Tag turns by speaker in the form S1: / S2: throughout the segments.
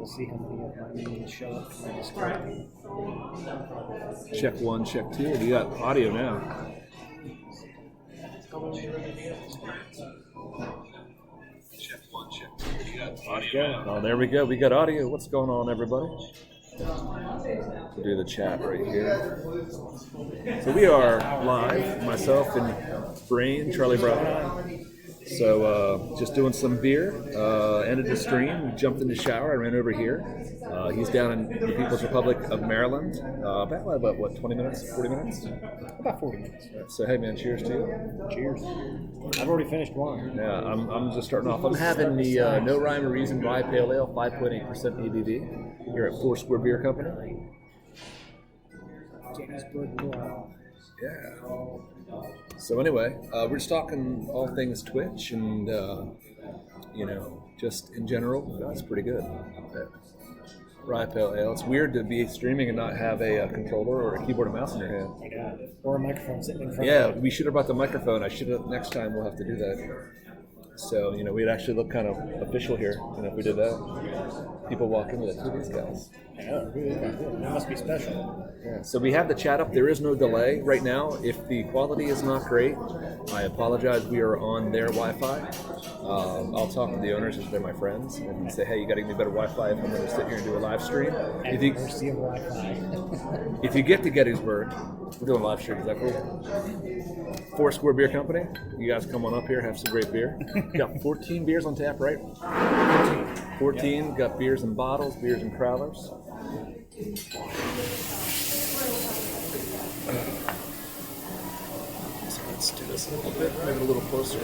S1: We'll see how many of my minions show up for my display.
S2: Check 1, check 2. We got audio now. Check 1, check 2. We got audio. Oh, there we go. We got audio. What's going on, everybody? We'll do the chat right here. So we are live, myself and Brain, Charlie Brown. So just doing some beer. Ended the stream. We jumped in the shower. I ran over here. He's down in the People's Republic of Maryland. About what, 20 minutes, 40 minutes?
S1: About 40 minutes.
S2: So hey man, cheers to you.
S1: Cheers. I've already finished one.
S2: Yeah, I'm just starting off. I'm having the No Rhyme or Reason Rye Pale Ale, 5.8% ABV. Here at Four Square Beer Company. Yeah. So anyway, we're just talking all things Twitch and, just in general. That's pretty good. Rye Pale Ale. It's weird to be streaming and not have a controller or a keyboard and mouse in your hand.
S1: Yeah. Or a microphone sitting in front
S2: Yeah,
S1: of you.
S2: we should have brought the microphone. Next time we'll have to do that. So, we'd actually look kind of official here, if we did that. People walk in with it. Who are these guys?
S1: Yeah, that must be special.
S2: Yeah. So we have the chat up. There is no delay right now. If the quality is not great, I apologize. We are on their Wi-Fi. I'll talk to the owners if they're my friends and say, hey, you got to give me better Wi-Fi if I'm going to sit here and do a live stream.
S1: If
S2: you get to Gettysburg, we're doing a live stream. Is that cool? Four Square Beer Company. You guys come on up here, have some great beer. Got 14 beers on tap, right? 14. Yep. Got beers in bottles, beers in crowlers. So let's do this a little bit, move it a little closer.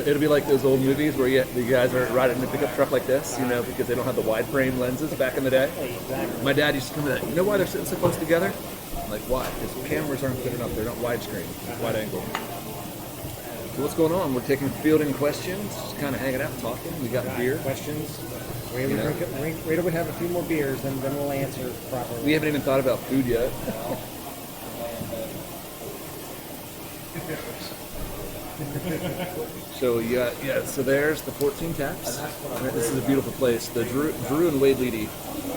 S2: It'll be like those old movies where the guys are riding in a pickup truck like this, because they don't have the wide frame lenses back in the day. My dad used to come to that. You know why they're sitting so close together? I'm like, why? Because cameras aren't good enough. They're not widescreen, wide angle. So what's going on? We're taking fielding questions, just kind of hanging out, talking. We got beer.
S1: Questions. Wait till we have a few more beers, then we'll answer properly.
S2: We haven't even thought about food yet. So so there's the 14 taps. This is a beautiful place. The Drew and Wade Leedy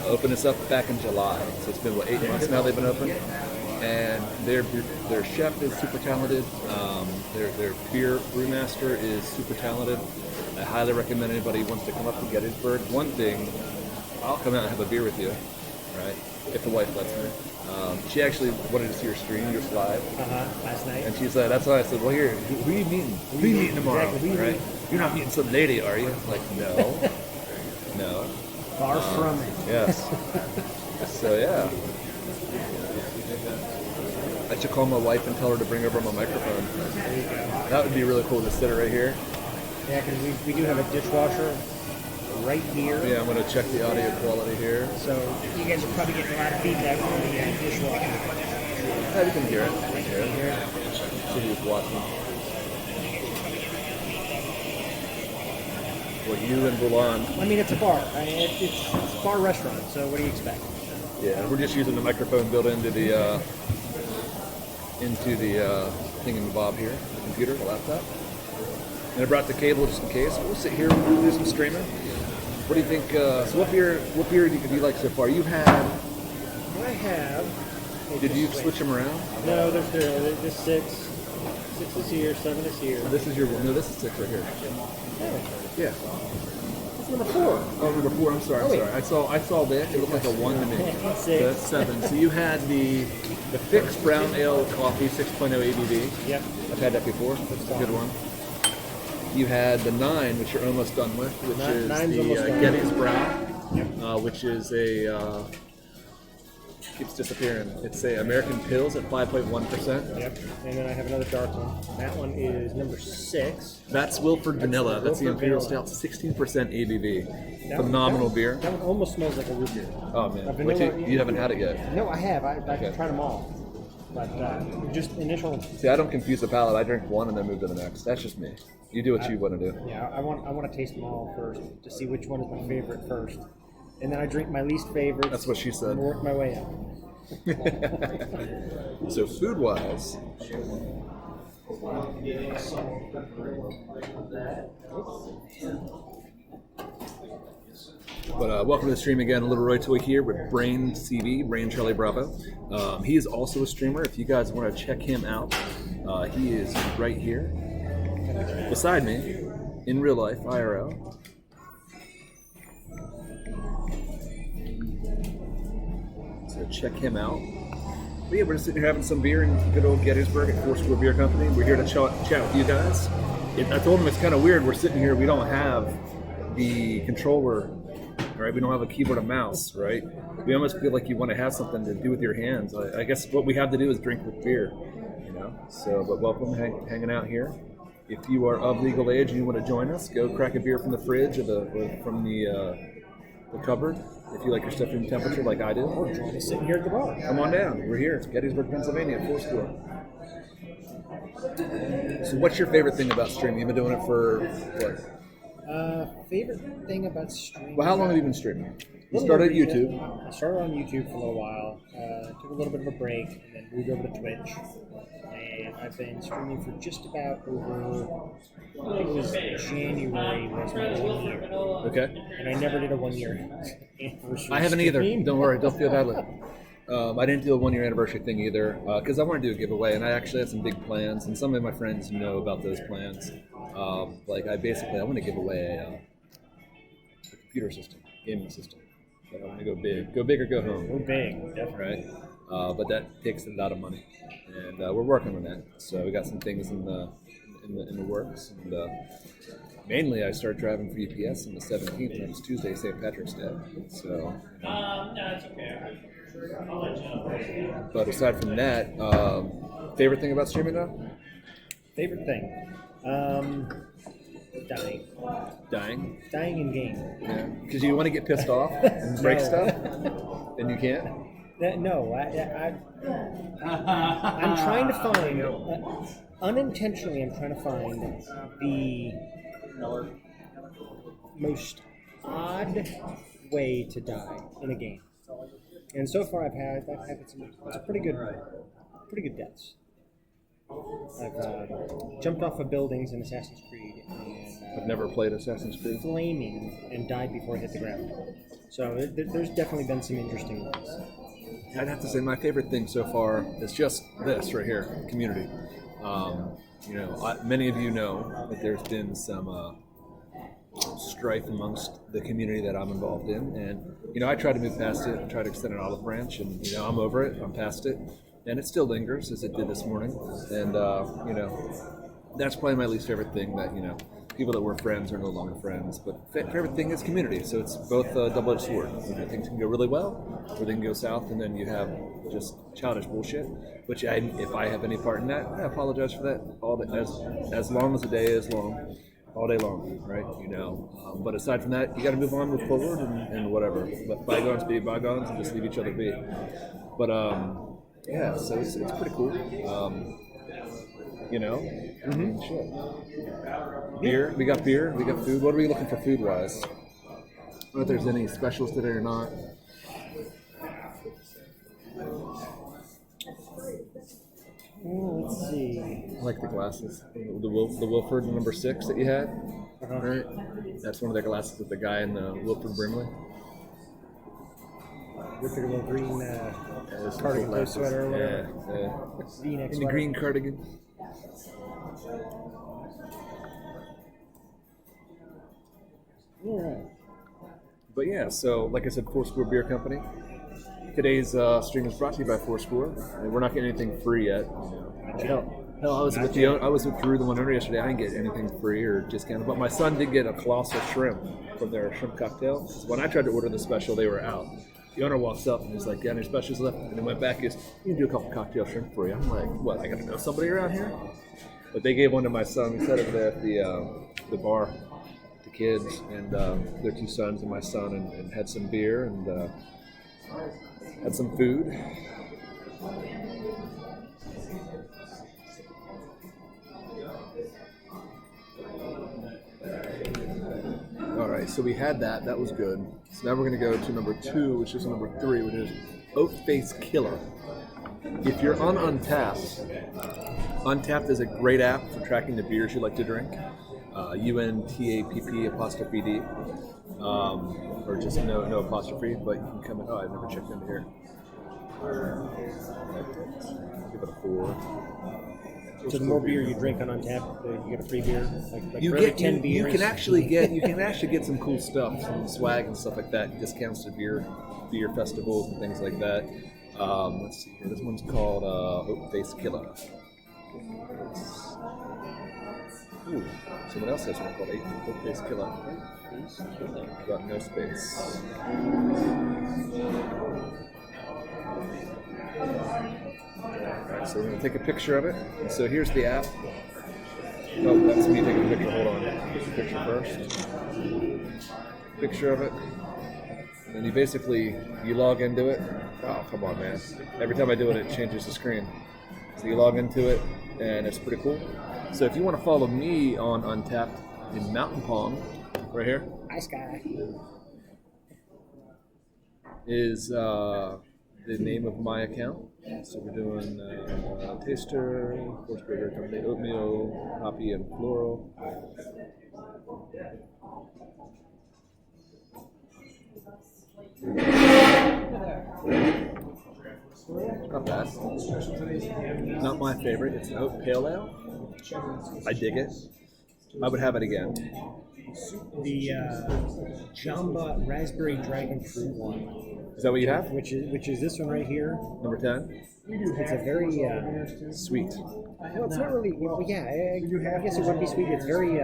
S2: opened this up back in July. So it's been 8 months now they've been open. And their chef is super talented. Their beer brewmaster is super talented. I highly recommend anybody who wants to come up to Gettysburg. One thing, I'll come out and have a beer with you, right? If the wife lets me. She actually wanted to see your stream, your live.
S1: Last night.
S2: And she said, that's why I said, well, here, who are you meeting? Who are you meeting tomorrow?
S1: Exactly.
S2: Right? You're not meeting some lady, are you? I'm like, no. No.
S1: Far from it.
S2: Yes. So, yeah. I should call my wife and tell her to bring over my microphone.
S1: There you go.
S2: That would be really cool to sit it right here.
S1: Yeah, because we do have a dishwasher right here.
S2: Yeah, I'm going to check the audio quality here.
S1: So you guys are probably getting a lot of feedback from the dishwasher.
S2: Yeah, we can hear it. We can hear it. See who's watching. Well, you and Bulan.
S1: I mean, it's a bar. It's a bar restaurant, so what do you expect?
S2: Yeah, we're just using the microphone built into the thingamabob here, the computer, the laptop. And I brought the cable just in case. We'll sit here, we'll do some streaming. What do you think? So what beer do you like so far? You've had...
S1: I have...
S2: Did you switch them around?
S1: No, there's 6. 6 is here, 7 is here.
S2: This is your one. No, this is 6 right here.
S1: Oh.
S2: Yeah.
S1: It's number 4.
S2: Oh, number 4. I'm sorry. I saw that. It looked like a 1 to me.
S1: 6.
S2: So that's 7. So you had the fixed brown ale coffee, 6.0 ABV.
S1: Yep.
S2: I've had that before. That's a good one. You had the 9, which you're almost done with, which is the Getty's Brown, which is keeps disappearing. It's a American Pils at 5.1%.
S1: Yep. And then I have another dark one. That one is number 6.
S2: That's Wilford Vanilla. That's the Imperial Stout, 16% ABV. Phenomenal beer.
S1: That one almost smells like a root beer.
S2: Oh man, you haven't had it yet.
S1: No, I have. I've tried them all. But just initial.
S2: See, I don't confuse the palate. I drink one and then move to the next. That's just me. You do what you want to do.
S1: Yeah, I want to taste them all first to see which one is my favorite first, and then I drink my least favorite.
S2: That's what she said.
S1: And work my way up.
S2: So food-wise, But welcome to the stream again. Little Roy Toy here with Brain TV, Brain Charlie Bravo. He is also a streamer. If you guys want to check him out, he is right here beside me in real life, IRL. So check him out. But yeah, we're just sitting here having some beer in good old Gettysburg at Foursquare Beer Company. We're here to chat with you guys. I told him it's kind of weird. We're sitting here. We don't have the controller, right? We don't have a keyboard and mouse, right? We almost feel like you want to have something to do with your hands. I guess what we have to do is drink with beer, you know. So, but welcome, hanging out here. If you are of legal age and you want to join us, go crack a beer from the fridge or from the cupboard. If you like your stuff room temperature, like I do,
S1: Or join us sitting here at the bar.
S2: come on down. We're here. It's Gettysburg, Pennsylvania, at Foursquare. So, what's your favorite thing about streaming? You've been doing it for what?
S1: Favorite thing about streaming?
S2: Well, how long have you been streaming? You started at YouTube.
S1: I started on YouTube for a little while, took a little bit of a break, and then moved over to Twitch. And I've been streaming for just about over, I think it was January was my 1 year.
S2: Okay.
S1: And I never did a 1 year anniversary.
S2: I haven't either.
S1: stream.
S2: Don't worry. Don't feel badly. I didn't do a 1 year anniversary thing either because I want to do a giveaway, and I actually had some big plans, and some of my friends know about those plans. Like I want to give away a computer system, gaming system. But I want to go big or go home.
S1: We're big, definitely.
S2: Right? But that takes a lot of money, and we're working on that. So we got some things in the works, and mainly I start driving for UPS on the 17th, next Tuesday, St. Patrick's Day. So.
S3: No, it's okay. I'll let you know.
S2: But aside from that, favorite thing about streaming now?
S1: Favorite thing? Dying.
S2: Dying.
S1: Dying in game.
S2: Yeah. Because you want to get pissed off and break
S1: No.
S2: stuff, and you can't.
S1: No, I'm trying to find, unintentionally, I'm trying to find the most odd way to die in a game. And so far, I've had some pretty good deaths. I've jumped off of buildings in Assassin's Creed and
S2: I've never played Assassin's Creed.
S1: flaming and died before I hit the ground. So there's definitely been some interesting ones.
S2: I'd have to say my favorite thing so far is just this right here, community. Many of you know that there's been some strife amongst the community that I'm involved in, and I try to move past it and try to extend an olive branch, and I'm over it, I'm past it, and it still lingers as it did this morning, and that's probably my least favorite thing, that people that were friends are no longer friends. But favorite thing is community, so it's both a double-edged sword. Things can go really well, or they can go south, and then you have just childish bullshit. Which if I have any part in that, I apologize for that. All as long as the day is long, all day long, right? But aside from that, you got to move on, move forward, and whatever. Let bygones be bygones, and just leave each other be. But yeah, so it's pretty cool. Shit. Beer. We got beer. We got food. What are we looking for food-wise? I don't know if there's any specials today or not.
S1: Let's see.
S2: I like the glasses. The Wilford number 6 that you had.
S1: Uh-huh.
S2: Right? That's one of the glasses with the guy in the Wilford Brimley.
S1: With the little green
S2: Those
S1: cardigan
S2: glasses.
S1: sweater or whatever.
S2: Yeah.
S1: V-neck
S2: In the
S1: sweater.
S2: green cardigan.
S1: All right.
S2: But yeah, so like I said, Foursquare Beer Company. Today's stream is brought to you by Foursquare. And we're not getting anything free yet. Hell, I was with Drew, the one owner, yesterday. I didn't get anything free or discounted, but my son did get a colossal shrimp from their shrimp cocktail. So when I tried to order the special, they were out. The owner walks up and he's like, "Yeah, any specials left?" And then went back. He goes, "You can do a couple cocktail shrimp for you." I'm like, "What? I got to know somebody around here?" But they gave one to my son. We set it there at the bar, the kids, and their 2 sons and my son, and had some beer and had some food. All right, so we had that. That was good. So now we're going to go to number 2, which is number 3, which is Oat-Faced Killer. If you're on Untapped is a great app for tracking the beers you like to drink. UNTAPP''D, or just no apostrophe. But you can come in. Oh, I've never checked into here. Give it a 4.
S1: So the more beer you drink on Untapped, you get a free beer. Like
S2: You
S1: for
S2: get
S1: every 10 beers.
S2: you can actually get some cool stuff, some swag and stuff like that. Discounts to beer festivals and things like that. Let's see here. This one's called Oak Face Killer. Ooh, someone else has one called Oak Face Killer. Got no space. Alright, so we're going to take a picture of it. And so here's the app. Oh, that's me taking a picture. Hold on. Take a picture first. Picture of it. And then you log into it. Oh, come on, man. Every time I do it, it changes the screen. So you log into it, and it's pretty cool. So if you want to follow me on Untapped in Mountain Palm, right here,
S1: Hi, Sky.
S2: is the name of my account. So we're doing taster, horse burger company, oatmeal, hoppy, and floral. Not bad. Not my favorite. It's an oat pale ale. I dig it. I would have it again.
S1: The Jamba Raspberry Dragon Fruit one.
S2: Is that what you have?
S1: Which is this one right here.
S2: Number 10?
S1: It's a very
S2: Sweet.
S1: well, it's not really. Well, yeah, I guess it would be sweet. It's very.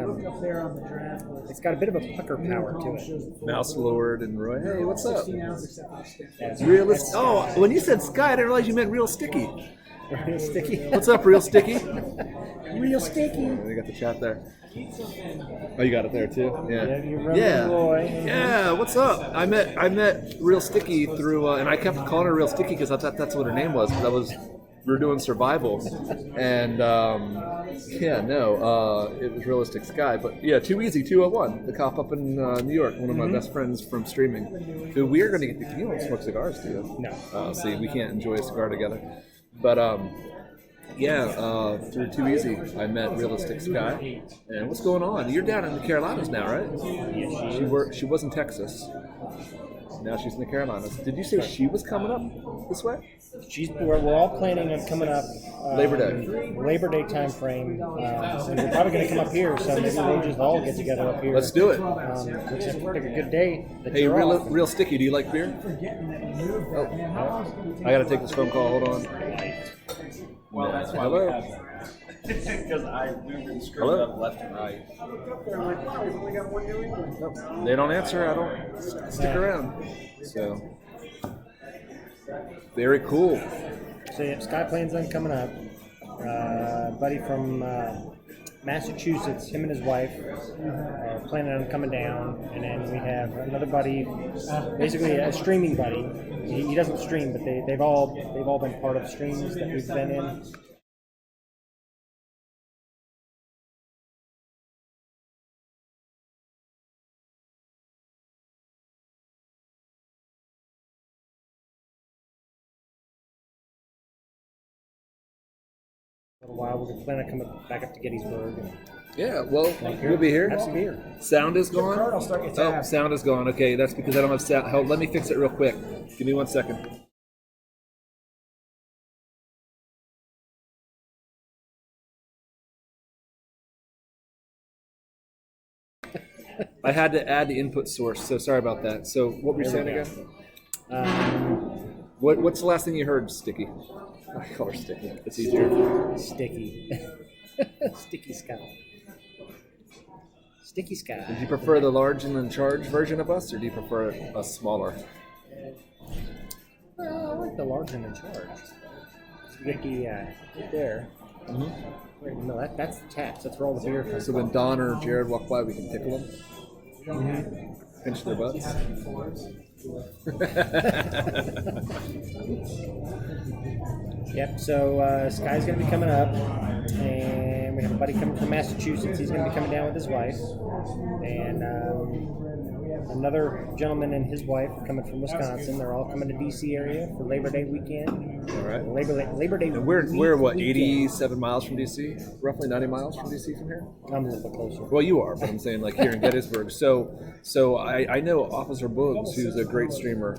S1: It's got a bit of a pucker power to it.
S2: Mouse Lord and Roy. Hey, what's up?
S1: That's
S2: Realist. Oh, when you said Sky, I didn't realize you meant Real Sticky.
S1: Real Sticky.
S2: What's up, Real Sticky?
S1: Real Sticky.
S2: They got the chat there. Oh, you got it there too.
S1: Yeah, you remember
S2: Yeah.
S1: Roy.
S2: Yeah. What's up? I met Real Sticky through, and I kept calling her Real Sticky because I thought that's what her name was. Because we were doing survival, and it was Realistic Sky. But yeah, Too Easy 201, the cop up in New York, one of my best friends from streaming. Dude, we are going to get. You don't smoke cigars, do you?
S1: No.
S2: See, we can't enjoy a cigar together. But through Too Easy, I met Realistic Sky. And what's going on? You're down in the Carolinas now, right? She was in Texas. Now she's in the Carolinas. Did you say she was coming up this way?
S1: We're all planning on coming up
S2: Labor Day
S1: time frame. And we're probably going to come up here, so maybe we'll just all get together up here.
S2: Let's do it.
S1: Which is like a good day.
S2: Hey, real Sticky, do you like beer? Oh, I got to take this phone call. Hold on.
S3: Well, that's why
S2: Hello.
S3: because we've been screwed up left and right.
S2: Nope. They don't answer. I don't stick around. So, very cool.
S1: So yeah, Sky plans on coming up. Buddy from Massachusetts, him and his wife are planning on coming down, and then we have another buddy, basically a streaming buddy. He doesn't stream, but they've all been part of streams that we've been in. A little while, we're planning on coming back up to Gettysburg.
S2: Yeah, well, we'll be here.
S1: Have some beer.
S2: Sound is gone? Oh, sound is gone. Okay, that's because I don't have sound. Hold, let me fix it real quick. Give me 1 second. I had to add the input source, so sorry about that. So what were you saying again? What's the last thing you heard, Sticky? I call her Sticky. It's easier.
S1: Sticky. Sticky Sky. Sticky Sky.
S2: Do you prefer the large and in charge version of us, or do you prefer us smaller?
S1: I like the large and in charge. You get the right there.
S2: Mm-hmm.
S1: Wait, no, that's the taps. That's where all the beer comes
S2: So when Don or Jared walk by, we can tickle them, pinch their butts.
S1: Yep, so Sky's going to be coming up, and we have a buddy coming from Massachusetts. He's going to be coming down with his wife, and another gentleman and his wife are coming from Wisconsin. They're all coming to DC area for Labor Day weekend.
S2: All right.
S1: Labor Day.
S2: And we're what,
S1: weekend.
S2: 87 miles from DC? Roughly 90 miles from DC from here?
S1: I'm a little bit closer.
S2: Well, you are, but I'm saying like here in Gettysburg. So I know Officer Boogs, who's a great streamer,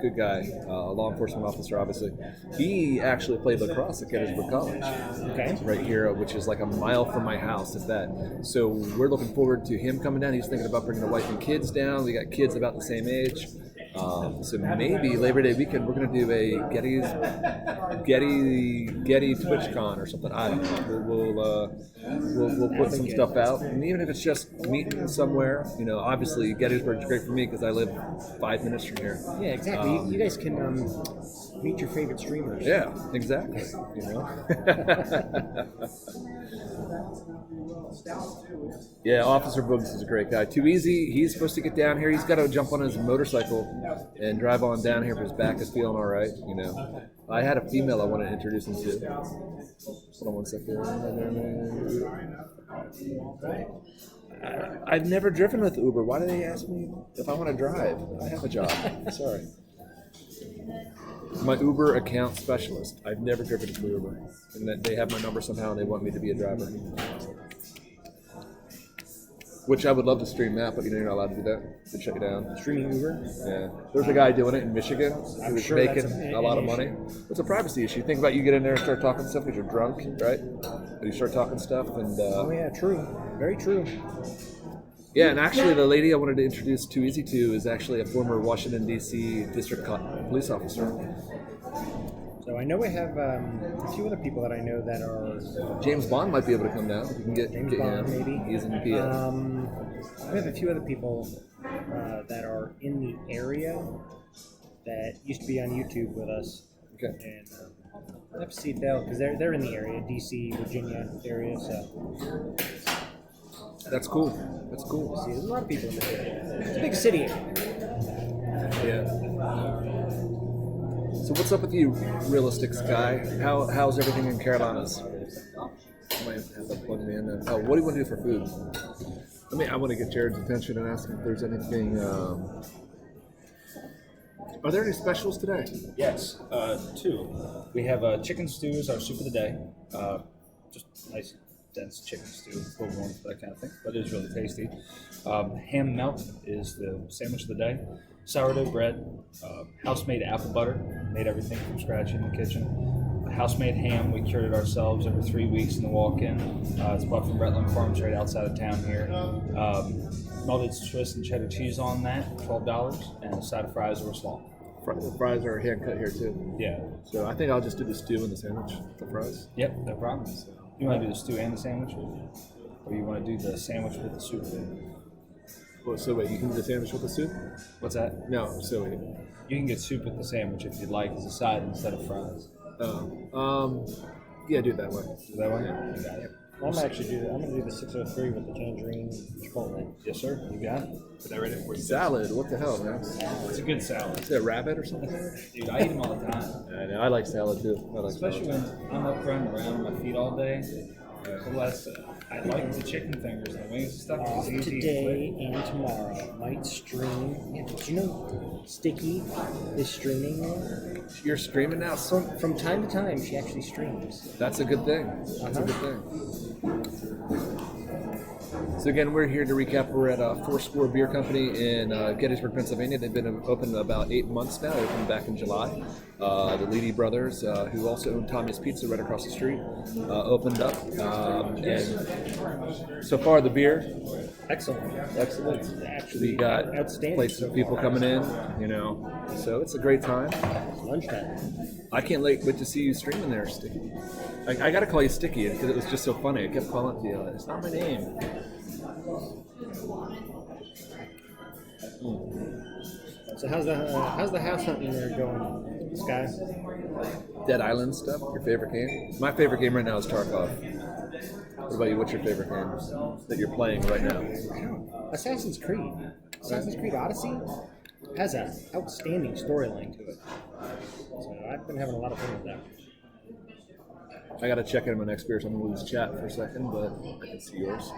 S2: good guy, a law enforcement officer, obviously. He actually played lacrosse at Gettysburg College.
S1: Okay.
S2: Right here, which is like a mile from my house, if that. So we're looking forward to him coming down. He's thinking about bringing the wife and kids down. We got kids about the same age. So maybe Labor Day weekend we're going to do a Getty TwitchCon or something. I don't know. We'll put some stuff out, and even if it's just meeting somewhere, obviously Gettysburg's great for me because I live 5 minutes from here.
S1: Yeah, exactly. You guys can meet your favorite streamers.
S2: Yeah, exactly. Yeah, Officer Boogs is a great guy. Too Easy, he's supposed to get down here. He's got to jump on his motorcycle and drive on down here if his back is feeling all right. I had a female I want to introduce him to. Hold on one second. I've never driven with Uber. Why do they ask me if I want to drive? I have a job. Sorry. My Uber account specialist. I've never driven for Uber. And that they have my number somehow and they want me to be a driver. Which I would love to stream that, but you're not allowed to do that. They shut you down.
S1: Streaming Uber?
S2: Yeah. There's a guy doing it in Michigan who's
S1: sure
S2: making
S1: that's
S2: a lot of money. It's a privacy issue. Think about you get in there and start talking stuff because you're drunk, right? And you start talking stuff and...
S1: oh, yeah, true. Very true.
S2: Yeah, and actually the lady I wanted to introduce Too Easy to is actually a former Washington, D.C. district police officer.
S1: So I know we have a few other people that I know that are...
S2: James Bond might be able to come down. You can get
S1: James
S2: him.
S1: Bond, maybe.
S2: He's in PA.
S1: We have a few other people that are in the area that used to be on YouTube with us.
S2: Okay.
S1: And I'll have to see if they'll... Because they're in the area, D.C., Virginia area, so...
S2: That's cool. That's cool.
S1: See, there's a lot of people in this area. It's a big city.
S2: Yeah. So what's up with you, realistic Sky? How's everything in Carolinas? I might have to plug me in then. Oh, what do you want to do for food? I want to get Jared's attention and ask him if there's anything. Are there any specials today?
S3: Yes, two. We have chicken stew is our soup of the day. Just nice, dense chicken stew, full warm, that kind of thing. But it is really tasty. Ham melt is the sandwich of the day. Sourdough bread, house-made apple butter, made everything from scratch in the kitchen. House-made ham, we cured it ourselves every 3 weeks in the walk-in. It's bought from Bretland Farms right outside of town here. Melted Swiss and cheddar cheese on that, $12, and a side of fries or a slaw.
S2: The fries are hand cut here too.
S3: Yeah.
S2: So I think I'll just do the stew and the sandwich, the fries.
S3: Yep, no problem. You want to do the stew and the sandwich? Or you want to do the sandwich with the soup?
S2: Well, so wait, you can do the sandwich with the soup?
S3: What's that?
S2: No, so wait.
S3: You can get soup with the sandwich if you'd like as a side instead of fries.
S2: Yeah, do it that way.
S3: Is that one? Yeah. You got it.
S1: I'm going to do the 603 with the tangerine chipotle.
S3: Yes, sir. You got it. Put that right in for you.
S2: Salad, what the hell, man?
S3: It's a good salad.
S2: Is it a rabbit or something?
S3: Dude, I eat them all the time.
S2: I know, I like salad too.
S3: Especially when I'm up running around on my feet all day. Less, I like the chicken fingers and the wings and stuff.
S1: Off
S3: It's easy
S1: today
S3: and
S1: and tomorrow. Might stream. Yeah, do you know Sticky is streaming now?
S2: You're streaming now?
S1: From time to time, she actually streams.
S2: That's a good thing. That's a good thing. So again, we're here to recap. We're at Fourscore Beer Company in Gettysburg, Pennsylvania. They've been open about 8 months now. They opened back in July. The Leedy brothers, who also own Tommy's Pizza right across the street, opened up. And so far, the beer,
S1: Excellent.
S2: we got
S1: Outstanding.
S2: places of people coming in, so it's a great time.
S1: Lunchtime.
S2: I can't wait to see you streaming there, Sticky. I got to call you Sticky because it was just so funny. I kept calling it to you. It's not my name.
S1: So how's the house hunting there going, Sky?
S2: Dead Island stuff. Your favorite game? My favorite game right now is Tarkov. What about you? What's your favorite game that you're playing right now?
S1: Assassin's Creed. Assassin's Creed Odyssey has an outstanding storyline to it. So I've been having a lot of fun with that.
S2: I got to check in my next beer, so I'm going to lose chat for a second, but I can see yours.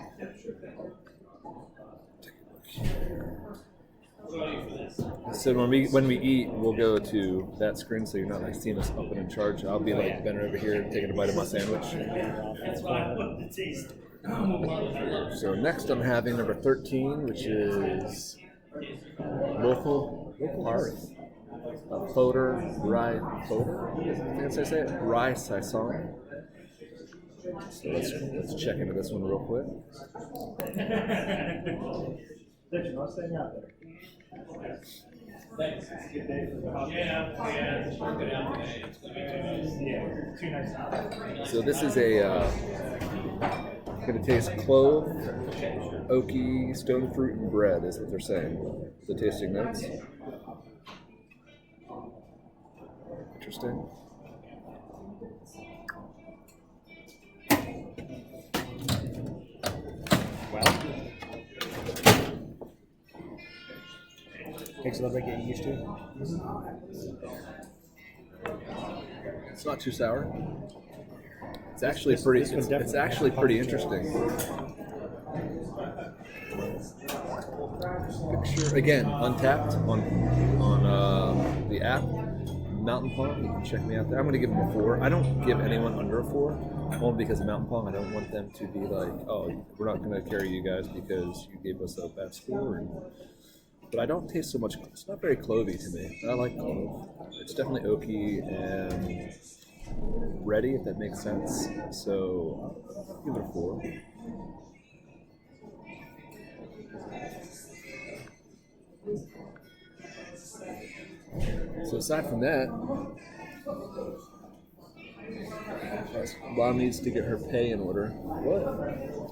S2: So when we eat, we'll go to that screen, so you're not like seeing us up and in charge. I'll be like bent over here taking a bite of my sandwich. So next I'm having number 13, which is local art. Foder, rye foder. I think that's how I say it. Rye saison. So let's check into this one real quick. So this is going to taste clove, oaky, stone fruit, and bread is what they're saying. The tasting notes. Interesting.
S1: Well, takes a little bit getting used to.
S2: It's not too sour. It's actually pretty. It's actually pretty interesting. Picture again, untapped on the app. Mountain Pong, you can check me out there. I'm going to give them a 4. I don't give anyone under a 4, only because of Mountain Pong. I don't want them to be like, oh, we're not going to carry you guys because you gave us a bad score. But I don't taste so much. It's not very clovey to me. I like clove. It's definitely oaky and ready, if that makes sense. So I'll give it a 4. So aside from that, Mom needs to get her pay in order. What?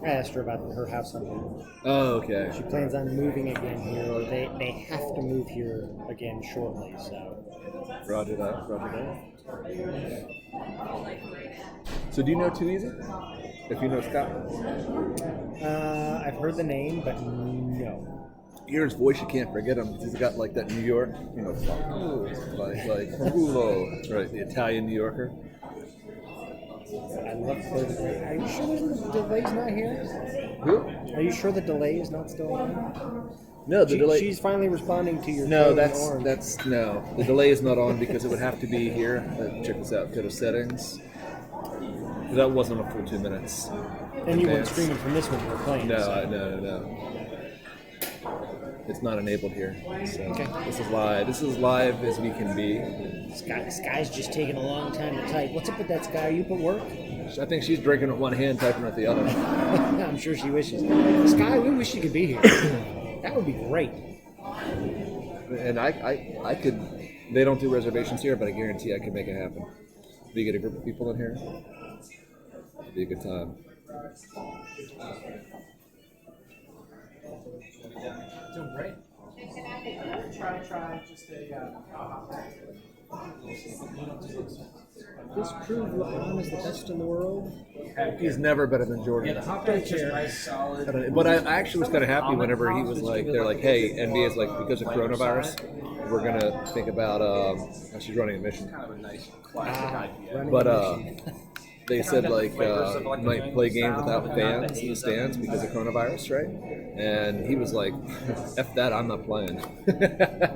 S1: I asked her about her house hunting.
S2: Oh, okay.
S1: She plans on moving again here, or they have to move here again shortly, so.
S2: Roger that. So do you know Too Easy? If you know Scott?
S1: I've heard the name, but no.
S2: You hear his voice, you can't forget him. He's got like that New York, like Culo, right? The Italian New Yorker.
S1: I love the delay. Are you sure the delay's not here?
S2: Who?
S1: Are you sure the delay is not still on?
S2: No, the delay.
S1: She's finally responding to your.
S2: No, that's no. The delay is not on because it would have to be here. Check this out. Go to settings. That wasn't a full 2 minutes.
S1: And you weren't streaming from this one you were playing.
S2: No,
S1: so.
S2: no. It's not enabled here. So
S1: Okay.
S2: This is live. This is as live as we can be.
S1: Sky's just taking a long time to type. What's up with that, Sky? Are you up at work?
S2: I think she's drinking with one hand, typing with the other.
S1: I'm sure she wishes. Sky, we wish you could be here. That would be great.
S2: And I could. They don't do reservations here, but I guarantee I could make it happen. If you get a group of people in here, it'd be a good time.
S1: Doing great.
S4: Try just a
S1: This proved LeBron is the best in the world.
S2: He's never better than Jordan.
S4: the hot dog just nice, solid.
S2: But I actually was kind of happy whenever he was like, they're like, hey, NBA is like, because of coronavirus, we're going to think about, she's running a mission.
S4: Kind of a nice classic IPA.
S2: But they said like might play games without fans in the stands because of coronavirus, right? And he was like, "F that, I'm not playing."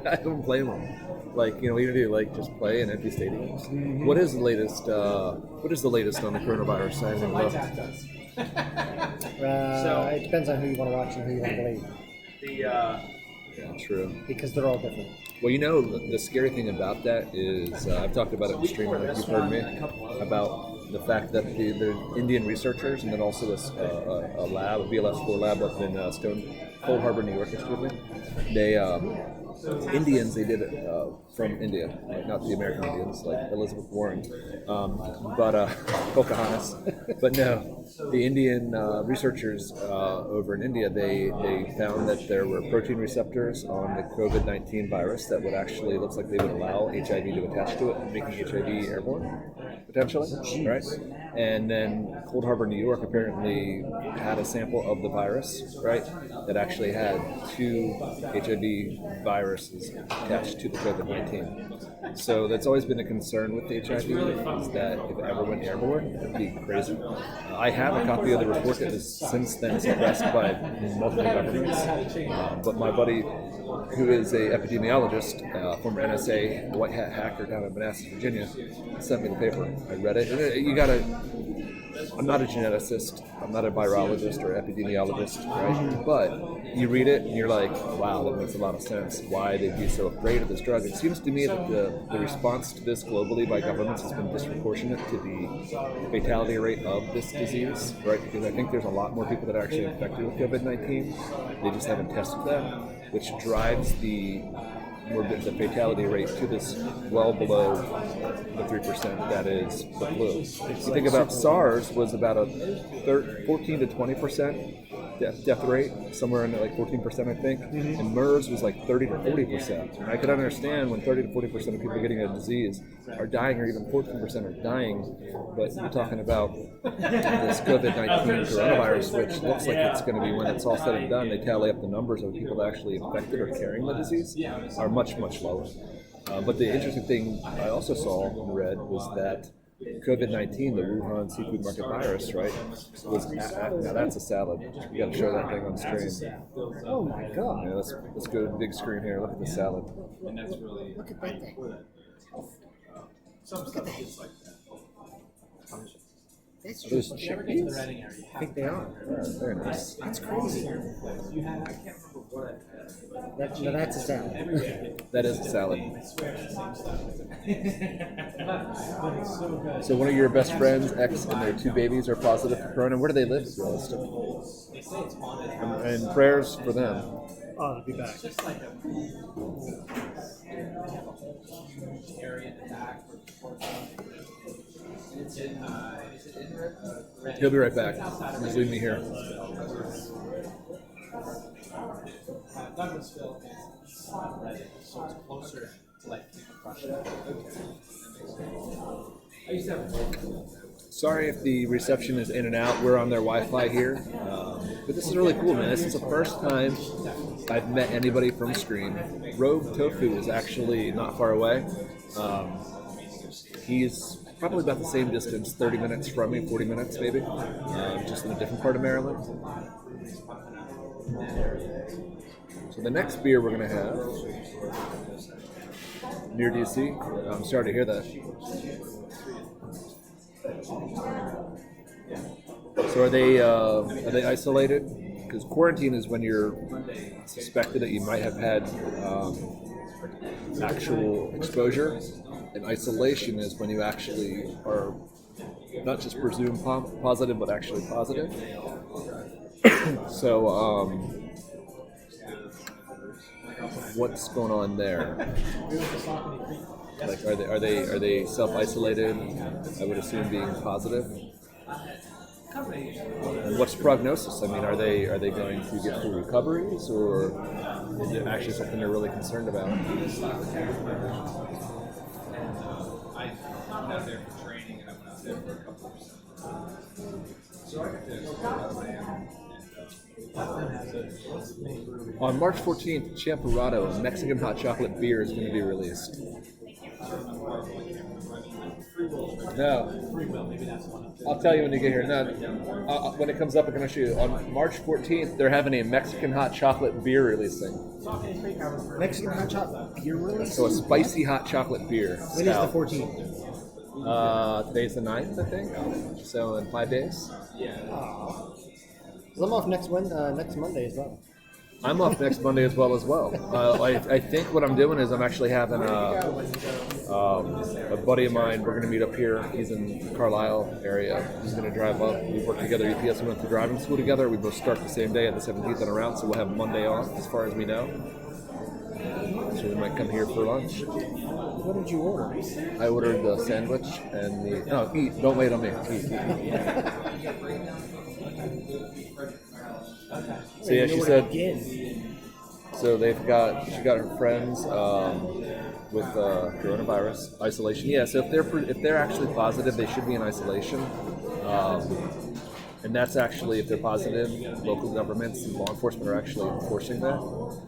S2: I don't blame him. Like, what are you gonna do? Like, just play in empty stadiums? Mm-hmm. What is the latest? What is the latest on the coronavirus? I haven't looked.
S1: It depends on who you want to watch and who you want to believe.
S2: Yeah, true.
S1: Because they're all different.
S2: Well, the scary thing about that is I've talked about it in streaming, like you've heard me, about the fact that the Indian researchers and then also a lab, a BLS-4 lab up in Cold Harbor, New York, they Indians, they did it from India, not the American Indians like Elizabeth Warren, but Pocahontas. But no, the Indian researchers over in India, they found that there were protein receptors on the COVID-19 virus that would actually, looks like they would allow HIV to attach to it, making HIV airborne, potentially, right? And then Cold Harbor, New York apparently had a sample of the virus, right, that actually had 2 HIV viruses attached to the COVID-19. So that's always been a concern with HIV, is that if it ever went airborne, it'd be crazy. I have a copy of the report that was since then suppressed by multiple governments, but my buddy, who is a epidemiologist, former NSA white hat hacker down in Manassas, Virginia, sent me the paper. I read it. And you gotta. I'm not a geneticist. I'm not a virologist or epidemiologist, right? But you read it and you're like, wow, that makes a lot of sense. Why they'd be so afraid of this drug. It seems to me that the response to this globally by governments has been disproportionate to the fatality rate of this disease, right? Because I think there's a lot more people that are actually infected with COVID-19. They just haven't tested them, which drives the fatality rate to this well below the 3% that is the flu. If you think about SARS was about a 14 to 20% death rate, somewhere in like 14%, I think, and MERS was like 30 to 40%. And I could understand when 30 to 40% of people getting a disease are dying, or even 14% are dying, but you're talking about this COVID-19 coronavirus, which looks like it's going to be, when it's all said and done, they tally up the numbers of people actually infected or carrying the disease, are much, much lower. But the interesting thing I also saw and read was that COVID-19, the Wuhan seafood market virus, right, was now that's a salad. You got to show that thing on screen.
S1: Oh my god!
S2: Yeah, let's go to the big screen here. Look at the salad.
S1: Look at that thing.
S4: Some stuff is like that.
S1: That's
S2: Are those
S1: just
S2: chickpeas?
S1: I think they are.
S2: Very nice.
S1: That's crazy.
S4: You had, I can't remember what I had.
S1: Now that's a salad.
S2: That is a salad.
S4: But it's so good.
S2: So one of your best friends, ex, and their 2 babies are positive for corona. Where do they live? Realistic.
S4: They say it's haunted.
S2: And prayers for them.
S1: Oh, I'll be back.
S4: It's just like a huge area in the back where the and it's in, is it in red?
S2: He'll be right back. Just leave me here.
S4: Douglasville is Reddit, so it's closer to like Russia. I used to have
S2: Sorry if the reception is in and out. We're on their Wi-Fi here. But this is really cool, man. This is the first time I've met anybody from Scream. Rogue Tofu is actually not far away. He's probably about the same distance, 30 minutes from me, 40 minutes maybe, just in a different part of Maryland. So the next beer we're going to have, near DC, I'm sorry to hear that. So are they isolated? Because quarantine is when you're suspected that you might have had actual exposure, and isolation is when you actually are not just presumed positive, but actually positive. So, what's going on there? Like, are they self-isolated? I would assume being positive. And what's prognosis? I mean, are they going to get full recoveries, or is it actually something they're really concerned about?
S4: I'm out there for training, and I went out there for a couple of so I got to
S2: On March 14th, Champurrado, a Mexican hot chocolate beer, is going to be released. No, I'll tell you when you get here. No, when it comes up, I'm going to show you. On March 14th, they're having a Mexican hot chocolate beer releasing.
S1: Mexican hot chocolate beer release?
S2: So a spicy hot chocolate beer.
S1: When is the 14th?
S2: Today's the 9th, I think. So in 5 days.
S1: Aw. 'Cause I'm off next Monday as well.
S2: I'm off next Monday as well. I think what I'm doing is I'm actually having a buddy of mine. We're going to meet up here. He's in the Carlisle area. He's going to drive up. We work together. UPS. We went to driving school together. We both start the same day at the 17th on a route, so we'll have Monday off as far as we know. So we might come here for lunch.
S1: What did you order?
S2: I ordered the sandwich and the... No, eat. Don't wait on me. Eat. So yeah, she said... So she got her friends with coronavirus isolation. Yeah, so if they're actually positive, they should be in isolation. And that's actually, if they're positive, local governments and law enforcement are actually enforcing that.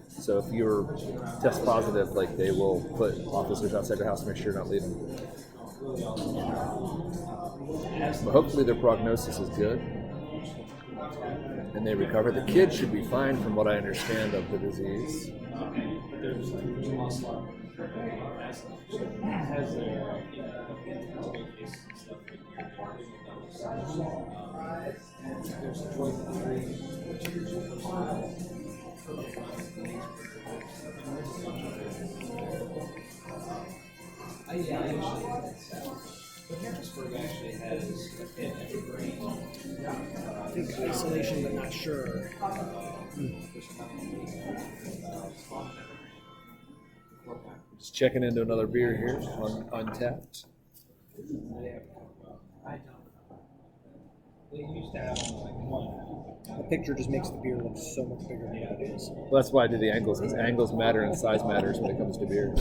S2: So if you're test positive, like they will put officers outside your house to make sure you're not leaving. But hopefully their prognosis is good and they recover. The kid should be fine from what I understand of the disease.
S4: Harrisburg actually has an evergreen.
S1: I think isolation, but not sure.
S2: Just checking into another beer here on Untapped.
S1: The picture just makes the beer look so much bigger than what it is.
S2: Well, that's why I do the angles, because angles matter and size matters when it comes to beer.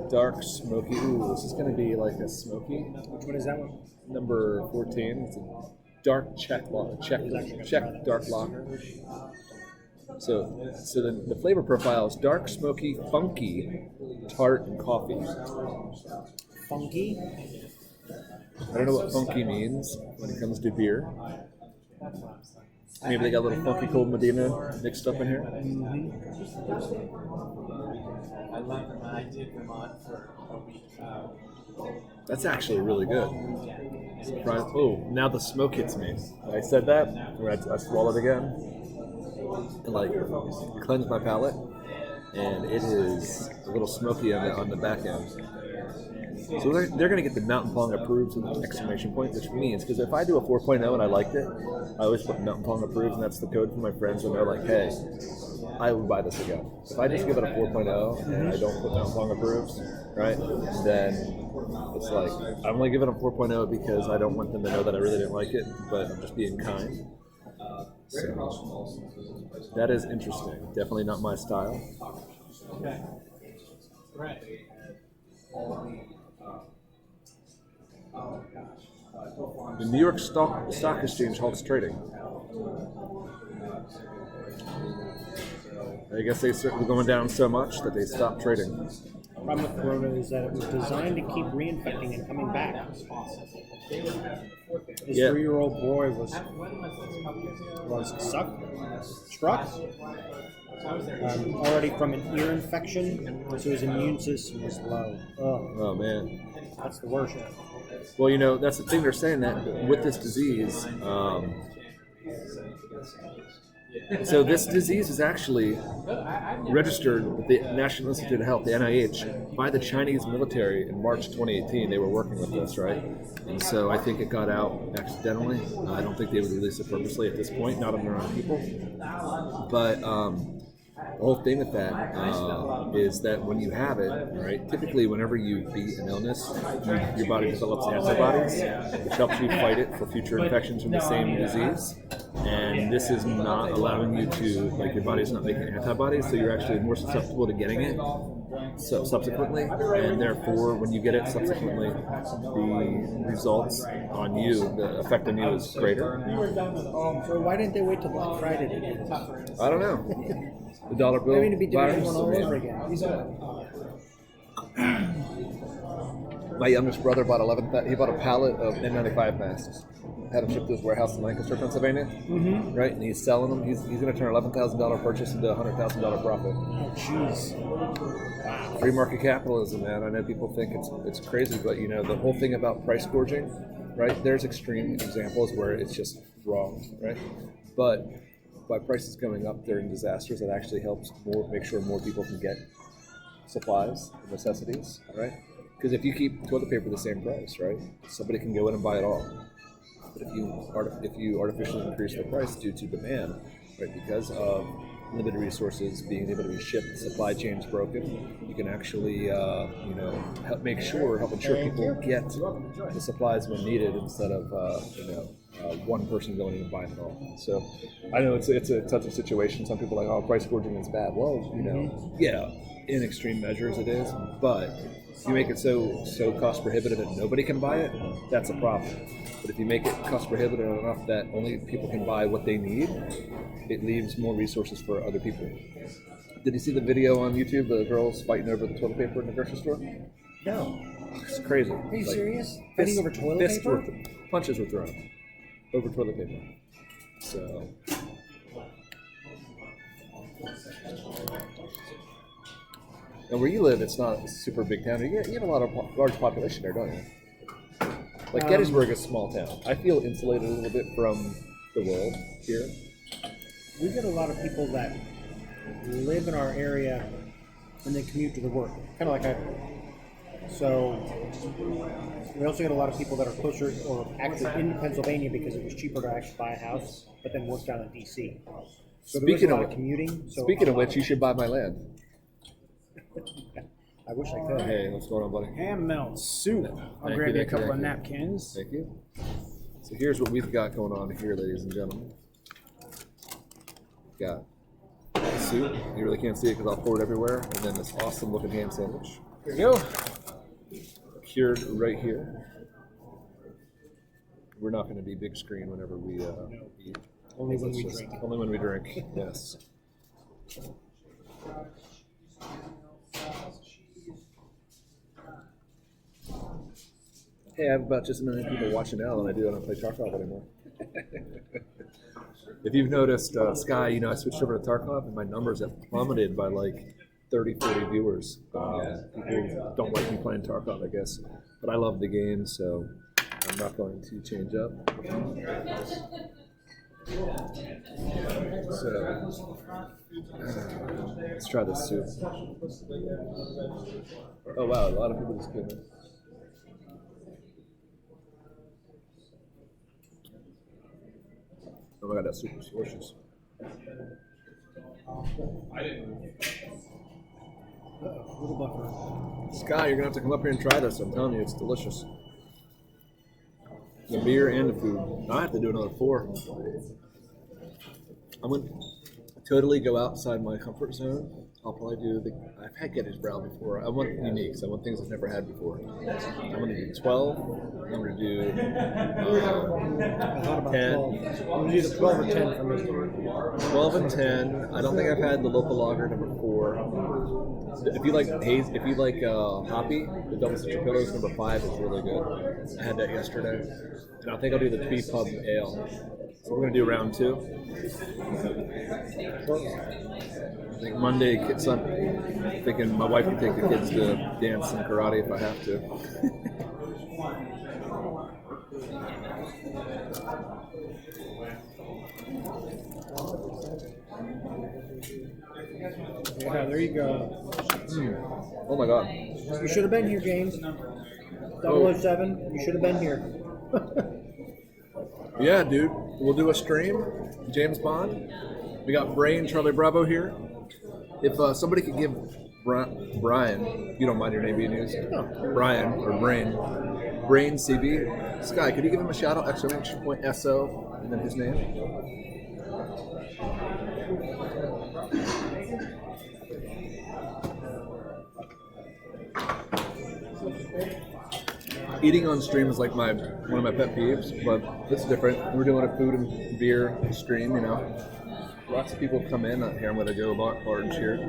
S2: Dark smoky. Ooh, this is going to be like a smoky.
S1: Which one is that one?
S2: Number 14. It's a dark Czech dark lager. So the flavor profile is dark, smoky, funky, tart, and coffee.
S1: Funky?
S2: I don't know what funky means when it comes to beer. Maybe they got a little funky cold Medina mixed up in here.
S4: I love them. I did Vermont for a week.
S2: That's actually really good. Surprise. Oh, now the smoke hits me. I said that, or I swallowed again. And like, cleanse my palate, and it is a little smoky on the back end. So they're going to get the Mountain Pong approved with an exclamation point, which means, because if I do a 4.0 and I liked it, I always put Mountain Pong approved, and that's the code for my friends when they're like, hey, I would buy this again. If I just give it a 4.0 and I don't put Mountain Pong approved, right, then it's like, I'm only giving it a 4.0 because I don't want them to know that I really didn't like it, but I'm just being kind. So, that is interesting. Definitely not my style.
S4: Okay. Right.
S2: The New York Stock Exchange halts trading. I guess they started going down so much that they stopped trading.
S1: The problem with Corona is that it was designed to keep reinfecting and coming back. This 3-year-old boy was struck already from an ear infection, so his immune system was low.
S2: Oh man,
S1: that's the worst.
S2: Well, you know, that's the thing they're saying, that with this disease, so this disease is actually registered with the National Institute of Health, the NIH, by the Chinese military in March 2018. They were working with this, right? And so I think it got out accidentally. I don't think they would release it purposely at this point, not on their own people. But the whole thing with that is that when you have it, right, typically whenever you beat an illness, your body develops antibodies, which helps you fight it for future infections from the same disease. And this is not allowing you to, like, your body's not making antibodies, so you're actually more susceptible to getting it subsequently, and therefore when you get it subsequently, the results on you, the effect on you is greater.
S1: So why didn't they wait till Black Friday to do this?
S2: I don't know. The dollar bill.
S1: I mean, to be doing
S2: virus,
S1: one all over again.
S2: My youngest brother bought he bought a pallet of N95 masks. Had them shipped to his warehouse in Lancaster, Pennsylvania. Mm-hmm. Right, and he's selling them. He's going to turn $11,000 purchase into a $100,000 profit.
S1: Oh, jeez.
S2: Free market capitalism, man. I know people think it's crazy, but you know the whole thing about price gorging, right? There's extreme examples where it's just wrong, right? But by prices going up during disasters, it actually helps make sure more people can get supplies and necessities, right? Because if you keep toilet paper the same price, right, somebody can go in and buy it all. But if you artificially increase the price due to demand, right, because of limited resources, being able to be shipped, supply chains broken, you can actually, help ensure people get the supplies when needed instead of, one person going in and buying it all. So I know it's a touchy situation. Some people are like, oh, price gouging is bad. Well, yeah, in extreme measures it is, but if you make it so cost prohibitive that nobody can buy it, that's a problem. But if you make it cost prohibitive enough that only people can buy what they need, it leaves more resources for other people. Did you see the video on YouTube, the girls fighting over the toilet paper in the grocery store?
S1: No.
S2: It's crazy.
S1: Are you serious? Fighting over toilet paper?
S2: Punches were thrown over toilet paper. So... And where you live, it's not a super big town. You have a lot of large population there, don't you? Like Gettysburg is a small town. I feel insulated a little bit from the world here.
S1: We get a lot of people that live in our area and then commute to the work. Kind of like so we also get a lot of people that are closer or actually in Pennsylvania because it was cheaper to actually buy a house, but then work down in DC. So there's a lot of commuting. So
S2: speaking of which, you should buy my land.
S1: I wish I could.
S2: Hey, what's going on, buddy?
S5: Ham melt soup. I'll grab you a couple of napkins.
S2: Thank you. So here's what we've got going on here, ladies and gentlemen. Got soup. You really can't see it because I'll pour it everywhere. And then this awesome looking ham sandwich.
S5: Here you go.
S2: Cured right here. We're not going to be big screen whenever we eat.
S1: Only when we drink.
S2: Only when we drink, yes. Hey, I have about just as many people watching now than I do when I play Tarkov anymore. If you've noticed, Sky, I switched over to Tarkov and my numbers have plummeted by like 30, 40 viewers. People don't like me playing Tarkov, I guess. But I love the game, so I'm not going to change up. So, let's try this soup. Oh wow, a lot of people just came in. Oh my god, that's super delicious.
S1: Little buffer.
S2: Sky, you're gonna have to come up here and try this. I'm telling you, it's delicious. The beer and the food. I have to do another 4. I'm gonna totally go outside my comfort zone. I'll probably do I've had Gettysburg before. I want uniques. I want things I've never had before. I'm gonna do 12. I'm gonna do
S1: I thought about
S2: 10.
S1: 12. I'm going to do the 12 or 10 for me.
S2: 12 and 10. I don't think I've had the local lager number 4. If you like hoppy, the double citrus pillows number 5 is really good. I had that yesterday. And I think I'll do the Twee Pub Ale. So we're gonna do round 2. I think Monday, thinking my wife can take the kids to dance and karate if I have to.
S1: Yeah, there you go.
S2: Oh my god.
S1: You should have been here, James. 007, you should have been here.
S2: Yeah, dude. We'll do a stream. James Bond. We got Brain Charlie Bravo here. If somebody could give Brian, you don't mind your name being used?
S1: No.
S2: Brian or Brain CB. Sky, could you give him a shout out? Exclamation point SO and then his name. Eating on stream is like one of my pet peeves, but it's different. We're doing a food and beer stream, Lots of people come in. Here I'm going to go large here.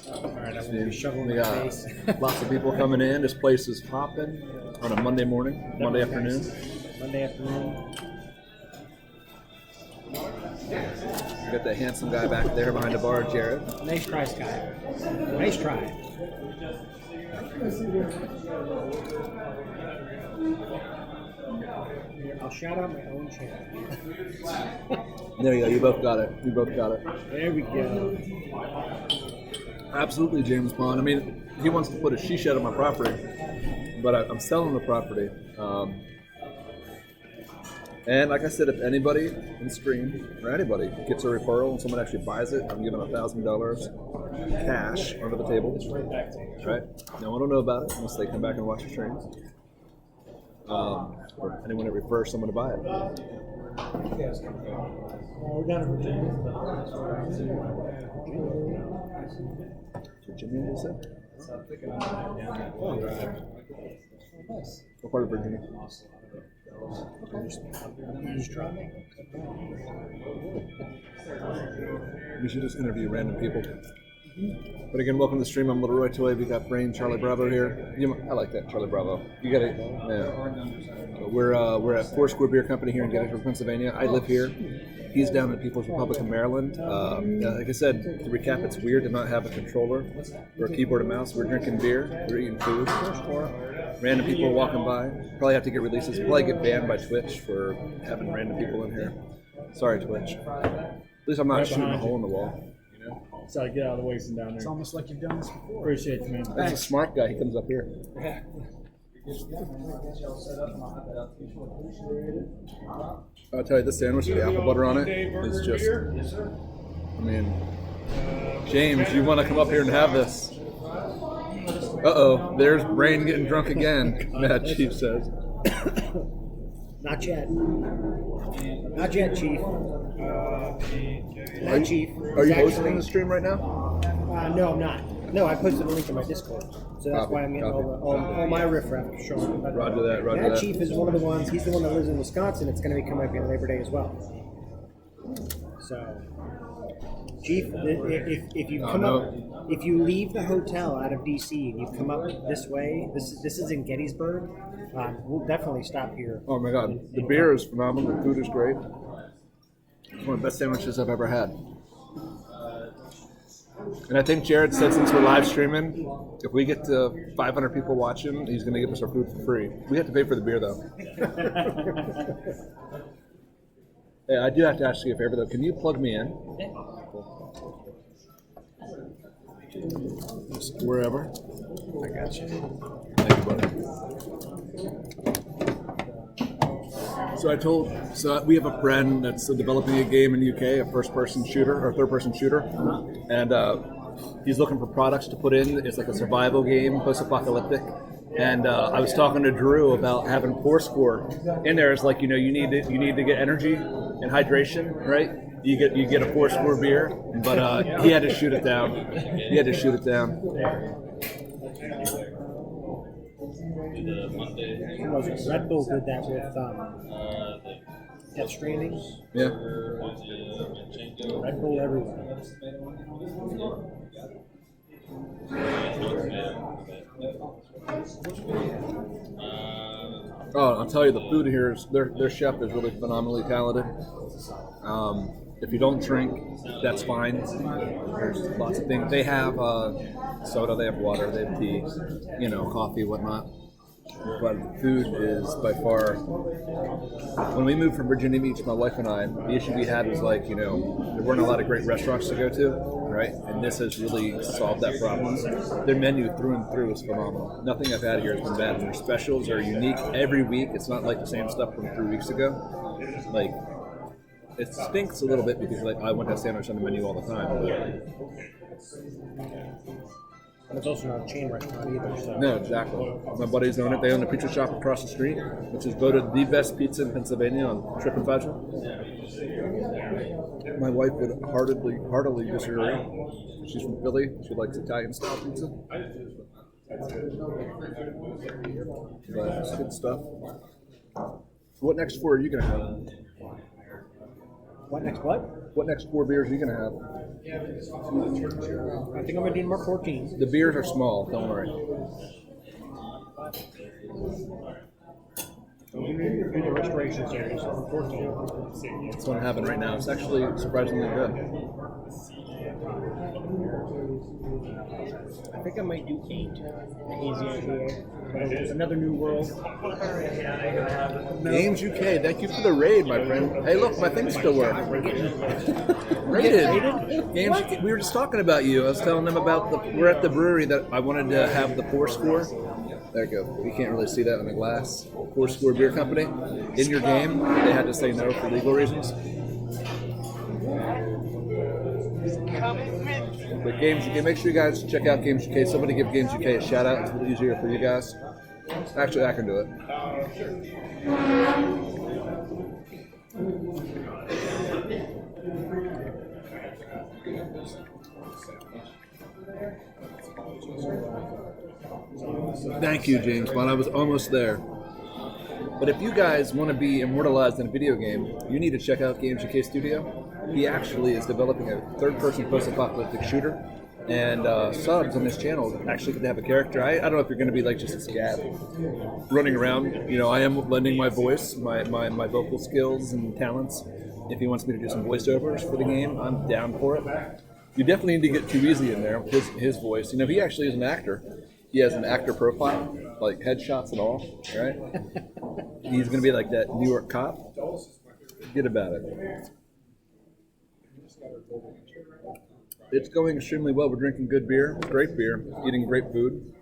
S1: Alright, I'm going to be shoveling
S2: We
S1: my
S2: got
S1: face.
S2: lots of people coming in. This place is hopping on a Monday morning, Monday afternoon.
S1: Monday afternoon.
S2: We got that handsome guy back there behind the bar, Jared.
S1: Nice try, Sky. Nice try. I'll shout out my own channel.
S2: There you go. You both got it.
S1: There we go.
S2: Absolutely, James Bond. I mean, he wants to put a she shed on my property, but I'm selling the property. And like I said, if anybody in stream or anybody gets a referral and someone actually buys it, I'm giving $1,000 cash under the table. Right? No one will know about it unless they come back and watch the stream. Or anyone that refers someone to buy it. Virginia, you said? What part of Virginia? We should just interview random people. But again, welcome to the stream. I'm Little Roy Toy. We got Brain, Charlie Bravo here. I like that, Charlie Bravo. You got it. Yeah. We're at Foursquare Beer Company here in Gettysburg, Pennsylvania. I live here. He's down in People's Republic of Maryland. Like I said, to recap, it's weird to not have a controller or a keyboard and mouse. We're drinking beer. We're eating food. Random people are walking by. Probably have to get releases. Probably get banned by Twitch for having random people in here. Sorry, Twitch. At least I'm not shooting a hole in the wall.
S1: So I get out of the way and down there.
S5: It's almost like you've done this before.
S1: Appreciate you, man.
S2: That's a smart guy. He comes up here. I'll tell you, this sandwich with the apple butter on it is just, I mean, James, you want to come up here and have this. Uh-oh, there's Brain getting drunk again, Mad Chief says.
S1: Not yet. Not yet, Chief. Not Chief.
S2: Are you hosting the stream right now?
S1: No, I'm not. No, I posted a link in my Discord. So that's why I'm getting all my riffraff showing.
S2: Roger that, roger that.
S1: Chief is one of the ones, he's the one that lives in Wisconsin. It's going to be coming up here Labor Day as well. So, Chief, if you come up, if you leave the hotel out of DC and you come up this way, this is in Gettysburg, we'll definitely stop here.
S2: Oh my God, the beer is phenomenal, the food is great. It's one of the best sandwiches I've ever had. And I think Jared said since we're live streaming, if we get to 500 people watching, he's going to give us our food for free. We have to pay for the beer, though. Hey, I do have to ask you a favor, though. Can you plug me in? Wherever. I got you. Thank you, buddy. So we have a friend that's developing a game in the UK, a first-person shooter or third-person shooter, and he's looking for products to put in. It's like a survival game, post-apocalyptic. And I was talking to Drew about having Foursquare in there. It's like you need to get energy and hydration, right? You get a Foursquare beer, but he had to shoot it down.
S1: Red Bull did that with Death Stranding.
S2: Yeah.
S1: Red Bull everywhere.
S2: Oh, I'll tell you, the food here is their chef is really phenomenally talented. If you don't drink, that's fine. There's lots of things. They have soda, they have water, they have tea, coffee, whatnot. But the food is by far. When we moved from Virginia Beach, my wife and I, the issue we had was there weren't a lot of great restaurants to go to, right? And this has really solved that problem. Their menu through and through is phenomenal. Nothing I've had here has been bad. And their specials are unique every week. It's not like the same stuff from 3 weeks ago. It stinks a little bit because I want that sandwich on the menu all the time.
S1: And it's also not a chain restaurant either. So.
S2: No, exactly. My buddies own it. They own a pizza shop across the street, which is voted the best pizza in Pennsylvania on TripAdvisor. My wife would heartily disagree. She's from Philly. She likes Italian-style pizza. But it's good stuff. What next 4 are you going to have?
S1: What next what?
S2: What next 4 beers are you going to have?
S1: I think I'm going to do number 14.
S2: The beers are small, don't worry.
S1: I'm going to do the restoration series, number 14.
S2: That's what I'm having right now. It's actually surprisingly good.
S1: I think I might do 8. The hazy IPA. It's another new world.
S2: Games UK, thank you for the raid, my friend. Hey, look, my things still work. Rated. Games UK. We were just talking about you. I was telling them about we're at the brewery that I wanted to have the Foursquare. There you go. You can't really see that on the glass. Foursquare Beer Company. In your game, they had to say no for legal reasons. But Games UK, make sure you guys check out Games UK. Somebody give Games UK a shout out. It's a little easier for you guys. Actually, I can do it. Thank you, James Bond. I was almost there. But if you guys want to be immortalized in a video game, you need to check out Games UK Studio. He actually is developing a third-person post-apocalyptic shooter, and subs on this channel actually could have a character. I don't know if you're going to be like just a scab running around. You know, I am lending my voice, my vocal skills and talents. If he wants me to do some voiceovers for the game, I'm down for it. You definitely need to get Too Easy in there, his voice. You know, he actually is an actor. He has an actor profile, like headshots and all, right? He's going to be like that New York cop. Forget about it. It's going extremely well. We're drinking good beer, great beer, eating great food.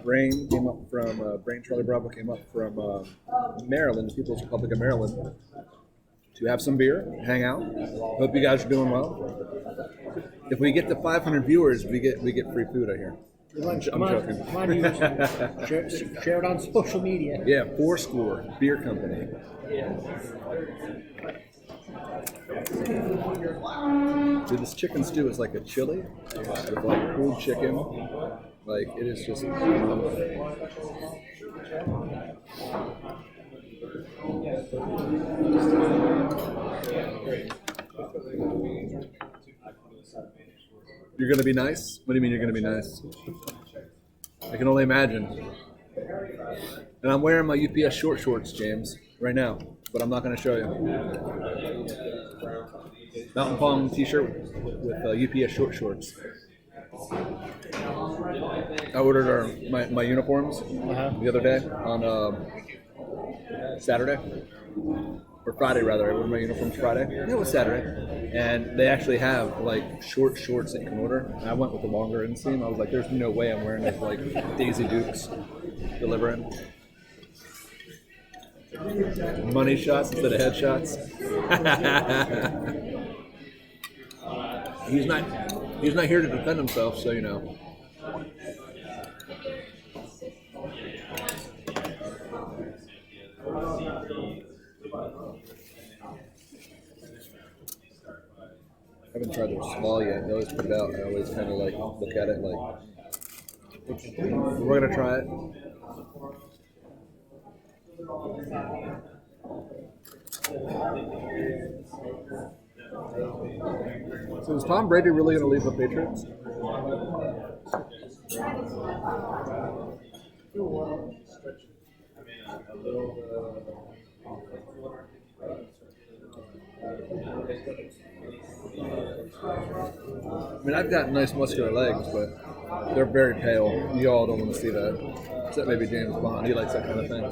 S2: Brain Charlie Bravo came up from Maryland, the People's Republic of Maryland, to have some beer, hang out. Hope you guys are doing well. If we get to 500 viewers, we get free food, I hear. I'm joking.
S1: Come on, share it on social media.
S2: Yeah, Foursquare Beer Company. Dude, this chicken stew is like a chili with like pulled chicken. Like, it is just phenomenal. You're going to be nice? What do you mean you're going to be nice? I can only imagine. And I'm wearing my UPS short shorts, James, right now. But I'm not going to show you. Mountain Palm t-shirt with UPS short shorts. I ordered my uniforms the other day on Saturday. Or Friday, rather. I ordered my uniforms Friday. Yeah, it was Saturday. And they actually have, like, short shorts that you can order. And I went with the longer inseam. I was like, there's no way I'm wearing this, like, Daisy Dukes delivering. Money shots instead of headshots. He's not here to defend himself, so you know. I haven't tried their small yet. They always put it out, and I always kind of like look at it like, we're gonna try it. So is Tom Brady really going to leave the Patriots? I mean, I've got nice muscular legs, but they're very pale. You all don't want to see that. Except maybe James Bond. He likes that kind of thing.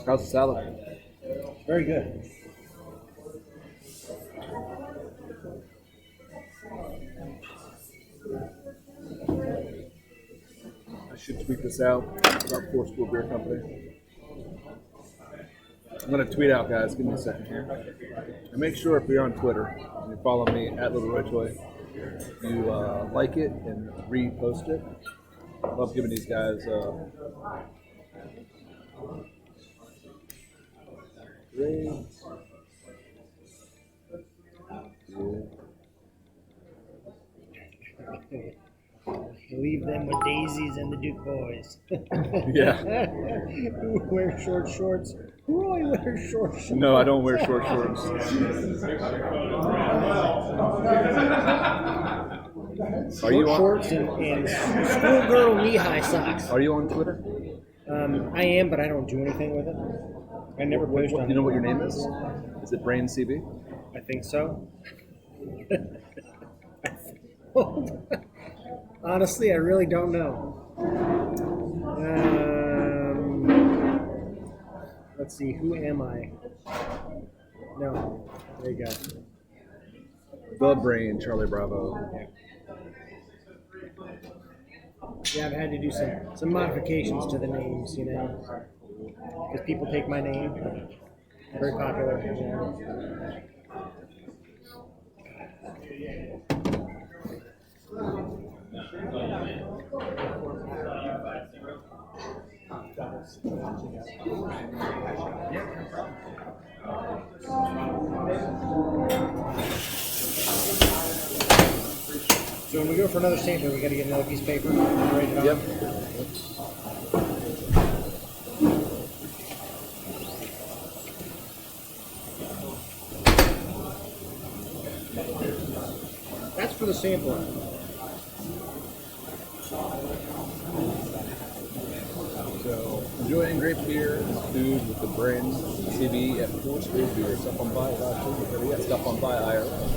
S2: How's the salad?
S1: Very good.
S2: I should tweet this out about Foursquare Beer Company. I'm going to tweet out, guys. Give me a second here. And make sure if you're on Twitter and you follow me at Little Roy Toy, you like it and repost it. I love giving these guys
S1: Leave them with Daisies and the Duke boys.
S2: yeah.
S1: Who wears short shorts? Roy wears short shorts.
S2: No, I don't wear short shorts. Are you on
S1: Shorts and schoolgirl knee-high socks.
S2: Are you on Twitter?
S1: I am, but I don't do anything with it. I never post on
S2: You know what your name is? Is it Brain CB?
S1: I think so. Honestly, I really don't know. Let's see, who am I? No, there you go.
S2: The Brain, Charlie Bravo.
S1: Yeah, I've had to do some modifications to the names, you know, because people take my name. Very popular. You know. So when we go for another sample, we got to get another piece of paper. Write it on.
S2: Yep.
S1: That's for the sampler.
S2: So, enjoying great beer, food with the Brain CB at 4th Street Beer. Stuff on by last week. Stuff on by Ireland.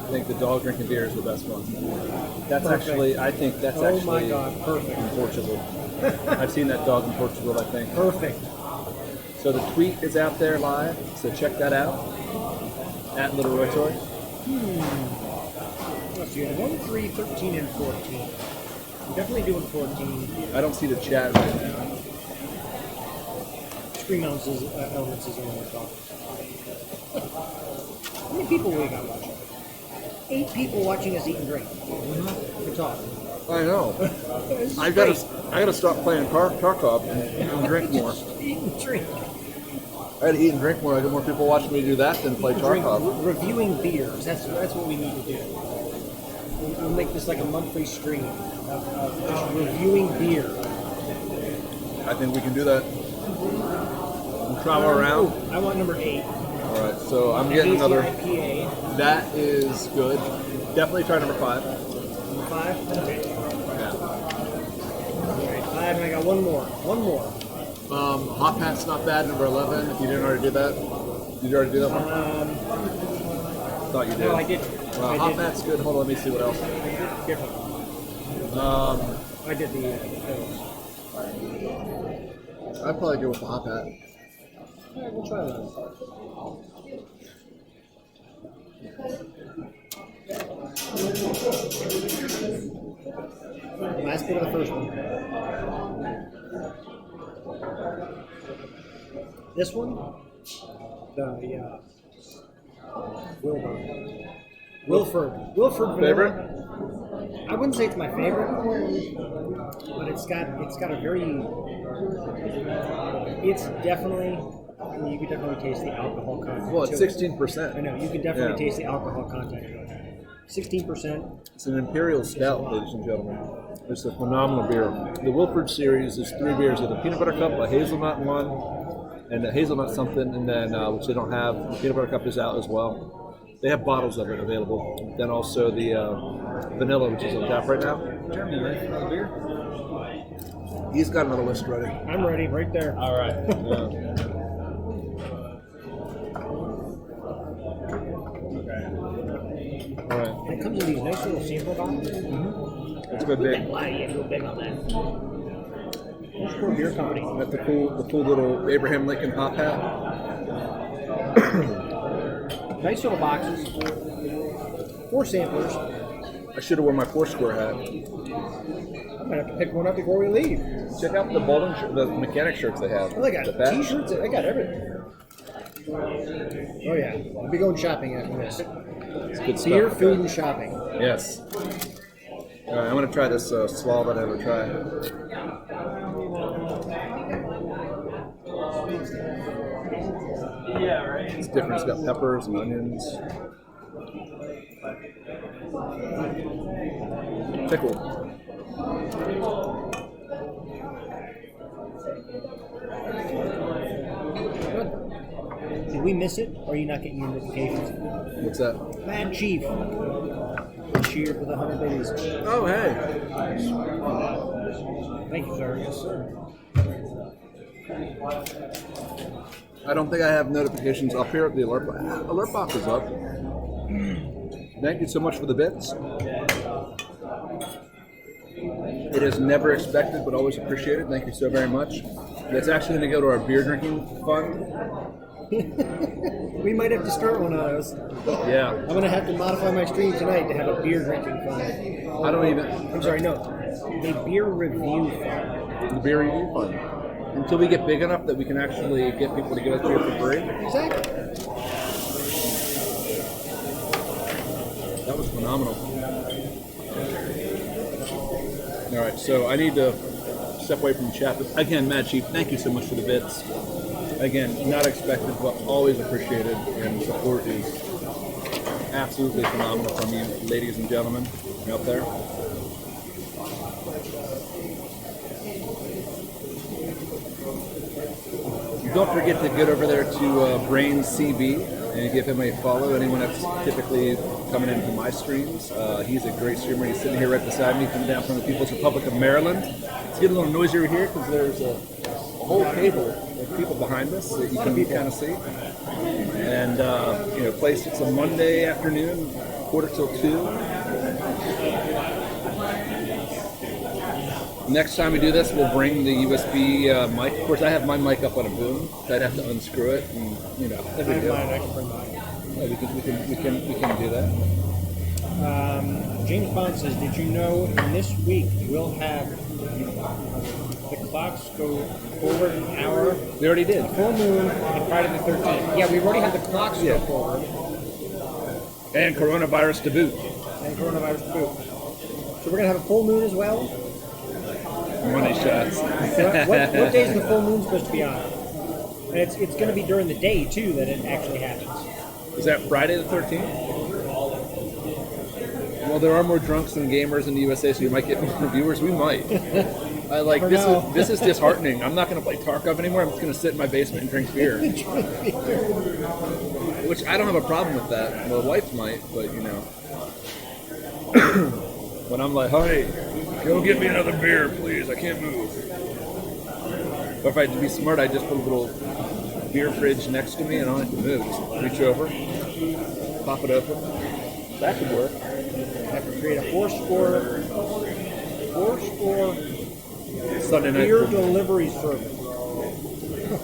S2: I think the dog drinking beer is the best one. That's
S1: Perfect.
S2: actually, I think that's
S1: Oh
S2: actually
S1: my God, perfect.
S2: in Portugal. I've seen that dog in Portugal, I think.
S1: Perfect.
S2: So the tweet is out there live, so check that out. At Little Roy Toy.
S1: Let's see, 1, 3, 13, and 14. I'm definitely doing 14.
S2: I don't see the chat right now.
S1: Stream elements is what we're talking. How many people we got watching? 8 people watching us eat and drink. We talk.
S2: I know.
S1: This is
S2: I
S1: great.
S2: gotta stop playing Tarkov and drink more.
S1: Eat and drink.
S2: I gotta eat and drink more. I get more people watching me do that than play
S1: Drink,
S2: Tarkov.
S1: reviewing beers. That's what we need to do. We'll make this like a monthly stream of just reviewing beer.
S2: I think we can do that. We'll travel around.
S1: Oh, I want number 8.
S2: All right, so I'm getting another.
S1: IPA.
S2: That is good. Definitely try number 5.
S1: Number 5. Okay.
S2: Yeah.
S1: All right, 5, and I got one more. One more.
S2: Hot Pat's not bad. Number 11. If you didn't already do that, did you already do that one? Thought you did.
S1: No, I did.
S2: Well,
S1: I
S2: Hot
S1: did.
S2: Pat's good. Hold on, let me see what else.
S1: Different. I did the pills.
S2: I'd probably go with the Hot Pat.
S1: All right, we'll try that. Last bit of the first one. This one, the Wilford vanilla.
S2: Favorite?
S1: I wouldn't say it's my favorite, but it's got a very. It's definitely. You can definitely taste the alcohol content.
S2: Well, it's
S1: to it.
S2: 16%.
S1: I know you can definitely
S2: Yeah.
S1: taste the alcohol content. 16%.
S2: It's an Imperial Stout, ladies and gentlemen. It's a phenomenal beer. The Wilford series is 3 beers with a peanut butter cup, a hazelnut one, and a hazelnut something, and then which they don't have. The peanut butter cup is out as well. They have bottles of it available. Then also the vanilla, which is on tap right now.
S3: Jeremy, you ready for another beer?
S2: He's got another list ready.
S1: I'm ready, right there.
S3: All right.
S2: All right.
S1: And it comes in these nice little sample bottles.
S2: That's a good big.
S1: Why you go big on that? Who's for beer company?
S2: That's the cool little Abraham Lincoln Hot Hat.
S1: Nice little boxes. 4 samplers.
S2: I should have worn my Foursquare hat.
S1: I'm gonna have to pick one up before we leave.
S2: Check out the the mechanic shirts they have.
S1: Oh, they got
S2: The patch.
S1: t-shirts. I got everything. Oh yeah, I'll be going shopping after this.
S2: It's good
S1: Beer,
S2: stuff.
S1: food, and shopping.
S2: Yes. All right, I'm gonna try this slaw that I never tried.
S4: Yeah, right.
S2: It's different. It's got peppers and onions. Pickle.
S1: Good. Did we miss it? Or are you not getting your notifications?
S2: What's that?
S1: Mad Chief. cheered with 100 babies.
S2: Oh, hey.
S1: Thank you, sir. Yes, sir.
S2: I don't think I have notifications up here. The alert box is up. Thank you so much for the bits. It is never expected, but always appreciated. Thank you so very much. That's actually going to go to our beer drinking fund.
S1: We might have to start one of those.
S2: Yeah.
S1: I'm going to have to modify my stream tonight to have a beer drinking fund.
S2: I don't even.
S1: I'm sorry, no. A beer review fund.
S2: The beer review fund. Until we get big enough that we can actually get people to give us beer for free.
S1: Exactly.
S2: That was phenomenal. All right, so I need to step away from the chat. But again, Mad Chief, thank you so much for the bits. Again, not expected, but always appreciated, and support is absolutely phenomenal from you, ladies and gentlemen out there. Don't forget to get over there to Brain CB and give him a follow. Anyone that's typically coming in from my streams, he's a great streamer. He's sitting here right beside me, coming down from the People's Republic of Maryland. It's getting a little noisy over here because there's a whole table of people behind us that you can kind of see. And place it's a Monday afternoon, 1:45. Next time we do this, we'll bring the USB mic. Of course, I have my mic up on a boom, so I'd have to unscrew it, and that'd be good.
S1: I can bring mine.
S2: Yeah, we can do that.
S1: James Bond says, did you know this week we'll have the clocks go forward an hour?
S2: We already did.
S1: Full moon and Friday the 13th. Yeah, we've already had the clocks go forward.
S2: And coronavirus to boot.
S1: And coronavirus to boot. So we're going to have a full moon as well?
S2: Money shots.
S1: What day is the full moon supposed to be on? And it's going to be during the day, too, that it actually happens.
S2: Is that Friday the 13th? Well, there are more drunks than gamers in the USA, so you might get more viewers. We might. This is disheartening. I'm not going to play Tarkov anymore. I'm just going to sit in my basement and drink beer. Which I don't have a problem with that. My wife might, but when I'm like, hey, go get me another beer, please. I can't move. But if I had to be smart, I'd just put a little beer fridge next to me and I don't have to move. Just reach over, pop it open. That could work.
S1: I have to create a four score
S2: Sunday night
S1: beer delivery service.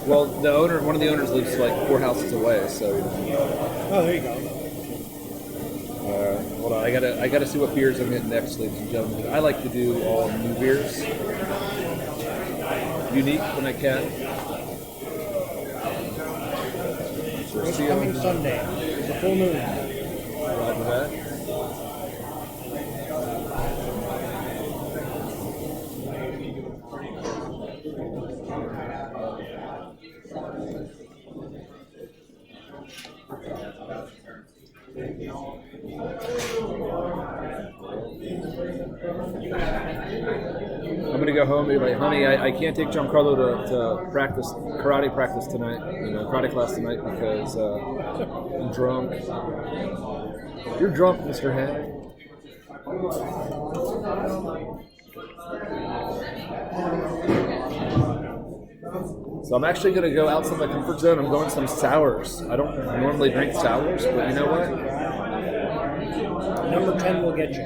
S2: Well, one of the owners lives like 4 houses away, so.
S1: Oh, there you go.
S2: Hold on, I gotta see what beers I'm getting next, ladies and gentlemen. I like to do all new beers, unique when I can.
S1: What's coming Sunday? The full moon.
S2: Roger that. I'm gonna go home and be like, honey, I can't take Giancarlo to practice karate practice tonight, karate class tonight because I'm drunk. You're drunk, Mr. Head. So I'm actually gonna go outside my comfort zone. I'm going some sours. I don't normally drink sours, but you know what?
S1: Number 10 will get you.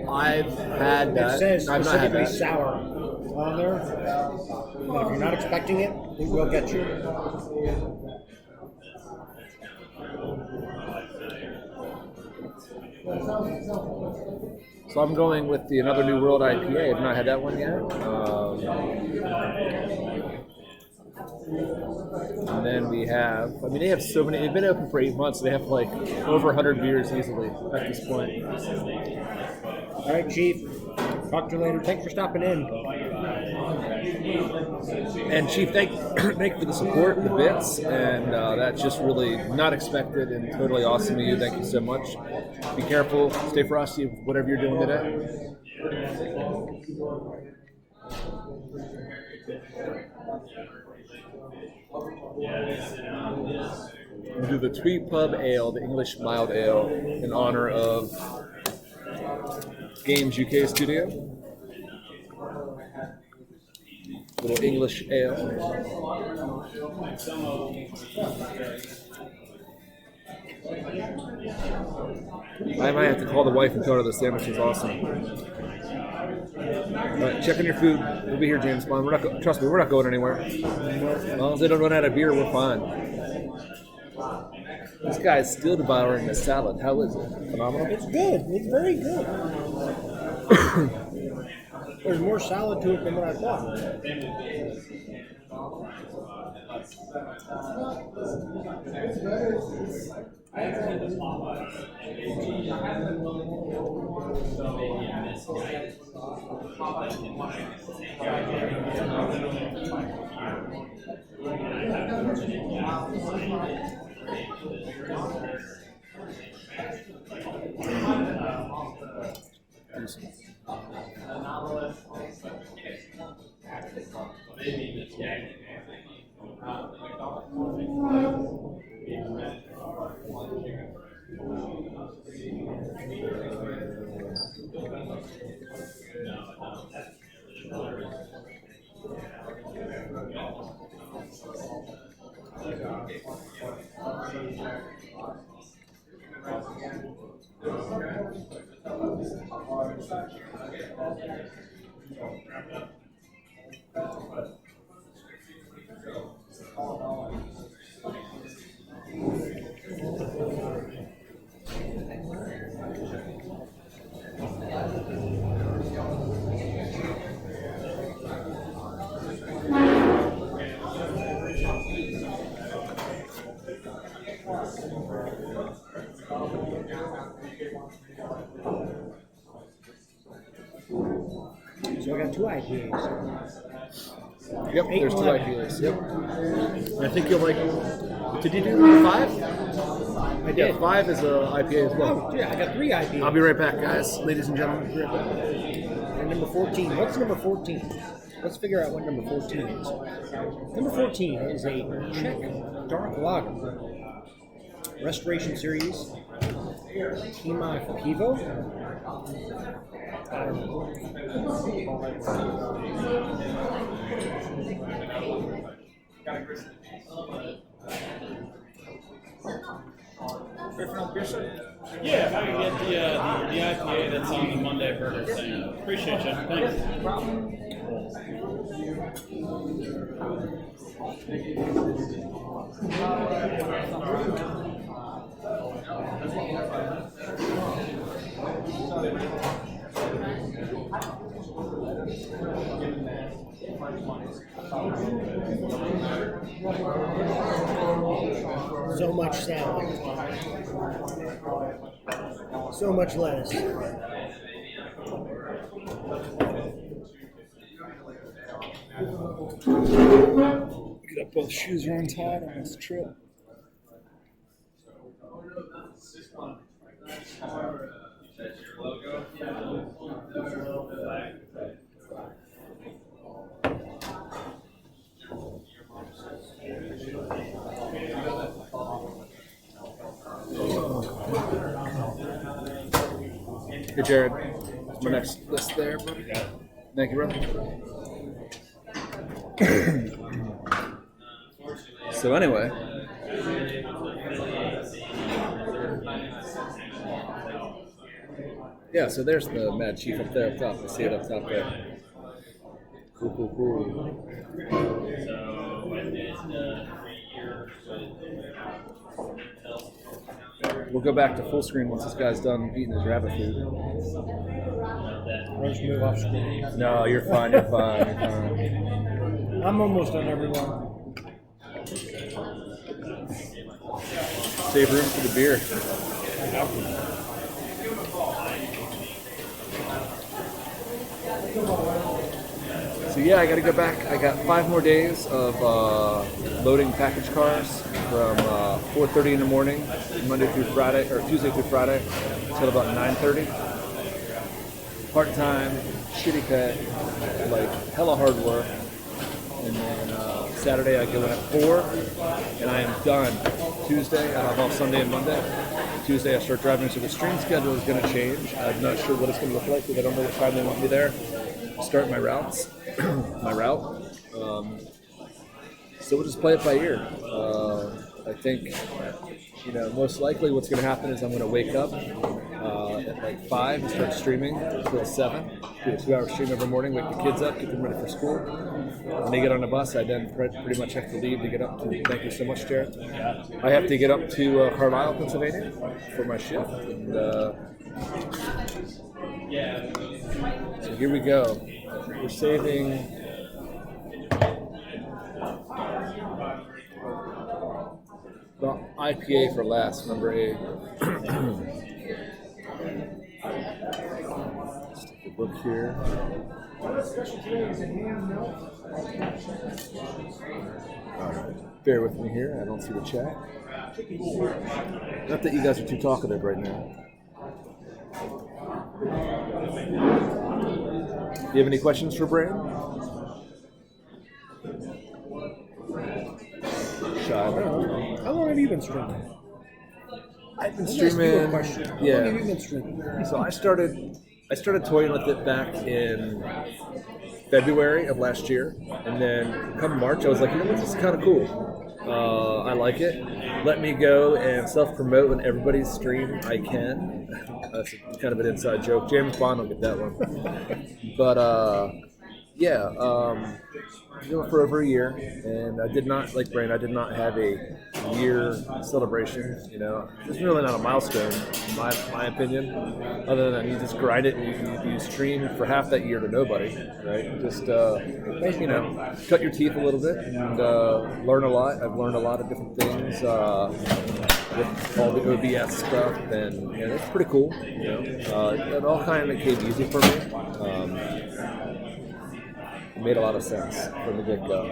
S2: I've had that.
S1: It says
S2: I've not had
S1: specifically
S2: that.
S1: sour on there. And if you're not expecting it, it will get you.
S2: So I'm going with the Another New World IPA. I've not had that one yet. And then we have, they have so many, they've been open for 8 months. They have like over 100 beers easily at this point.
S1: All right, Chief. Talk to you later. Thanks for stopping in.
S2: And Chief, thank you for the support, the bits, and that's just really not expected and totally awesome of you. Thank you so much. Be careful, stay frosty, whatever you're doing today. We'll do the Tweet Pub Ale, the English mild ale, in honor of Games UK studio. Little English ale. I might have to call the wife and tell her the sandwich is awesome. All right, check on your food. We'll be here, James Bond. Trust me, we're not going anywhere. As long as they don't run out of beer, we're fine. This guy is still devouring the salad. How is it? Phenomenal?
S1: It's good. It's very good. There's more salad to it than what I thought. So I got 2 IPAs.
S2: Yep, there's 2 IPAs. Yep. I think you'll like. Did you do 5?
S1: I did.
S2: Yeah, 5 is a IPA as well.
S1: Oh, yeah, I got 3 IPAs.
S2: I'll be right back, guys, ladies and gentlemen. Be right back.
S1: And number 14. What's number 14? Let's figure out what number 14 is. Number 14 is a Czech dark lager. Restoration Series. Tima Pivo. I don't know.
S6: Yeah, if I can get the IPA that's on the Monday burger thing. Appreciate you. Thanks.
S1: So much salad. So much lettuce.
S2: Got both shoes are untied on this trip. Hey, Jared. My next list there, buddy. Thank you, brother. So anyway, yeah. So there's the Mad Chief up there up top. I see it up top there. Cool. We'll go back to full screen once this guy's done eating his rabbit food.
S1: Let's move off screen.
S2: No, you're fine. You're fine.
S1: I'm almost done, everyone.
S2: Save room for the beer. So yeah, I got to go back. I got 5 more days of loading package cars from 4:30 in the morning, Monday through Friday, or Tuesday through Friday, till about 9:30. Part-time, shitty pay, like hella hard work. And then Saturday I go in at 4, and I am done. Tuesday, and I'm off Sunday and Monday. Tuesday I start driving, so the stream schedule is going to change. I'm not sure what it's going to look like because I don't know what time they want me there. Start my routes, my route. So we'll just play it by ear. I think, most likely what's going to happen is I'm going to wake up at like 5 and start streaming until 7. Do a 2-hour stream every morning, wake the kids up, get them ready for school. When they get on the bus, I then pretty much have to leave to get up to, thank you so much, Jared. I have to get up to Carlisle, Pennsylvania for my shift. And, so here we go. We're saving... the IPA for last, number 8. Let's take a look here. Bear with me here. I don't see the chat. Not that you guys are too talkative right now. Do you have any questions for Brand?
S1: How long have you been streaming?
S2: I've been
S1: Let me ask you a
S2: streaming.
S1: question. How long
S2: Yeah.
S1: have you been streaming?
S2: So I started toying with it back in February of last year, and then come March, I was like, this is kind of cool. I like it. Let me go and self-promote on everybody's stream I can. That's kind of an inside joke. James Bond will get that one. But doing it for over a year, and I did not, like Brain, I did not have a year celebration. It's really not a milestone, in my opinion, other than you just grind it and you stream for half that year to nobody, right? Just, cut your teeth a little bit and learn a lot. I've learned a lot of different things with all the OBS stuff, and it's pretty cool. It all kind of came easy for me. It made a lot of sense from the get-go.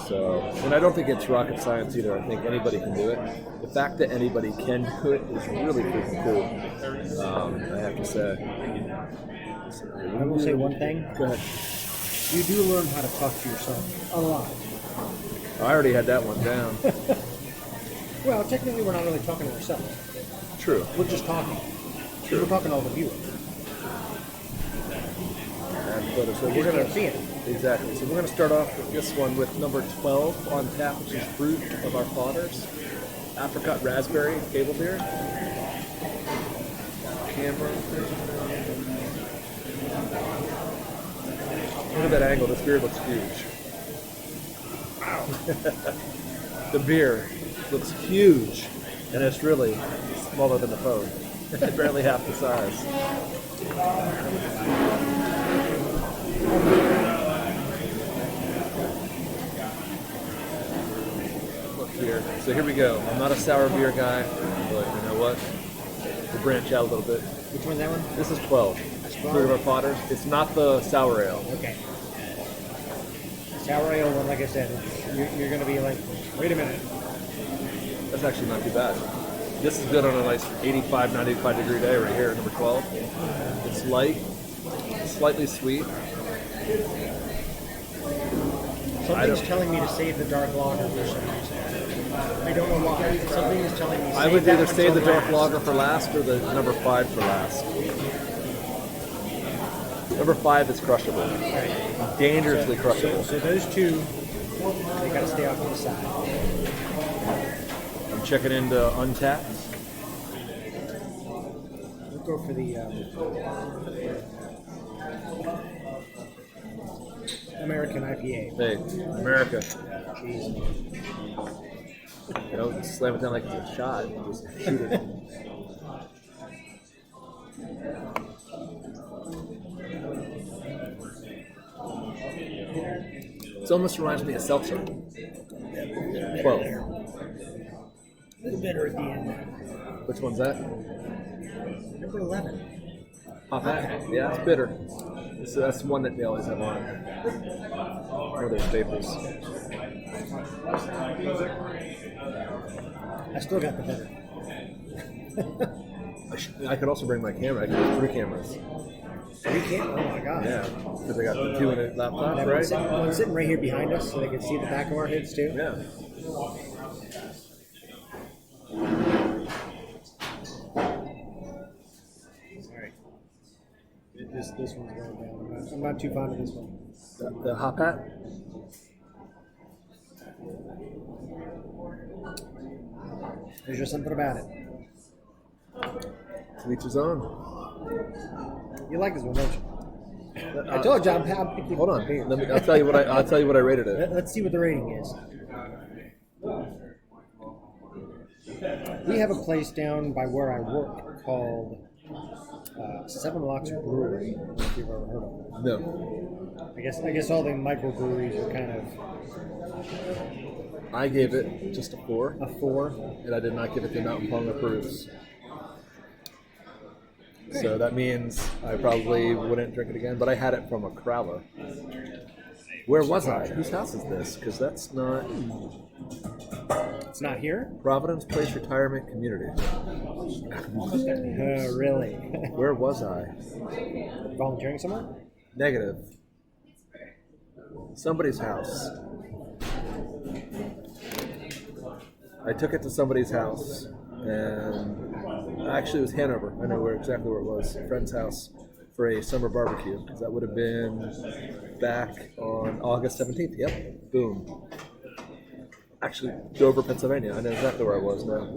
S2: So, and I don't think it's rocket science either. I think anybody can do it. The fact that anybody can do it is really freaking cool, I have to say.
S1: I will say one thing.
S2: Go ahead.
S1: You do learn how to talk to yourself a lot.
S2: I already had that one down.
S1: Well, technically we're not really talking to ourselves.
S2: True.
S1: We're just talking. We're talking to all the viewers.
S2: So
S1: You just can't see it.
S2: Exactly. So we're going to start off with this one with number 12 on tap, which is Fruit of Our Fathers. Apricot Raspberry Table Beer. Camera. Look at that angle. This beer looks huge. Wow. The beer looks huge, and it's really smaller than the phone. Barely half the size. Look here. So here we go. I'm not a sour beer guy, but you know what? We'll branch out a little bit.
S1: Which one's that one?
S2: This is 12. Fruit of Our Fathers. It's not the sour ale.
S1: Okay. Sour ale one, like I said, you're going to be like, wait a minute.
S2: That's actually not too bad. This is good on a nice 85, 95 degree day right here, number 12. It's light, slightly sweet.
S1: Something's telling me to save the dark lager for some reason. I don't know why. Something is telling me
S2: I would
S1: that
S2: either
S1: one
S2: save the
S1: till
S2: dark
S1: last.
S2: lager for last or the number 5 for last. Number 5 is crushable. Dangerously crushable.
S1: So those two, they got to stay off to the side.
S2: I'm checking into Untapped.
S1: We'll go for the American IPA.
S2: Hey, America.
S1: Jeez.
S2: Just slam it down like it's a shot. Just shoot it. It almost reminds me of seltzer. 12.
S1: A little bitter at the end.
S2: Which one's that?
S1: Number 11.
S2: Hot hat. Yeah, it's bitter. So that's one that they always have on. One of their staples.
S1: I still got the bitter.
S2: I could also bring my camera. I could have 3 cameras.
S1: You can't? Oh my god.
S2: Yeah, because I got the 2 in a laptop,
S1: That
S2: right?
S1: one's sitting right here behind us so they can see the back of our heads too.
S2: Yeah.
S1: Alright. This one's going down. I'm not too fond of this one.
S2: The hop hat?
S1: There's just something about it.
S2: To each his own.
S1: You like this one, don't you? I told you I'm picky.
S2: Hold on. I'll tell you what I rated it.
S1: Let's see what the rating is. We have a place down by where I work called Seven Locks Brewery. I don't know if you've ever heard of it.
S2: No.
S1: I guess all the microbreweries are kind of
S2: I gave it just a 4.
S1: a 4.
S2: And I did not give it the Mountain Pong approves. So that means I probably wouldn't drink it again, but I had it from a crowler. Where was I? Whose house is this? Because that's not
S1: It's not here?
S2: Providence Place Retirement Community.
S1: Really?
S2: Where was I?
S1: Volunteering somewhere?
S2: Negative. Somebody's house. I took it to somebody's house, and actually it was Hanover. I know exactly where it was. A friend's house for a summer barbecue. Because that would have been back on August 17th. Yep. Boom. Actually, Dover, Pennsylvania. I know exactly where I was now.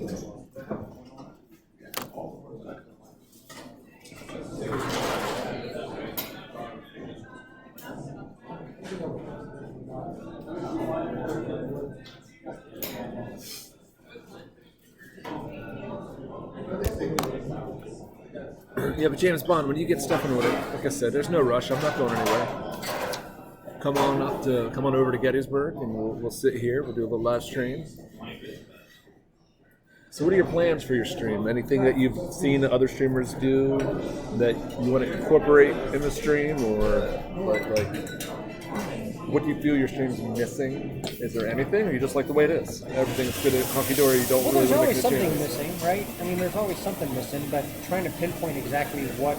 S2: Yeah, but James Bond, when you get stuff in order, like I said, there's no rush. I'm not going anywhere. Come on over to Gettysburg, and we'll sit here. We'll do a little live stream. So, what are your plans for your stream? Anything that you've seen other streamers do that you want to incorporate in the stream, or like what do you feel your stream's missing? Is there anything, or you just like the way it is? Everything's good at hunky dory. You don't
S1: Well,
S2: really
S1: there's
S2: want to
S1: always
S2: make
S1: something
S2: any changes.
S1: missing, right? I mean, there's always something missing, but trying to pinpoint exactly what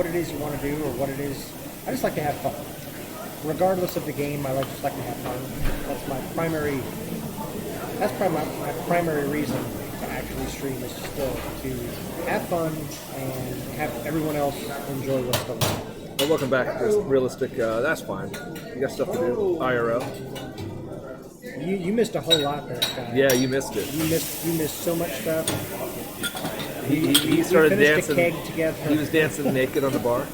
S1: it is you want to do or what it is. I just like to have fun. Regardless of the game, I just like to have fun. That's my primary. That's probably my primary reason to actually stream is just to have fun and have everyone else enjoy what's going on.
S2: Well, welcome back to this realistic. That's fine. You got stuff to do. IRL.
S1: You missed a whole lot there, Scott.
S2: Yeah, you missed it.
S1: You missed so much stuff.
S2: He started
S1: finished a
S2: dancing.
S1: keg together.
S2: He was dancing naked on the bar.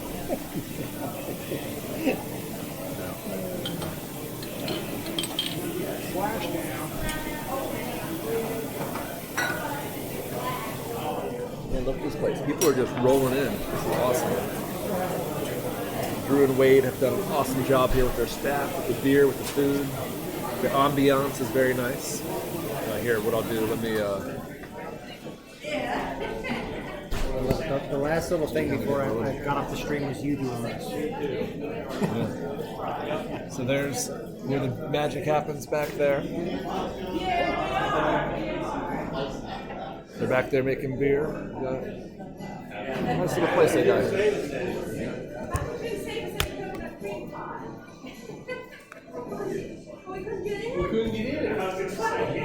S2: Man, look at this place. People are just rolling in. This is awesome. Drew and Wade have done an awesome job here with their staff, with the beer, with the food. The ambiance is very nice. Here, what I'll do, let me...
S1: The last little thing before I got off the stream was you doing this.
S2: So there's where the magic happens back there. They're back there making beer. Nice little place they got here.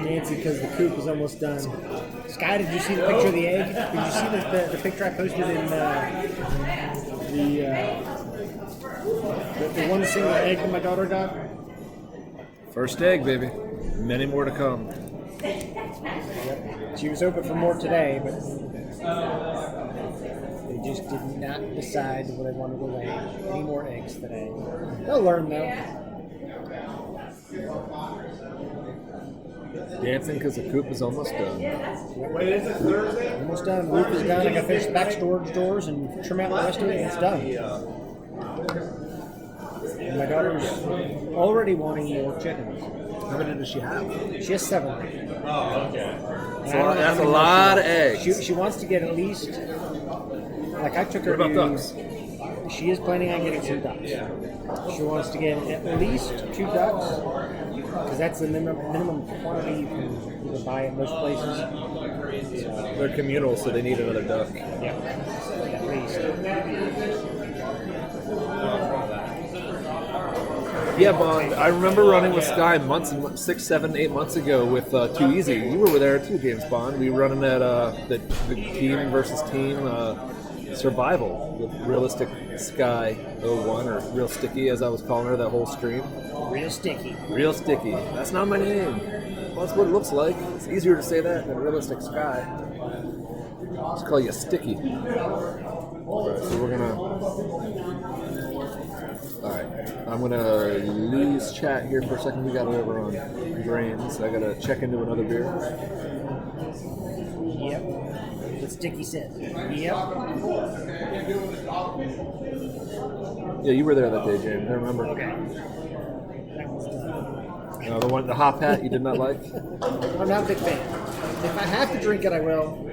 S1: Nancy, because the coop is almost done. Sky, did you see the picture of the egg? Did you see the picture I posted in the one single egg that my daughter got?
S2: First egg, baby. Many more to come.
S1: She was hoping for more today, but they just did not decide whether they wanted to lay any more eggs today. They'll learn though.
S2: Dancing because the coop is almost done.
S6: Wait, is it Thursday?
S1: Almost done. Roof is done. I got to finish the back storage doors and trim out the rest of it, and it's done. And my daughter's already wanting more chickens.
S2: How many does she have?
S1: She has 7.
S6: Oh, okay.
S1: And I don't know
S2: That's
S1: how
S2: a
S1: many
S2: lot
S1: more
S2: of eggs.
S1: She wants to get at least, like I took her
S2: What about
S1: to,
S2: ducks?
S1: she is planning on getting some ducks. She wants to get at least 2 ducks, because that's the minimum quantity you can either buy at most places.
S2: They're communal, so they need another duck.
S1: Yeah, at least.
S2: Yeah, Bond. I remember running with Sky months, 6, 7, 8 months ago with Too Easy. You were there too, James Bond. We were running that the team versus team survival with Realistic Sky 01, or Real Sticky as I was calling her that whole stream.
S1: Real sticky.
S2: Real Sticky. That's not my name. Well, that's what it looks like. It's easier to say that than Realistic Sky. Let's call you Sticky. Alright, so we're gonna... Alright, I'm gonna lose chat here for a second. We got it over on Grains. I gotta check into another beer.
S1: Yep. What Sticky says. Yep.
S2: Yeah, you were there that day, James. I remember.
S1: Okay. That one's done.
S2: The hop hat you did not like?
S1: I'm not a big fan. If I have to drink it, I will.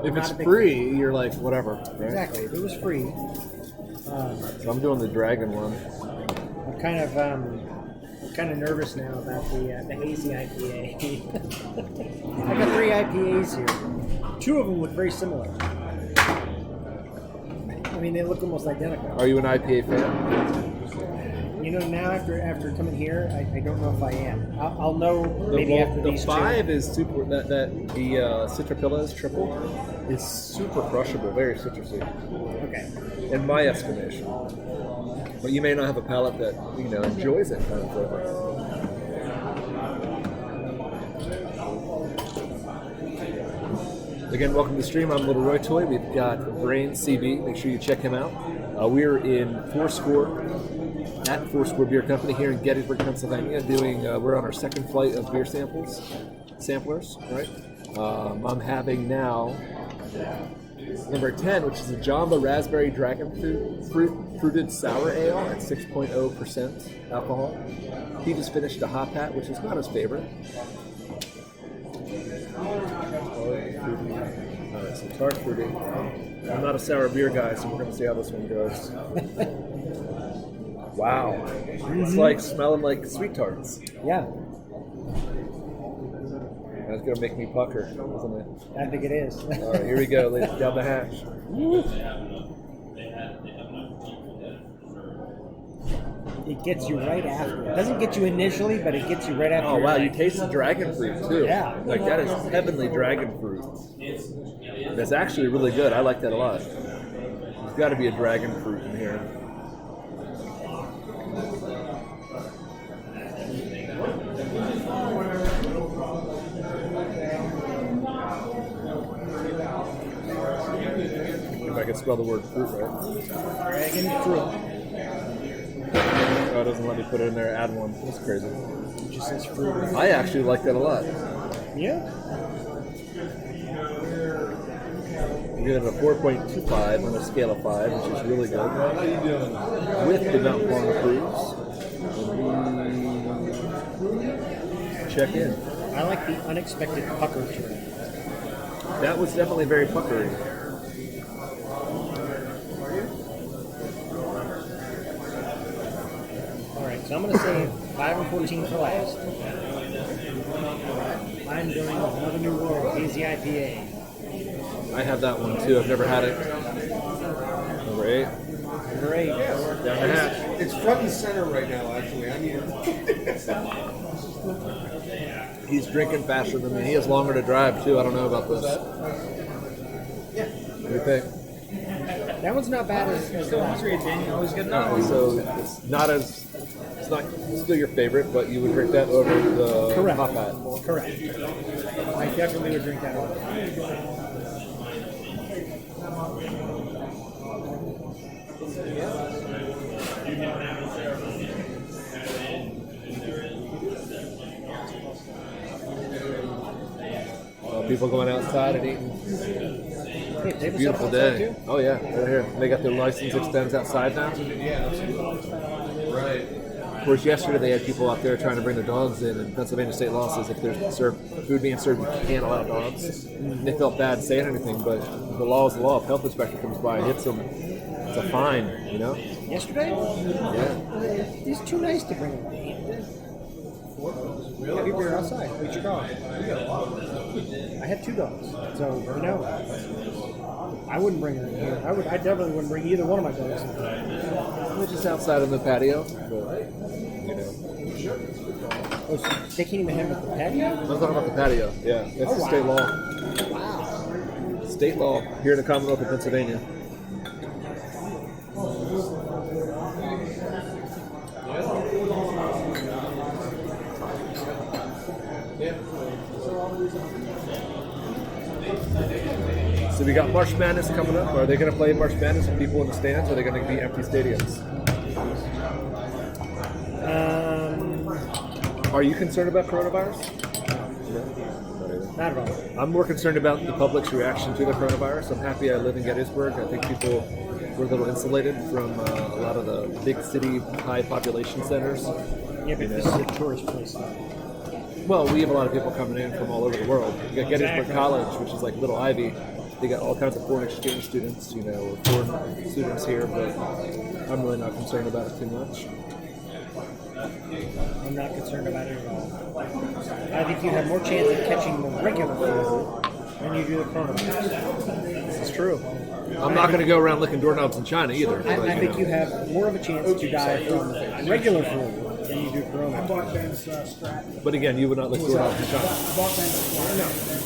S2: If it's free, you're like, whatever, right?
S1: Exactly. If it was free.
S2: So I'm doing the dragon one.
S1: I'm kind of nervous now about the hazy IPA. I got 3 IPAs here. 2 of them look very similar. I mean, they look almost identical.
S2: Are you an IPA fan?
S1: You know, now after coming here, I don't know if I am. I'll know maybe after these
S2: the 5 is super. The Citrapilla triple is super crushable, very citrusy.
S1: Okay.
S2: In my estimation. But you may not have a palate that enjoys it kind of flavor. Again, welcome to the stream. I'm Little Roy Toy. We've got Brain CB. Make sure you check him out. We're in Fourscore Beer Company here in Gettysburg, Pennsylvania. We're on our second flight of beer samplers, right? I'm having now number 10, which is a Jamba Raspberry Dragon Fruited Sour Ale at 6.0% alcohol. He just finished a Hop Hat, which is not his favorite. Alright, so tart fruity. I'm not a sour beer guy, so we're going to see how this one goes. Wow. It's like smelling like sweet tarts.
S1: Yeah.
S2: That's going to make me pucker, isn't it?
S1: I think it is.
S2: All right, here we go. Ladies, down the hatch.
S1: It gets you right after. It doesn't get you initially, but it gets you right after.
S2: Oh, wow. You taste the dragon fruit, too.
S1: Yeah.
S2: Like, that is heavenly dragon fruit. That's actually really good. I like that a lot. There's got to be a dragon fruit in here. If I could spell the word fruit right.
S1: Dragon fruit.
S2: Oh, it doesn't let me put it in there. Add one. That's crazy.
S1: It just says fruit.
S2: I actually like that a lot.
S1: Yeah.
S2: You get it a 4.25 on a scale of 5, which is really good. How you doing? With the Mount Long Cruise. Check in.
S1: I like the unexpected pucker to it.
S2: That was definitely very puckery.
S1: Alright, so I'm going to say 5 and 14 for last. I'm going with Another New World, Hazy IPA.
S2: I have that one too. I've never had it. Number 8.
S1: Number 8.
S2: Down the hatch.
S7: It's front and center right now, actually. I mean,
S2: He's drinking faster than me. He has longer to drive too. I don't know about this. What do you think?
S1: That one's not bad as the last one.
S6: Always good
S2: So it's not still your favorite, but you would drink that over the
S1: Correct.
S2: Hop Hat.
S1: Correct. I definitely would drink that one.
S2: People going outside and eating.
S1: Hey, table
S2: Beautiful
S1: set outside
S2: day.
S1: too?
S2: Oh yeah, right here. They got their license extends outside now.
S7: yeah, absolutely. Right.
S2: Of course, yesterday they had people out there trying to bring their dogs in, and Pennsylvania state law says if there's food being served, you can't allow dogs. They felt bad saying anything, but the law is the law. If health inspector comes by and hits them, it's a fine, you know?
S1: Yesterday?
S2: Yeah.
S1: He's too nice to bring him in. Have your beer outside. With your dog. I have 2 dogs, so you know. I wouldn't bring them in here. I definitely wouldn't bring either one of my dogs in here.
S2: They're just outside on the patio. But
S1: Oh, so they can't even have it at the patio?
S2: I'm talking about the patio. Yeah, that's the state law.
S1: Wow.
S2: State law here in the Commonwealth of Pennsylvania. So we got March Madness coming up. Are they going to play March Madness with people in the stands, or are they going to be empty stadiums? Are you concerned about coronavirus?
S1: Not at all.
S2: I'm more concerned about the public's reaction to the coronavirus. I'm happy I live in Gettysburg. I think people were a little insulated from a lot of the big city, high population centers.
S1: Yeah, but this is a tourist place.
S2: Well, we have a lot of people coming in from all over the world. You got Gettysburg College, which is like Little Ivy. They got all kinds of foreign exchange students, or foreign students here, but I'm really not concerned about it too much.
S1: I'm not concerned about it at all. I think you have more chance of catching the regular flu than you do the coronavirus.
S2: This is true. I'm not going to go around licking doorknobs in China either.
S1: I think you have more of a chance to die from regular flu than you do coronavirus.
S2: But again, you would not lick doorknobs in China.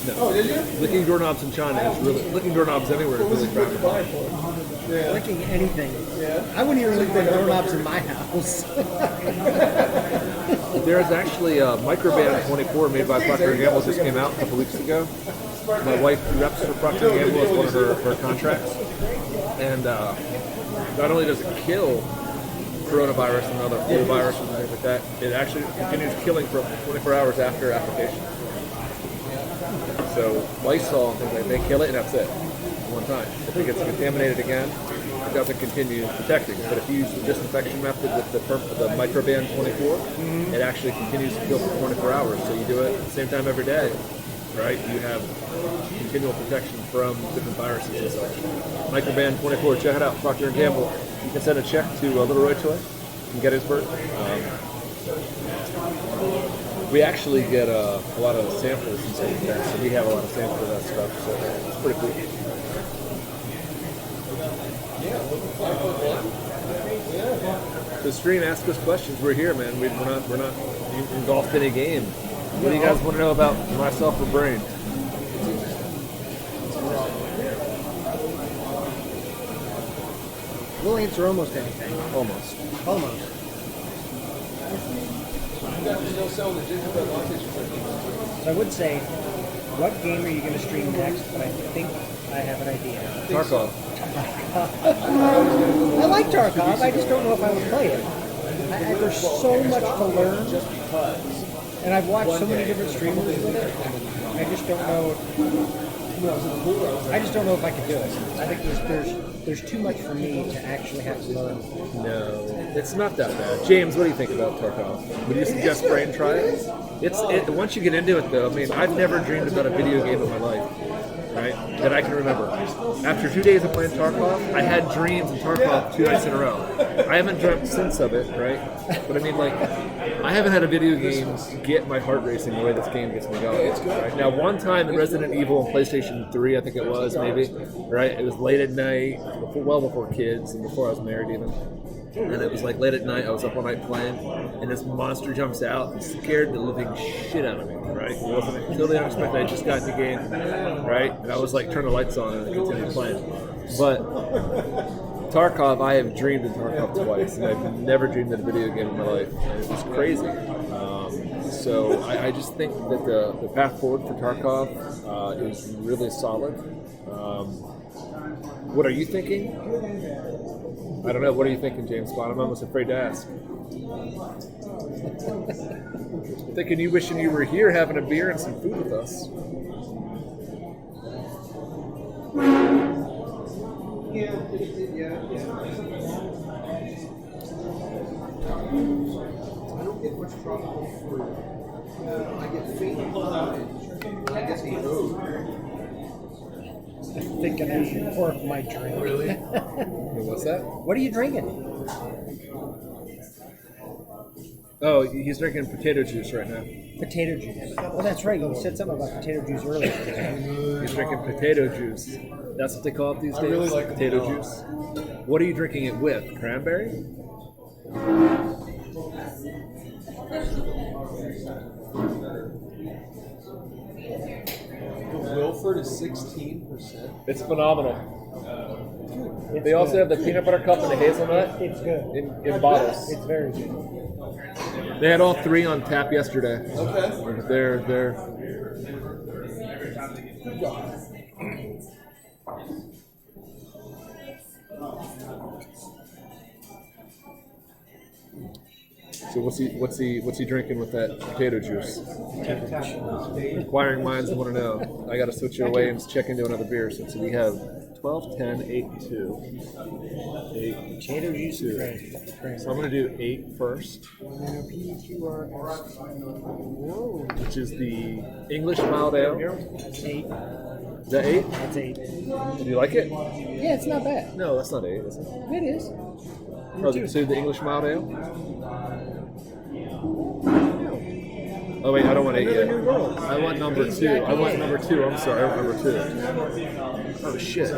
S2: No. Licking doorknobs in China is really licking doorknobs anywhere is really practical.
S1: Licking anything. I wouldn't even lick the doorknobs in my house.
S2: There's actually a Microband 24 made by Procter & Gamble just came out a couple weeks ago. My wife reps for Procter & Gamble as one of her contracts. And not only does it kill coronavirus and other flu viruses and things like that, it actually continues killing for 24 hours after application. So Lysol and things like that, they kill it and that's it. One time. If it gets contaminated again, it doesn't continue protecting. But if you use the disinfection method with the Microband 24, it actually continues to kill for 24 hours. So you do it at the same time every day, right? You have continual protection from different viruses and such. Microband 24, check it out, Procter & Gamble. You can send a check to Little Roy Toy in Gettysburg. We actually get a lot of samples and stuff like that, so we have a lot of samples of that stuff, so it's pretty cool. The stream, ask us questions. We're here, man. We're not engulfed in a game. What do you guys want to know about myself or Brain?
S1: We'll answer almost anything.
S2: Almost.
S1: So I would say, what game are you going to stream next? But I think I have an idea.
S2: Tarkov.
S1: I like Tarkov. I just don't know if I would play it. There's so much to learn, and I've watched so many different streamers with it. I just don't know. I just don't know if I could do it. I think there's too much for me to actually have to learn.
S2: No, it's not that bad. James, what do you think about Tarkov? Would you suggest Brain try it? Once you get into it, though, I mean, I've never dreamed about a video game in my life, right? That I can remember. After 2 days of playing Tarkov, I had dreams in Tarkov 2 nights in a row. I haven't dreamt since of it, right? But I mean, like, I haven't had a video game get my heart racing the way this game gets me going. Right? Now, one time in Resident Evil on PlayStation 3, I think it was, maybe, right? It was late at night, well before kids and before I was married even. And it was like late at night, I was up all night playing, and this monster jumps out and scared the living shit out of me, right? It wasn't totally unexpected. I just got in the game, right? And I was like, turn the lights on and continue playing. But Tarkov, I have dreamed in Tarkov twice, and I've never dreamed of a video game in my life. And it was crazy. So I just think that the path forward for Tarkov is really solid. What are you thinking? I don't know. What are you thinking, James Bond? I'm almost afraid to ask. Thinking you wishing you were here having a beer and some food with us.
S7: I don't get much tropical fruit. I get faint I guess the road.
S1: I think I need more of my drink.
S7: Really?
S2: What's that?
S1: What are you drinking?
S2: Oh, he's drinking potato juice right now.
S1: Potato juice. Oh, that's right. You said something about potato juice earlier.
S2: He's drinking potato juice. That's what they call it these days?
S7: really like
S2: potato juice. What are you drinking it with? Cranberry?
S7: Wilford is 16%.
S2: It's phenomenal. They also have the peanut butter cup and the hazelnut
S1: It's good.
S2: in bottles.
S1: It's very good.
S2: They had all three on tap yesterday.
S7: Okay.
S2: They're So what's he drinking with that potato juice? Inquiring minds want to know. I got to switch it away and check into another beer. So we have 12, 10, 8, 2. 8.
S1: Potato juice is crazy.
S2: So I'm going to do 8 first,
S1: Whoa.
S2: which is the English mild ale.
S1: That's 8.
S2: Is that 8?
S1: That's 8.
S2: Do you like it?
S1: Yeah, it's not bad.
S2: No, that's not 8, is it?
S1: It is.
S2: Oh, so the English mild ale? Oh wait, I don't want 8 yet. I want number 2. I want number 2. I'm sorry, I want number 2. Oh shit.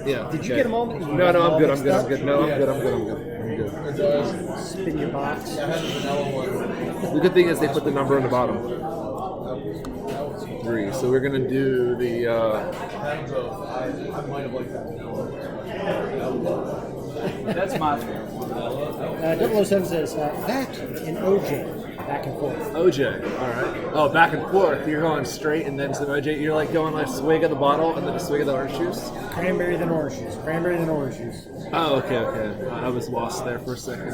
S2: Yeah.
S1: Did you get them all?
S2: No, I'm good. I'm good. No, I'm good.
S1: Spin your box.
S2: The good thing is they put the number on the bottom. 3. So we're gonna do the.
S7: I might have liked that.
S3: That's my favorite one.
S1: 007 says that and OJ back and forth.
S2: OJ. All right. Oh, back and forth. You're going straight and then some OJ. You're like going like swig of the bottle and then a swig of the orange juice.
S1: Cranberry then orange juice. Cranberry then orange juice.
S2: Oh, okay. I was lost there for a second.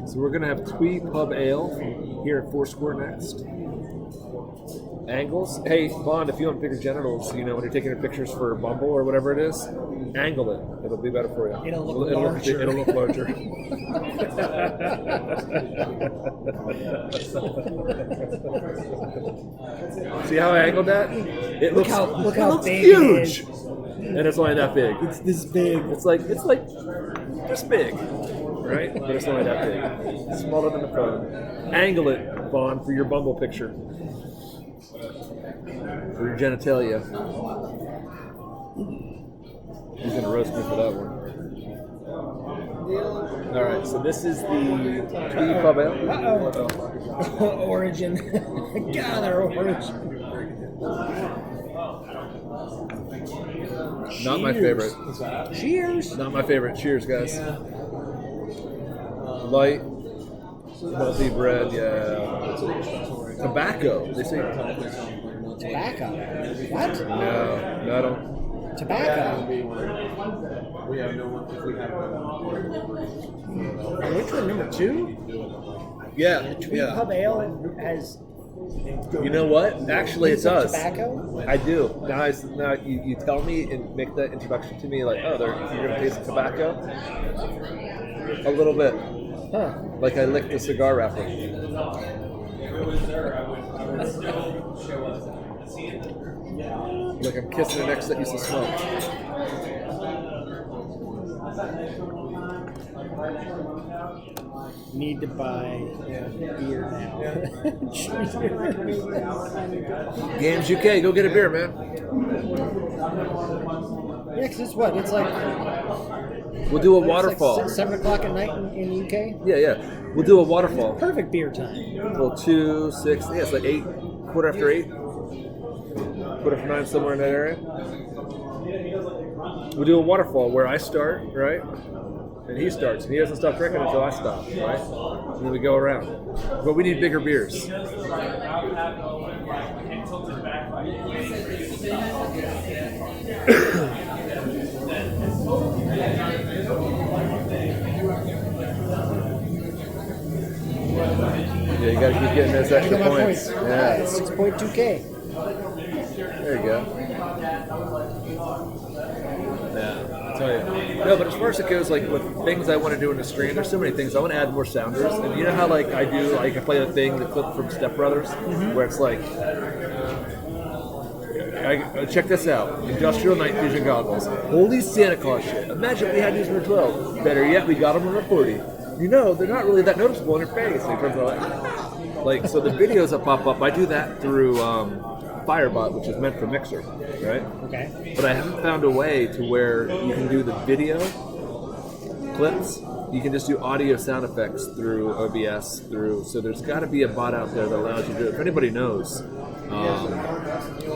S2: So we're gonna have Twee Pub Ale here at Foursquare next. Angles. Hey, Bond, if you want bigger genitals, when you're taking your pictures for Bumble or whatever it is, angle it. It'll be better for you.
S1: It'll look larger.
S2: It'll look larger. See how I angled that? It looks
S1: big
S2: huge.
S1: it is.
S2: And it's only that big.
S1: It's this big.
S2: It's like this big, right? But it's only that big. It's smaller than the phone. Angle it, Bond, for your Bumble picture. For your genitalia. He's gonna roast me for that one. All right, so this is the Twee Pub Ale.
S1: Origin. God, they're origin.
S2: Not my favorite.
S1: Cheers.
S2: Not my favorite. Cheers, guys. Light, healthy bread, yeah. Tobacco. They say
S1: Tobacco. What?
S2: no, I don't.
S1: Tobacco. Which one? Number 2?
S2: Yeah,
S1: Twee Pub Ale has.
S2: You know what? Actually, it does.
S1: Tobacco.
S2: I do. Now you tell me and make that introduction to me, like, oh, you're gonna taste the tobacco. A little bit.
S1: Huh.
S2: Like I licked the cigar wrapper. Like I'm kissing an ex that used to smoke.
S1: Need to buy beer now.
S2: Games UK, go get a beer, man.
S1: Yeah, because it's what? It's like.
S2: We'll do a
S1: It's
S2: waterfall.
S1: like 7 o'clock at night in UK.
S2: Yeah. We'll do a waterfall.
S1: Perfect beer time.
S2: Well, 2, 6, yeah, it's like 8, quarter after 8. Quarter after 9, somewhere in that area. We'll do a waterfall where I start, right? And he starts, and he doesn't stop drinking until I stop, right? And then we go around. But we need bigger beers. Yeah, you gotta keep getting those extra
S1: Look at my
S2: points.
S1: points.
S2: Yeah,
S1: 6.2K.
S2: there you go. Yeah, I'll tell you. No, but as far as it goes, like with things I want to do in the stream, there's so many things. I want to add more sounders, and you know how like I do, like I play the thing, the clip from Step Brothers, where it's like, check this out, industrial night vision goggles. Holy Santa Claus shit! Imagine we had these for 12. Better yet, we got them for 40. They're not really that noticeable in your face. In terms of like so the videos that pop up, I do that through Firebot, which is meant for Mixer, right?
S1: Okay.
S2: But I haven't found a way to where you can do the video clips, you can just do audio sound effects through OBS. So there's got to be a bot out there that allows you to do it. If anybody knows,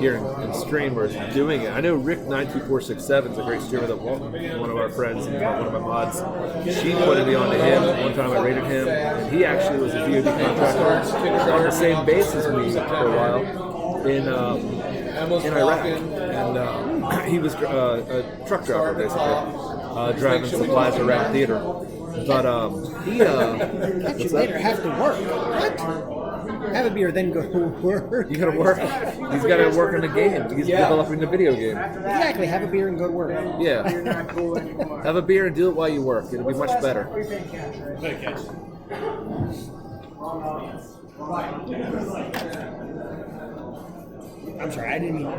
S2: here in streamers doing it. I know Rick92467 is a great streamer that one of our friends, one of my mods, she pointed me on to him. One time I rated him, and he actually was a VOD contractor on the same base as me for a while in Iraq. And he was a truck driver, basically, driving supplies around theater. But he
S1: Catch you later, have to work. What? Have a beer, then go work.
S2: You gotta work. He's gotta work in the game. He's developing the video game.
S1: Exactly, have a beer and go to work.
S2: Yeah. Have a beer and do it while you work. It'll be much better.
S6: Good catch.
S1: I'm sorry, I didn't mean to.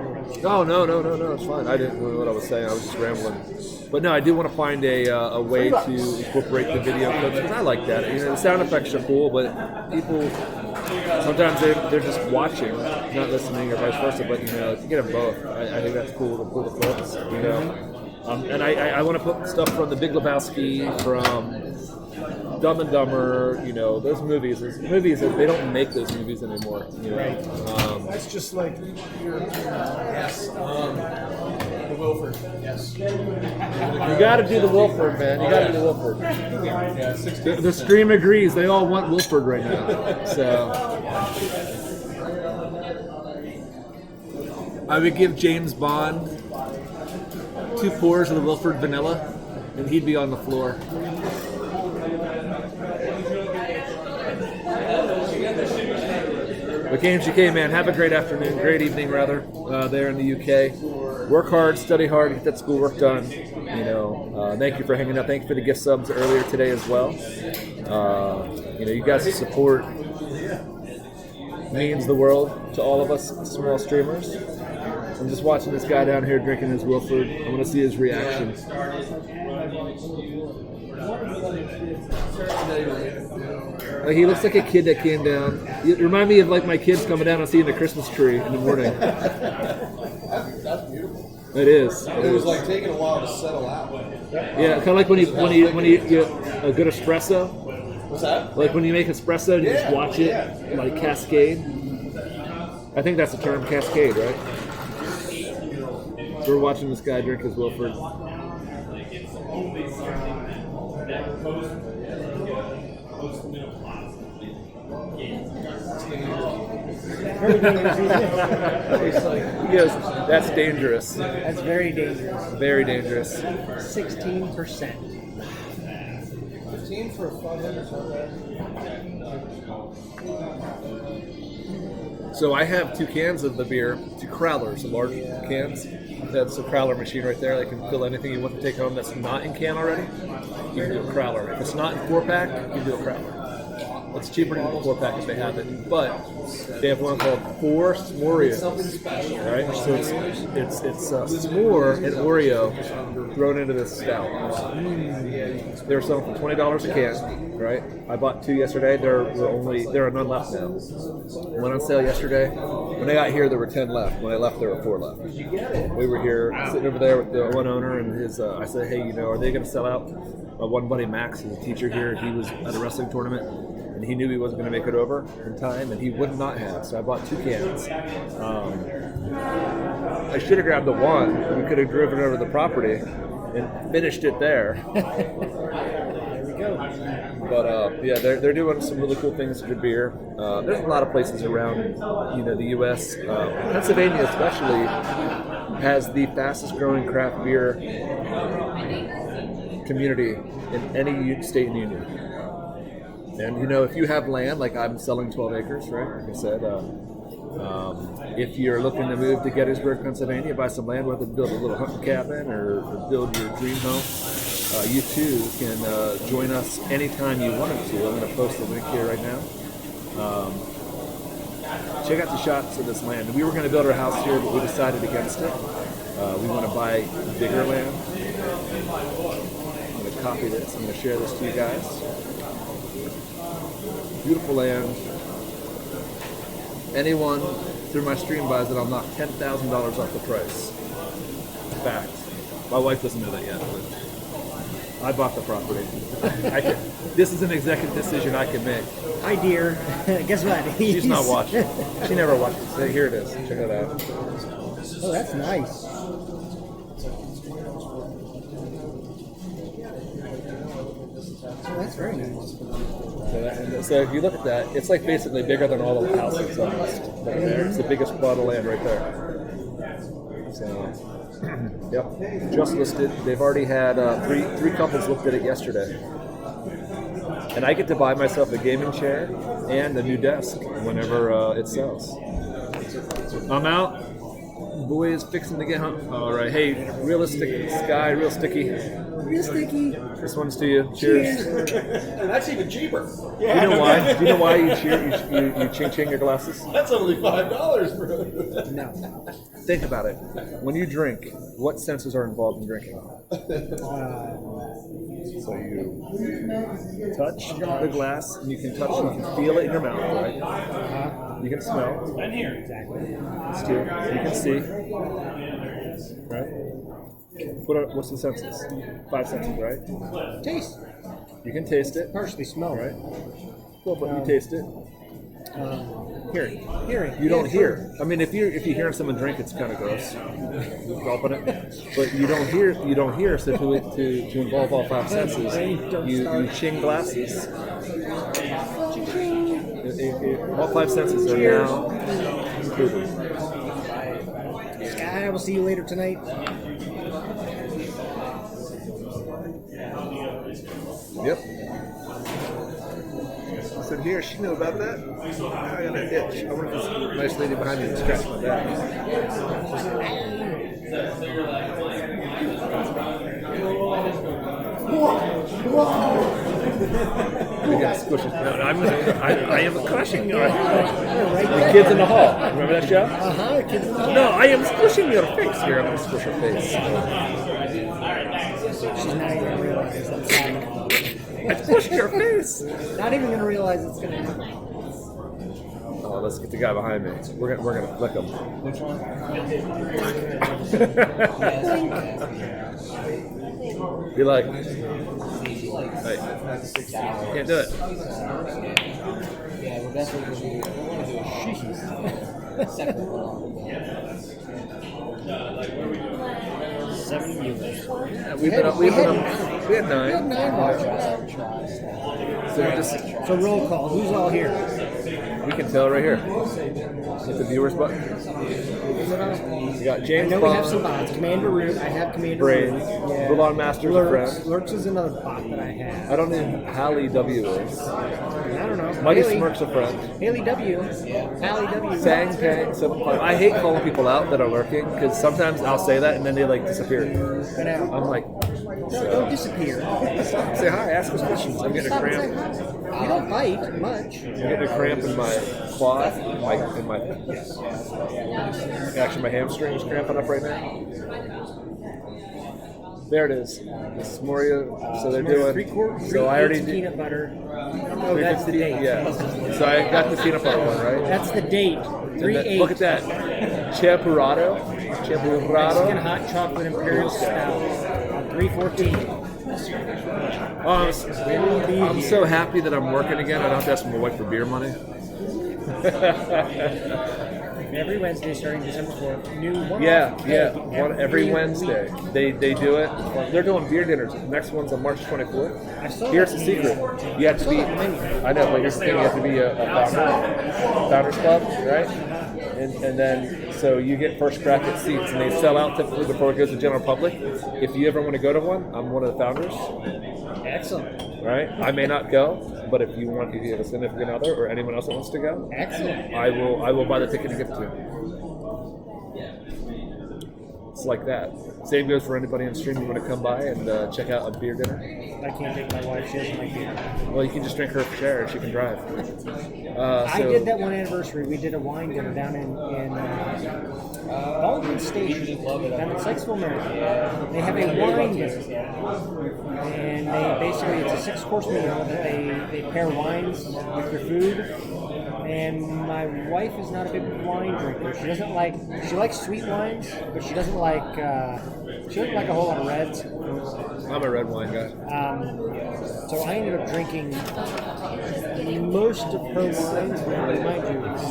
S2: Oh, no, it's fine. I didn't know what I was saying. I was just rambling. But no, I do want to find a way to incorporate the video clips, because I like that. You know, the sound effects are cool, but people, sometimes they're just watching, not listening, or vice versa. But, you know, if you get them both, I think that's cool to pull the clips, you know. And I want to put stuff from The Big Lebowski, from Dumb and Dumber, you know, those movies. There's movies that they don't make those movies anymore. You know?
S1: Right.
S5: That's just like
S4: Yes. The Wilford. Yes.
S2: You got to do the Wilford, man. You got to do the Wilford.
S4: Yeah,
S2: The stream agrees. They all want Wilford right now. So I would give James Bond 2 pours of the Wilford vanilla, and he'd be on the floor. But KMGK, man, have a great afternoon, great evening rather, there in the UK. Work hard, study hard, get that schoolwork done. You know, thank you for hanging out. Thank you for the gift subs earlier today as well. You know, you guys' support means the world to all of us small streamers. I'm just watching this guy down here drinking his Wilford. I want to see his reaction. Like, he looks like a kid that came down. You remind me of like my kids coming down and seeing the Christmas tree in the morning.
S7: That's beautiful.
S2: It is.
S7: It was like taking a while to settle out.
S2: Yeah, kind of like when you get a good espresso.
S7: What's that?
S2: Like when you make espresso and you just watch it like cascade. I think that's the term, cascade, right? We're watching this guy drink his Wilford. He goes, that's dangerous.
S1: That's very dangerous.
S2: Very dangerous.
S1: 16%.
S7: 15 for a 500.
S2: So I have 2 cans of the beer, 2 crowlers, large cans. That's a crowler machine right there. They can fill anything you want to take home that's not in can already. You can do a crowler. If it's not in 4-pack, you can do a crowler. It's cheaper to do a 4-pack if they have it, but they have one called 4 S'moreos, right? So it's s'more and Oreo thrown into this stout. They were selling for $20 a can, right? I bought 2 yesterday. There are none left now. Went on sale yesterday. When I got here, there were 10 left. When I left, there were 4 left. We were here sitting over there with the one owner, and his. I said, "Hey, you know, are they going to sell out?" My one buddy Max is a teacher here. He was at a wrestling tournament, and he knew he wasn't going to make it over in time, and he would not have. So I bought 2 cans. I should have grabbed the one. We could have driven over the property and finished it there. But yeah, they're doing some really cool things with the beer. There's a lot of places around, you know, the U.S. Pennsylvania especially has the fastest growing craft beer community in any state in the union. And you know, if you have land, like I'm selling 12 acres, right? Like I said, if you're looking to move to Gettysburg, Pennsylvania, buy some land, whether to build a little hunting cabin or build your dream home. You too can join us anytime you wanted to. I'm going to post the link here right now. Check out the shots of this land. We were going to build our house here, but we decided against it. We want to buy bigger land. I'm going to copy this. I'm going to share this to you guys. Beautiful land. Anyone through my stream buys it, I'll knock $10,000 off the price. Fact. My wife doesn't know that yet, but I bought the property. This is an executive decision I can make.
S1: Hi, dear. Guess what?
S2: She's not watching. She never watches. Here it is. Check it out.
S1: Oh, that's nice. Oh, that's very nice.
S2: So if you look at that, it's like basically bigger than all the houses almost. Right there. It's the biggest plot of land right there. So, yep, just listed. They've already had three couples looked at it yesterday. And I get to buy myself a gaming chair and a new desk whenever it sells. I'm out. Boy is fixing to get home. All right. Hey, realistic Sky, real sticky.
S1: Real sticky.
S2: This one's to you. Cheers.
S6: And that's even cheaper.
S2: Do you know why? Do you know why you ching your glasses?
S6: That's only $5, bro.
S1: No.
S2: Think about it. When you drink, what senses are involved in drinking? So you touch the glass, and you can touch, you can feel it in your mouth, right? You can smell.
S6: And here.
S1: Exactly.
S2: Still, you can see, right? What's the senses? 5 senses, right?
S1: Taste.
S2: You can taste it,
S1: Partially smell,
S2: right? Well, but you taste it.
S1: Hearing. Hearing.
S2: You don't hear. I mean, if you hear someone drink, it's kind of gross. You open it, but you don't hear. You don't hear. So to involve all 5 senses, you ching glasses. All 5 senses are now included.
S1: Sky, I will see you later tonight.
S2: Yep. So here, she knew about that. I got an itch. I wonder if this nice lady behind me would scratch my back. We got squishes. I am crushing your. The kids in the hall. Remember that show?
S1: Kids in the hall.
S2: No, I am squishing your face. Here, I'm gonna squish her face.
S1: She's not even gonna realize that's happening.
S2: I squished your face.
S1: Not even gonna realize it's gonna happen.
S2: Oh, let's get the guy behind me. We're gonna flick him.
S1: Which one?
S2: Be like, hey, can't do it.
S4: Yeah, well, that's what we're going to do. We're going to do a sheesh. Separate one.
S1: 7 years.
S2: Yeah, we had 9.
S1: So roll call. Who's all here?
S2: We can tell right here. Hit the viewers button. We got
S1: I
S2: James
S1: know we have some
S2: Bond,
S1: bots. Commander Root. I have Commander
S2: Brain,
S1: Root. Yeah.
S2: Bulldog Master's a
S1: Lurks.
S2: friend.
S1: Lurks is another bot that I have.
S2: I don't know who Hallie W is.
S1: I don't know.
S2: Mighty
S1: Haley.
S2: Smirk's a friend.
S1: Haley W. Haley W.
S2: Sang Tang 75. I hate calling people out that are lurking because sometimes I'll say that and then they like disappear.
S1: I know.
S2: I'm like,
S1: Don't disappear.
S2: say hi, ask us questions. I'm getting a
S1: Stop and say
S2: cramp.
S1: hi. You don't bite much.
S2: I'm getting a cramp in my quad, actually my hamstring is cramping up right now. There it is. This is Moria. So they're doing.
S1: 3/4.
S2: So I already did.
S1: Peanut butter. Oh, that's the date.
S2: Yeah. So I got the peanut butter one, right?
S1: That's the date.
S2: And
S1: 3/8.
S2: look at that. Champurrado.
S1: Mexican hot chocolate imperial stout. 3/14.
S2: Oh, I'm so happy that I'm working again. I don't have to ask my wife for beer money.
S1: Every Wednesday starting December 4th. New one.
S2: Every Wednesday they do it. They're doing beer dinners. The next one's on March 24th. Here's the secret: you have to be. I know, but here's the thing: you have to be a founders club, right? And then so you get first crack at seats, and they sell out typically before it goes to general public. If you ever want to go to one, I'm one of the founders.
S1: Excellent.
S2: Right? I may not go, but if you have a significant other or anyone else that wants to go,
S1: Excellent.
S2: I will buy the ticket and give it to you. It's like that. Same goes for anybody on stream who want to come by and check out a beer dinner.
S1: I can't take my wife. She doesn't like beer.
S2: Well, you can just drink her share and she can drive.
S1: I did that one anniversary. We did a wine dinner down in Baldwin Station, down in Sykesville, Maryland. They have a wine dinner. And they basically, it's a 6-course meal that they pair wines with your food. And my wife is not a big wine drinker. She likes sweet wines, but she doesn't like a whole lot of reds.
S2: I'm a red wine guy.
S1: So I ended up drinking most of her wines. Now, remind you, it's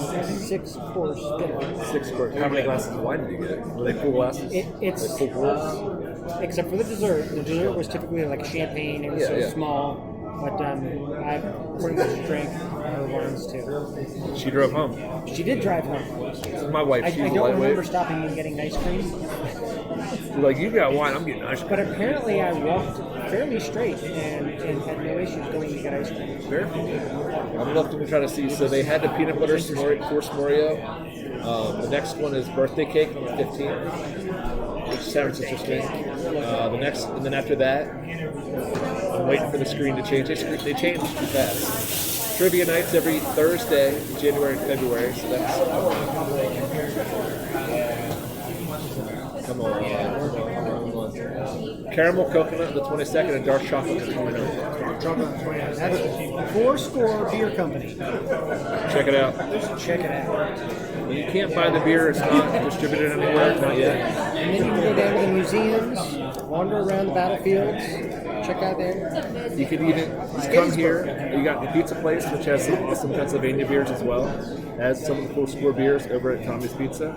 S1: 6-course dinner.
S2: 6 course. How many glasses of wine did you get? Were they full glasses?
S1: It's
S2: full pours?
S1: except for the dessert. The dessert was typically like champagne. It was so small. But I pretty much drank her wines too.
S2: She drove home.
S1: She did drive home.
S2: So my wife, she's
S1: I
S2: a
S1: don't
S2: lightweight.
S1: remember stopping and getting ice cream.
S2: You're like, you got wine, I'm getting ice cream.
S1: But apparently I walked fairly straight and had no issues going to get ice cream.
S2: Sure. I'm looking to try to see. So they had the peanut butter forced Morio. The next one is birthday cake on the 15th, which sounds interesting. And then after that, I'm waiting for the screen to change. They change too fast. Trivia nights every Thursday, January and February. So that's come on. Caramel coconut on the 22nd and dark chocolate on the 29th.
S1: That's Fourscore Beer Company.
S2: Check it out.
S1: Check it out.
S2: You can't buy the beer. It's not distributed anywhere. Not yet.
S1: And then you can go down to the museums, wander around the battlefields, check out there.
S2: You could even come here. You got the pizza place, which has some awesome Pennsylvania beers as well. Has some of the cool score beers over at Tommy's Pizza.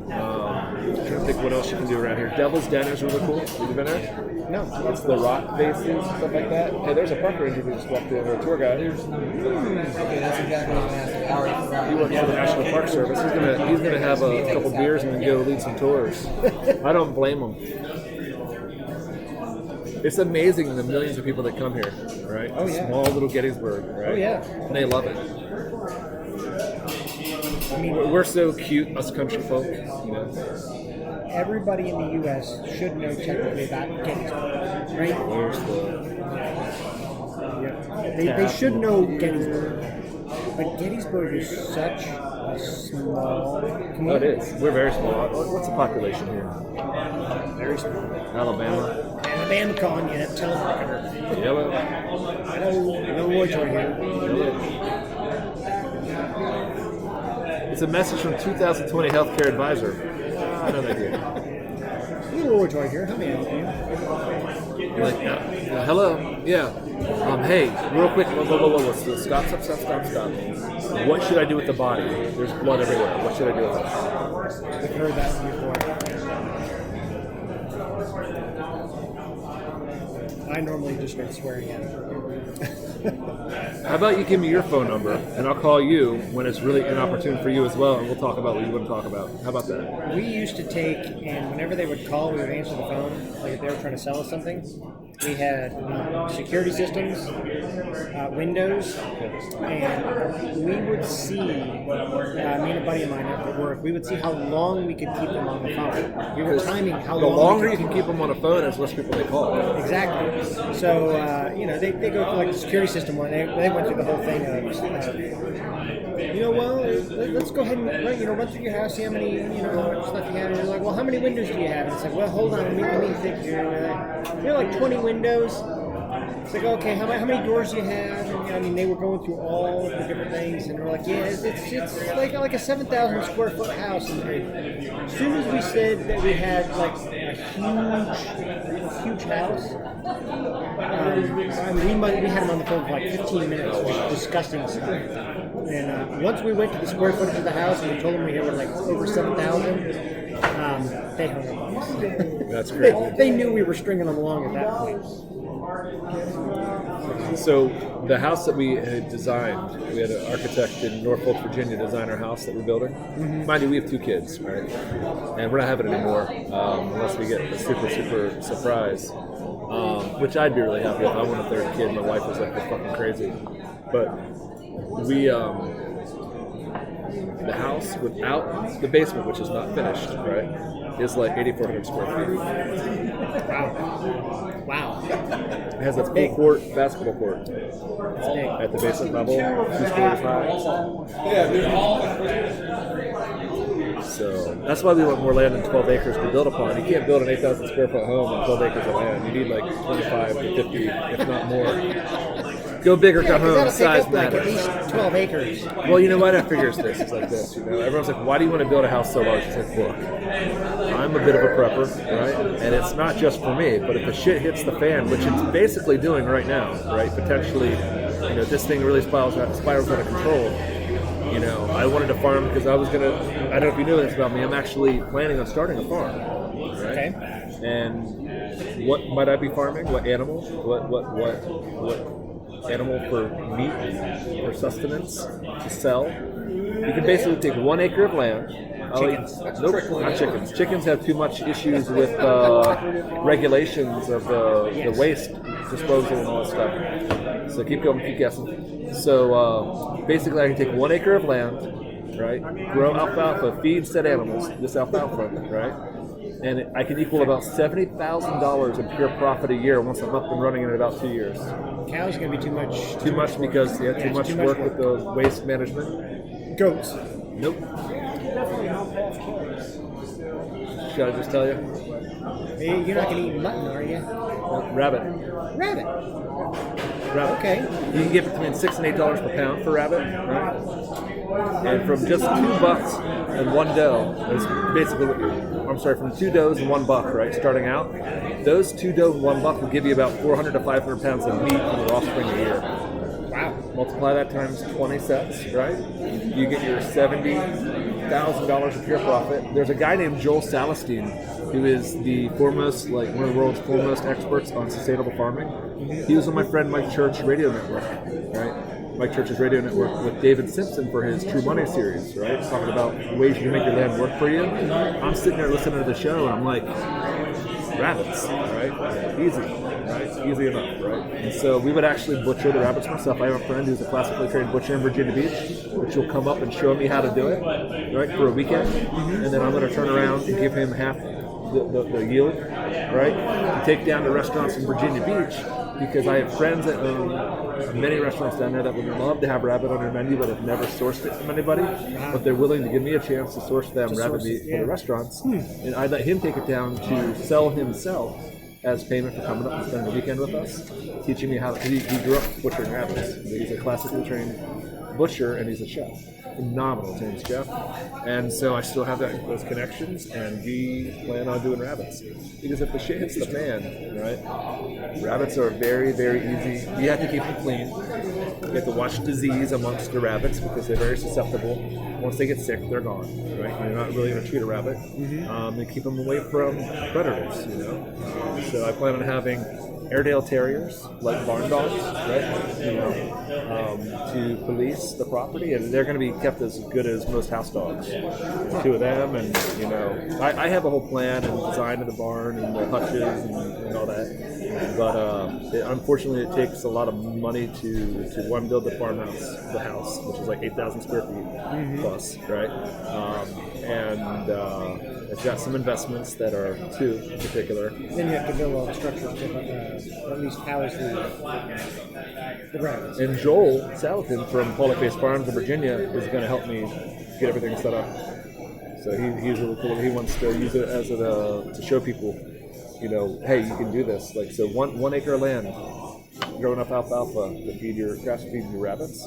S2: I'm trying to think what else you can do around here. Devil's Den is really cool. Have you been there?
S1: No.
S2: It's the rock faces and stuff like that. Hey, there's a park ranger who just walked in, or a tour guide.
S4: Okay, that's exactly what I'm asking. I already forgot.
S2: He works for the National Park Service. He's gonna have a couple beers and then go lead some tours. I don't blame him. It's amazing the millions of people that come here, right?
S1: Oh, yeah.
S2: Small little Gettysburg, right?
S1: Oh, yeah.
S2: And they love it.
S1: I mean,
S2: We're so cute, us country folk, you know.
S1: everybody in the U.S. should know technically about Gettysburg, right?
S2: There's the
S1: They should know Gettysburg. But Gettysburg is such a small community.
S2: Oh, it is. We're very small. What's the population here?
S1: Very small.
S2: Alabama.
S1: Alabama calling you, that telemarketer.
S2: Yellow.
S1: No Roy Joy here.
S2: It's a message from 2020 Healthcare Advisor. No idea.
S1: Little Roy Joy here. How may I help you?
S2: You're like, hello. Yeah. Hey, real quick. Whoa. Stop. What should I do with the body? There's blood everywhere. What should I do with it?
S1: I've heard that before. I normally just start swearing at it.
S2: How about you give me your phone number, and I'll call you when it's really inopportune for you as well, and we'll talk about what you want to talk about. How about that?
S1: We used to take, and whenever they would call, we would answer the phone, like if they were trying to sell us something. We had security systems, windows, and we would see, me and a buddy of mine at work, we would see how long we could keep them on the phone. We were timing how
S2: The
S1: long.
S2: longer you can keep them on a phone, as less people they call.
S1: Exactly. So, they go through like the security system where they went through the whole thing of, let's go ahead and run through your house, see how many, how much stuff you have. And they're like, well, how many windows do you have? And it's like, well, hold on, let me think here. Like 20 windows. It's like, okay, how many doors do you have? And, they were going through all the different things, and they were like, yeah, it's like a 7,000 square foot house. And as soon as we said that we had like a huge house, we had them on the phone for like 15 minutes, just discussing stuff. And once we went to the square footage of the house and we told them we had like over 7,000, they hung up on us.
S2: That's great.
S1: They knew we were stringing them along at that point.
S2: So the house that we had designed, we had an architect in Norfolk, Virginia design our house that we're building. Mm-hmm. Mind you, we have 2 kids, right? And we're not having it anymore unless we get a super surprise, which I'd be really happy if I want a 3rd kid. My wife was like, "You're fucking crazy." But we, the house without the basement, which is not finished, right, is like 8,400 square feet. Wow. It has a full court basketball court at the basement level, 2 stories high. So that's why we want more land than 12 acres to build upon. You can't build an 8,000 square foot home on 12 acres of land. You need like 25 to 50, if not more. Go big or go home. Size matters.
S1: Like at least 12 acres.
S2: Well, you know what? I figure this. It's like this. Everyone's like, "Why do you want to build a house so large?" It's like, look, I'm a bit of a prepper, right? And it's not just for me, but if the shit hits the fan, which it's basically doing right now, right? Potentially, if this thing really spirals out of control, I wanted to farm because I was gonna. I don't know if you know this about me. I'm actually planning on starting a farm, right?
S1: Okay.
S2: And what might I be farming? What animal? What animal for meat or sustenance to sell? You can basically take 1 acre of land.
S1: Chickens.
S2: Nope, not chickens. Chickens have too much issues with regulations of the waste disposal and all that stuff. So keep going, keep guessing. So basically, I can take 1 acre of land, right? Grow alfalfa, feed said animals. This alfalfa, right? And I can equal about $70,000 in pure profit a year once I'm up and running in about 2 years.
S1: Cows gonna be too much.
S2: Too much because they have too much work with the waste management.
S1: Goats.
S2: Nope. Should I just tell you?
S1: Hey, you're not gonna eat mutton, are you?
S2: Rabbit.
S1: Rabbit.
S2: Rabbit.
S1: Okay.
S2: You can get between $6 and $8 per pound for rabbit, right? And from just $2 and 1 doe, is basically from 2 does and 1 buck, right? Starting out, those 2 doe and 1 buck will give you about 400 to 500 pounds of meat from the offspring a year.
S1: Wow.
S2: Multiply that times 20 sets, right? You get your $70,000 of pure profit. There's a guy named Joel Salestein who is the foremost, one of the world's foremost experts on sustainable farming. He was on my friend Mike Church radio network, right? Mike Church's radio network with David Simpson for his True Money series, right? Talking about ways you can make your land work for you. I'm sitting there listening to the show and I'm like, rabbits, right? Easy, right? Easy enough, right? And so we would actually butcher the rabbits myself. I have a friend who's a classically trained butcher in Virginia Beach, which will come up and show me how to do it, right, for a weekend. And then I'm going to turn around and give him half the yield, right? And take down to restaurants in Virginia Beach because I have friends that own many restaurants down there that would love to have rabbit on their menu but have never sourced it from anybody, but they're willing to give me a chance to source them rabbit meat for the restaurants, and I let him take it down to sell himself as payment for coming up and spending the weekend with us, teaching me how to, he grew up butchering rabbits. He's a classically trained butcher and he's a chef. Phenomenal. His name's Jeff. And so I still have those connections, and we plan on doing rabbits. Because if the shit hits the fan, right, rabbits are very, very easy. You have to keep them clean. You have to watch disease amongst the rabbits because they're very susceptible. Once they get sick, they're gone, right? You're not really going to treat a rabbit. And keep them away from predators, So I plan on having Airedale Terriers, like barn dogs, right? To police the property, and they're going to be kept as good as most house dogs. 2 of them, and I have a whole plan and design of the barn and the hutches and all that. But unfortunately, it takes a lot of money to build the farmhouse, the house, which is like 8,000 square feet plus, right? And it's got some investments that are 2 in particular.
S1: Then you have to build all the structures to at least house the rabbits.
S2: And Joel Salatin from Polyface Farms in Virginia is going to help me get everything set up. So he's really cool. He wants to use it as to show people, hey, you can do this. So 1 acre of land, growing up alfalfa to feed your rabbits.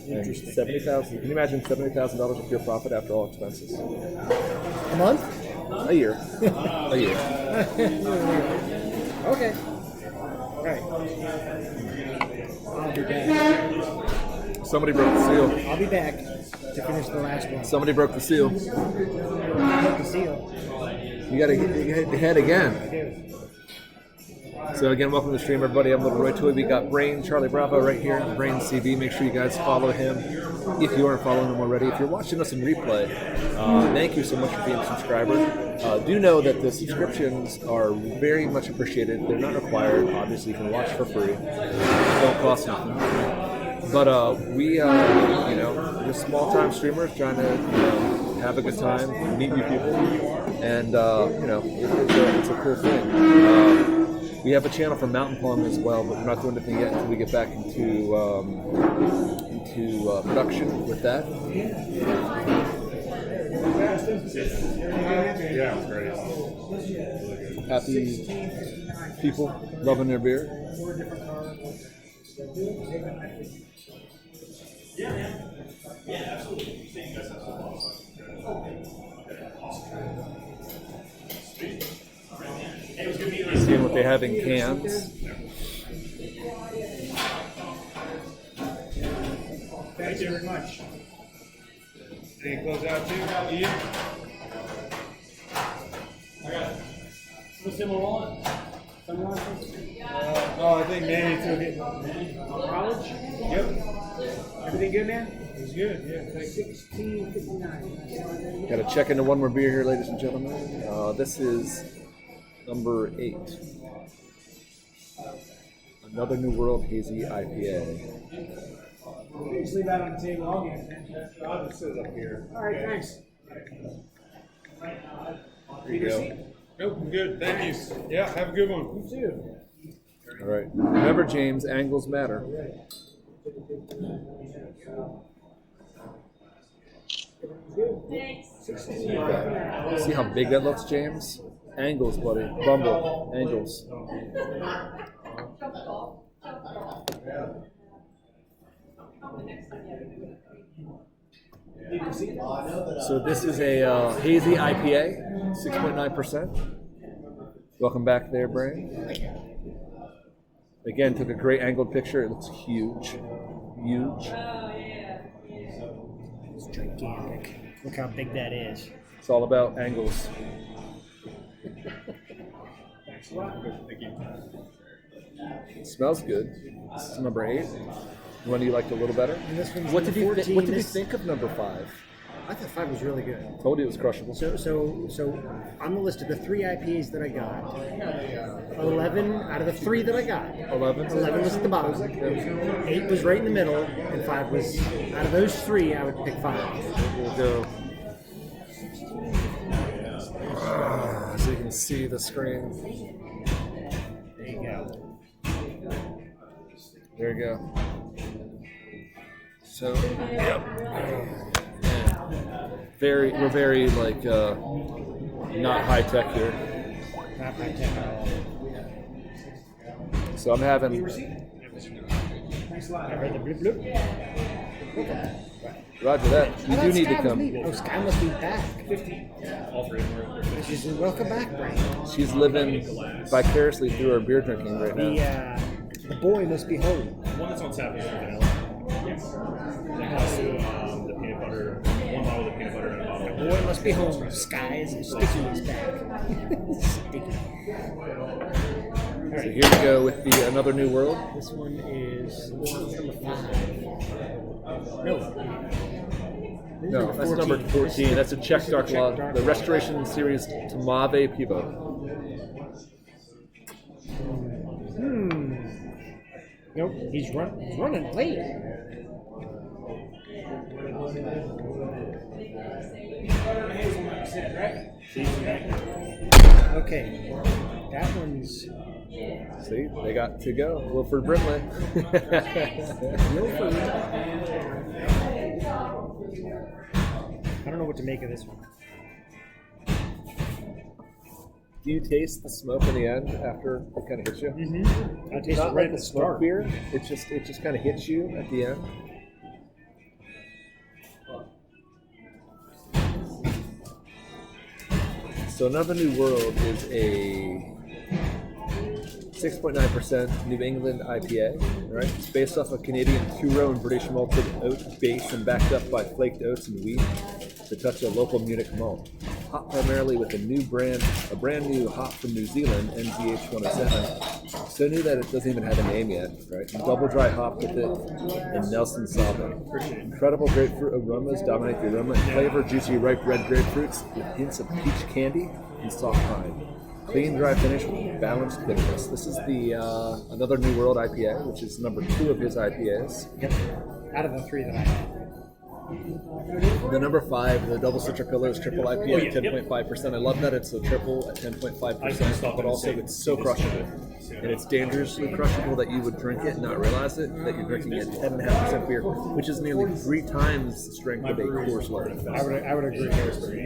S2: And $70,000. Can you imagine $70,000 of pure profit after all expenses?
S1: A month?
S2: A year. A year.
S1: Okay. All right. I'll be back.
S2: Somebody broke the seal.
S1: I'll be back to finish the last one.
S2: Somebody broke the seal.
S1: Broke the seal.
S2: You got to hit the head again.
S1: I do.
S2: So again, welcome to the stream, everybody. I'm Little Roy Toy. We got Brain Charlie Bravo right here, Brain CV. Make sure you guys follow him if you aren't following him already. If you're watching us in replay, thank you so much for being a subscriber. Do know that the subscriptions are very much appreciated. They're not required. Obviously, you can watch for free. They don't cost nothing. But we are, just small-time streamers trying to have a good time, meet new people, and it's a cool thing. We have a channel for Mountain Plum as well, but we're not doing anything yet until we get back into production with that.
S3: Yeah, great.
S2: Happy people loving their beer. Seeing what they have in cans.
S5: Thank you very much.
S6: Any close out too? Ian? I got it. What's in my wallet?
S5: Oh, I think Manny took it. College? Yep. Everything good, man? It was good, yeah. Thank you. 1659.
S2: Got to check into one more beer here, ladies and gentlemen. This is number 8. Another New World Hazy IPA.
S5: Just leave that on the table. I'll get it, man. I'll just sit up here. All right, thanks.
S2: There you go.
S6: Nope, I'm good. Thank you. Yeah, have a good one.
S5: You too.
S2: All right. Remember, James, angles matter. See how big that looks, James? Angles, buddy. Bumble. Angles. So this is a hazy IPA, 6.9%. Welcome back there, Brian. Again, took a great angled picture. It looks huge. Huge.
S1: It's gigantic. Look how big that is.
S2: It's all about angles.
S6: Thank you.
S2: It smells good. This is number 8. One you liked a little better.
S1: And this one's
S2: What did you
S1: number 14.
S2: What did you think of number 5?
S1: I thought 5 was really good.
S2: Told you it was crushable.
S1: So on the list of the 3 IPAs that I got, 11 out of the 3 that I got.
S2: 11
S1: was at the bottom. 8 was right in the middle, and 5 was out of those 3. I would pick 5.
S2: We'll go. So you can see the screen.
S1: There you go.
S2: There you go. So, yep. We're very like not high tech here.
S1: Not high tech at all.
S2: So I'm having.
S1: I heard the bloop bloop.
S2: Roger that. You do need to come.
S1: Oh, Sky must be back.
S6: All three of them are.
S1: She's welcome back, Brian.
S2: She's living vicariously through her beer drinking right now.
S1: The boy must be home.
S6: One that's on tap is for vanilla. Yes. Then also the peanut butter. One bottle of peanut butter and a bottle.
S1: The boy must be home. Sky is sticky is back. Sticky.
S2: So here we go with the Another New World.
S1: This one is number 5.
S2: No, that's number 14. That's a Czech Dark Lager, the Restoration Series Tmave Pivo.
S1: Nope, he's running late. Okay, that one's.
S2: See, they got to go. Wilford Brimley.
S1: Wilford. I don't know what to make of this one.
S2: Do you taste the smoke in the end after it kind of hits you?
S1: Mm-hmm. I taste
S2: Not
S1: it right
S2: like
S1: at
S2: the
S1: the
S2: smoke
S1: start.
S2: beer. It just kind of hits you at the end. So Another New World is a 6.9% New England IPA. Right? It's based off a Canadian two-row and British malted oat base and backed up by flaked oats and wheat to touch a local Munich malt. Hopped primarily with a brand new hop from New Zealand, NGH 107. So new that it doesn't even have a name yet, right? Double dry hop with it in Nelson Sauvin. Incredible grapefruit aromas dominate the aroma. Flavor juicy ripe red grapefruits with hints of peach candy and soft pine. Clean, dry finish with balanced bitterness. This is the Another New World IPA, which is number 2 of his IPAs.
S1: Yep. Out of the 3 that I had.
S2: The number 5, the Double Citra Pillars Triple IPA at 10.5%. I love that it's a triple at 10.5%, but also it's so crushable. And it's dangerously crushable that you would drink it and not realize it, that you're drinking a 10.5% beer, which is nearly 3 times the strength of a Coors Light.
S1: I would agree.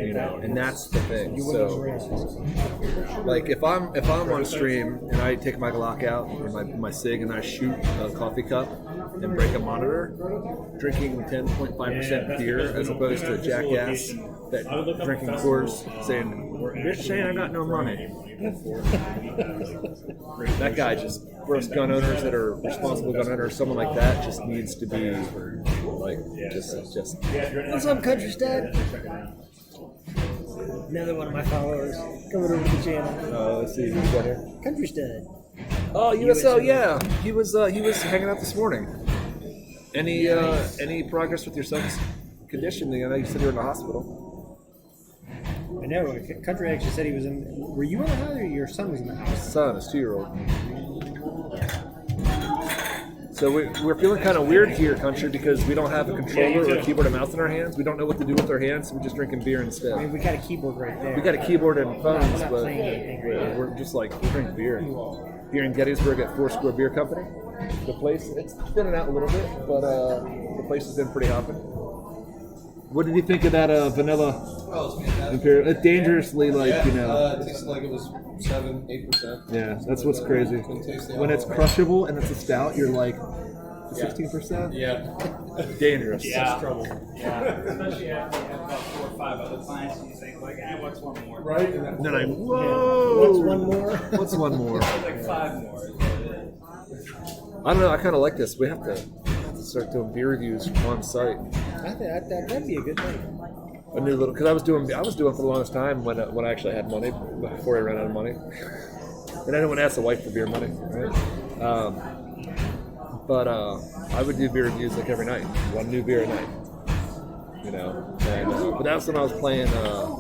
S2: You know, and that's the thing. So, like if I'm on stream and I take my Glock out or my cig and I shoot a coffee cup and break a monitor, drinking 10.5% 100% beer as opposed to a jackass that drinking Coors saying, "Bitch saying I got no money." That guy just, gross gun owners that are responsible gun owners, someone like that just needs to be like just.
S1: What's up, Country Stud? Another one of my followers coming over to the channel.
S2: Let's see, who's got here?
S1: Country Stud.
S2: Oh, USO, yeah. He was hanging out this morning. Any progress with your son's conditioning? I know you said you were in the hospital.
S1: I know. Country actually said he was in. Were you in the house or your son was in the house?
S2: Son, his 2-year-old. So we're feeling kind of weird here, Country, because we don't have a controller or a keyboard and mouse in our hands. We don't know what to do with our hands, so we're just drinking beer instead.
S1: I mean, we got a keyboard right there.
S2: We got a keyboard and phones,
S1: We're not
S2: but
S1: playing anything right now.
S2: we're just like drink beer. Here in Gettysburg at Foursquare Beer Company. The place, it's thinning out a little bit, but the place has been pretty hopping. What did you think of that vanilla imperial? It's dangerously
S7: It tasted like it was 7-8%.
S2: Yeah, that's what's crazy. When it's crushable and it's a stout, you're like 16%.
S7: Yeah.
S2: Dangerous.
S3: Yeah.
S7: Trouble.
S3: Yeah. Especially after you have about 4 or 5 other clients, and you think like, what's one more?
S7: Right?
S2: And then whoa!
S1: What's one more?
S2: What's one more?
S3: Like 5 more. Is what it is.
S2: I don't know. I kind of like this. We have to start doing beer reviews on site.
S1: I think that'd be a good thing.
S2: A new little, because I was doing for the longest time when I actually had money before I ran out of money, and I didn't want to ask the wife for beer money, right? But I would do beer reviews like every night, one new beer a night, you know. And but that's when I was playing a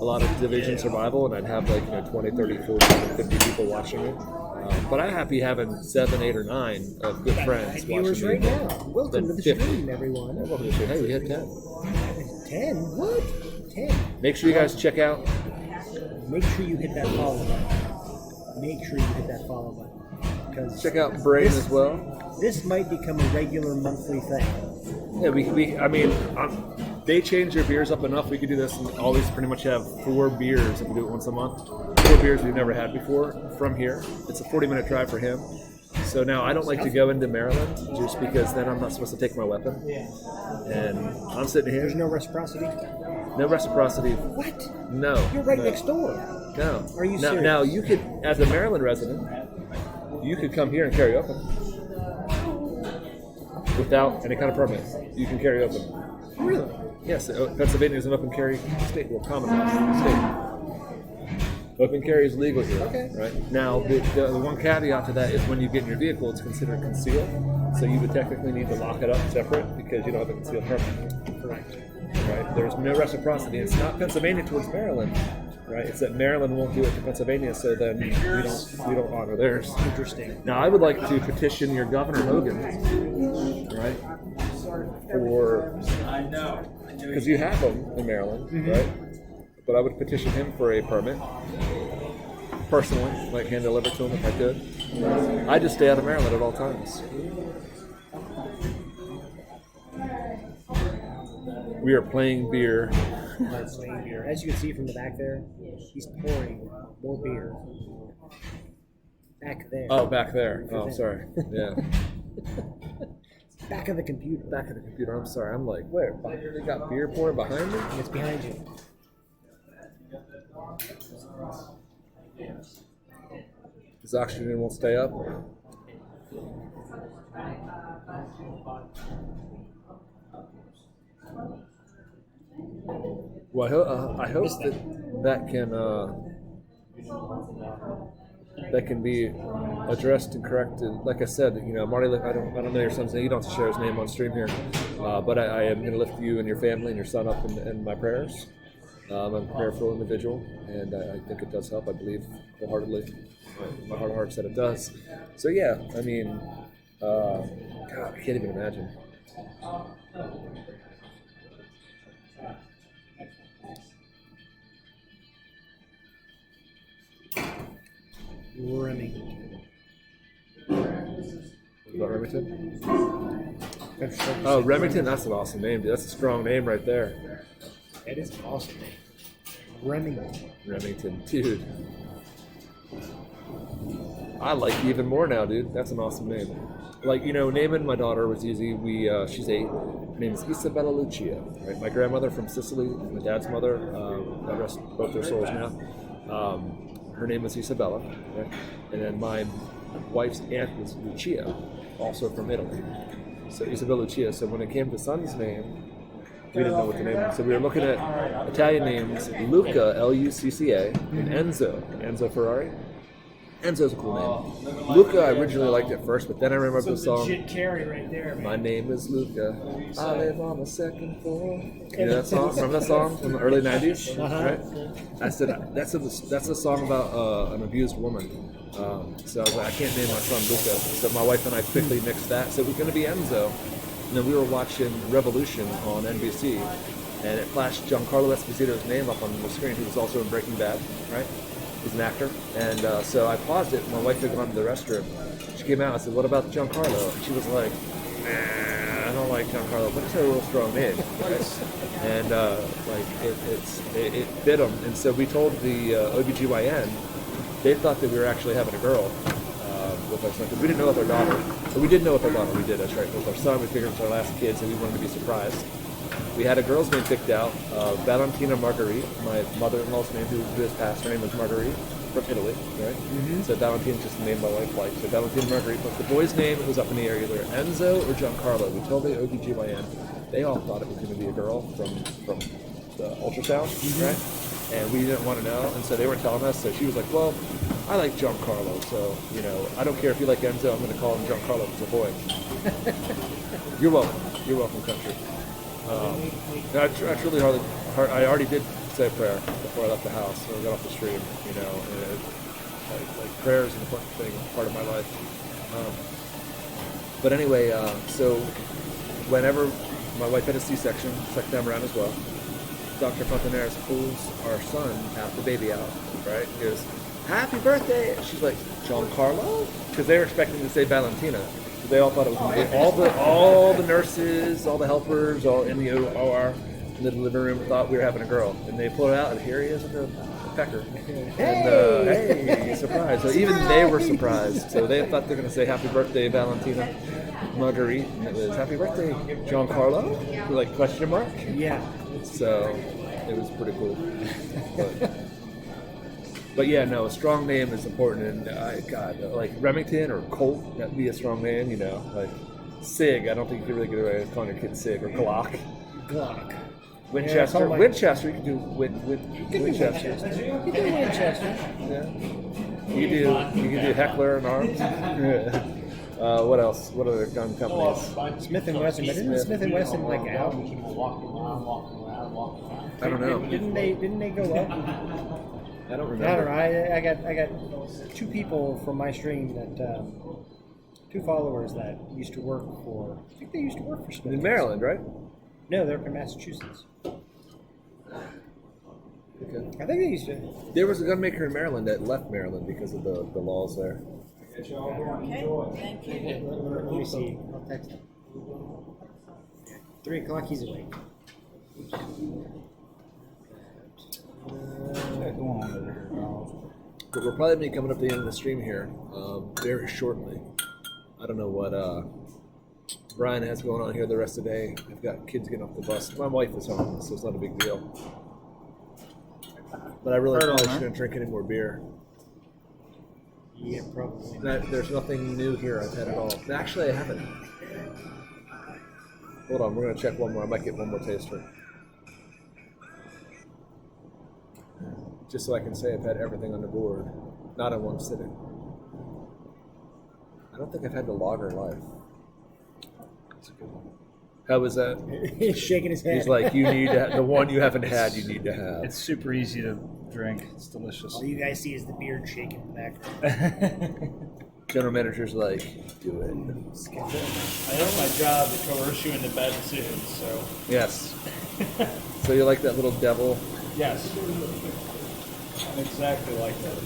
S2: lot of Division Survival, and I'd have like 20, 30, 40, 50 people watching it. But I'm happy having 7, 8, or 9 of good friends
S1: Viewers
S2: watching
S1: right
S2: me.
S1: now. Welcome to the
S2: 50.
S1: stream, everyone.
S2: Welcome to the stream. Hey, we had 10.
S1: 10? What? 10.
S2: Make sure you guys check out.
S1: Make sure you hit that follow button. Make sure you hit that follow button. Because
S2: Check out Brain as well.
S1: this might become a regular monthly thing.
S2: Yeah, they change their beers up enough. We could do this and always pretty much have 4 beers if we do it once a month. 4 beers we've never had before from here. It's a 40-minute drive for him. So now I don't like to go into Maryland just because then I'm not supposed to take my weapon. And I'm sitting here.
S1: There's no reciprocity.
S2: No reciprocity.
S1: What?
S2: No.
S1: You're right
S2: no,
S1: next door.
S2: No.
S1: Are you
S2: now,
S1: serious?
S2: Now you could, as a Maryland resident, you could come here and carry open without any kind of permit. You can carry open.
S1: Really?
S2: Yes, Pennsylvania is an open carry state, well, commonwealth state. Open carry is legal here,
S1: Okay.
S2: right? Now, the one caveat to that is when you get in your vehicle, it's considered concealed, so you would technically need to lock it up separate because you don't have a concealed permit.
S1: Correct.
S2: Right? There's no reciprocity. It's not Pennsylvania towards Maryland, right? It's that Maryland won't do it to Pennsylvania, so then we don't honor theirs.
S1: Interesting.
S2: Now, I would like to petition your Governor Hogan, right? Because you have them in Maryland, right? But I would petition him for a permit. Personally, like hand deliver to him if I could. I just stay out of Maryland at all times. We are playing beer.
S1: That's plain beer. As you can see from the back there, he's pouring more beer. Back there.
S2: Oh, back there. Oh, sorry. Yeah.
S1: Back of the computer.
S2: Back of the computer. I'm sorry. I'm like, where? They got beer pouring behind me?
S1: It's behind you.
S2: His oxygen won't stay up. Well, I hope that can be addressed and corrected. Like I said, Marty. I don't know your son's name. You don't have to share his name on stream here, but I am going to lift you and your family and your son up in my prayers. I'm a prayerful individual, and I think it does help. I believe wholeheartedly. My heart of hearts that it does. So yeah, I mean, God, I can't even imagine.
S1: Remington.
S2: About Remington? Oh, Remington, that's an awesome name, dude. That's a strong name right there.
S1: That is an awesome name. Remington.
S2: Remington, dude. I like you even more now, dude. That's an awesome name. like, naming my daughter was easy. She's 8. Her name is Isabella Lucia. Right? My grandmother from Sicily, my dad's mother, God rest both their souls now. Her name was Isabella, right? And then my wife's aunt was Lucia, also from Italy. So Isabella Lucia. So when it came to son's name, we didn't know what the name was. So we were looking at Italian names: Luca, Lucca, and Enzo Ferrari. Enzo's a cool name. Luca, I originally liked it first, but then I remembered the song.
S1: Legit carry right there, man.
S2: My name is Luca. I live on the second floor. You know that song? Remember that song from the early '90s? Right? I said that's a song about an abused woman. So I was like, I can't name my son Luca. So my wife and I quickly mixed that. So it was going to be Enzo. And then we were watching Revolution on NBC, and it flashed Giancarlo Esposito's name up on the screen. He was also in Breaking Bad, right? He's an actor. And so I paused it. My wife had gone to the restroom. She came out. I said, "What about Giancarlo?" And she was like, "Nah, I don't like Giancarlo, but it's a real strong name." Right? And it fit him. And so we told the OBGYN. They thought that we were actually having a girl with our son, because we didn't know with our daughter. But we did know with our daughter. We did. That's right. With our son, we figured it was our last kid, so we wanted to be surprised. We had a girl's name picked out, Valentina Marguerite. My mother-in-law's name, who has passed, her name was Marguerite, from Italy, right? Mm-hmm. So Valentina's just the name my wife liked. So Valentina Marguerite. But the boy's name was up in the air, either Enzo or Giancarlo. We told the OBGYN. They all thought it was going to be a girl from the ultrasound, right? And we didn't want to know, and so they weren't telling us. So she was like, "Well, I like Giancarlo, so I don't care if you like Enzo. I'm going to call him Giancarlo. It's a boy." You're welcome. You're welcome, country. I truly I already did say a prayer before I left the house when I got off the stream. Like prayer is an important thing, part of my life. But anyway, so whenever my wife had a C-section, second time around as well, Dr. Fontaneras pulls our son out, the baby out, right? He goes, "Happy birthday!" And she's like, "Giancarlo?" Because they were expecting to say Valentina. So they all thought it was going to be all the nurses, all the helpers, all in the OR in the living room thought we were having a girl. And they pull it out, and here he is with a pecker. And hey, surprise! So even they were surprised. So they thought they were going to say "Happy birthday, Valentina Marguerite," and it was "Happy birthday, Giancarlo?" Like question mark?
S1: Yeah.
S2: So it was pretty cool. But yeah, no, a strong name is important. And like Remington or Colt, that'd be a strong name, Like Sig, I don't think you can really get away with calling your kid Sig, or Glock. Winchester. Winchester, you can do Winchester.
S1: You do Winchester.
S2: Yeah. You can do Heckler and Arms. What else? What other gun companies?
S1: Smith and Wesson, but isn't Smith and Wesson like out?
S2: I don't know.
S1: Didn't they go up?
S2: I don't remember.
S1: I don't know. I got two people from my stream that two followers that used to work for. I think they used to work for Smith.
S2: In Maryland, right?
S1: No, they're from Massachusetts.
S2: Okay.
S1: I think they used to.
S2: There was a gun maker in Maryland that left Maryland because of the laws there.
S8: Okay, thank you.
S1: Let me see. I'll text him. 3 o'clock, he's awake.
S2: But we'll probably be coming up to the end of the stream here very shortly. I don't know what Brian has going on here the rest of the day. I've got kids getting off the bus. My wife is home, so it's not a big deal. But I really probably shouldn't drink any more beer.
S1: Yeah, probably.
S2: There's nothing new here I've had at all. Actually, I haven't. Hold on, we're going to check one more. I might get one more taster. Just so I can say I've had everything on the board, not in one sitting. I don't think I've had the lager life. That's a good one. How was that?
S1: He's shaking his head.
S2: He's like, you need to the one you haven't had, you need to have.
S3: It's super easy to drink. It's delicious.
S1: All you guys see is the beard shaking in the background.
S2: General manager's like, do it.
S6: I have my job to coerce you into bad decisions, so.
S2: Yes. So you like that little devil?
S6: Yes. I'm exactly like that.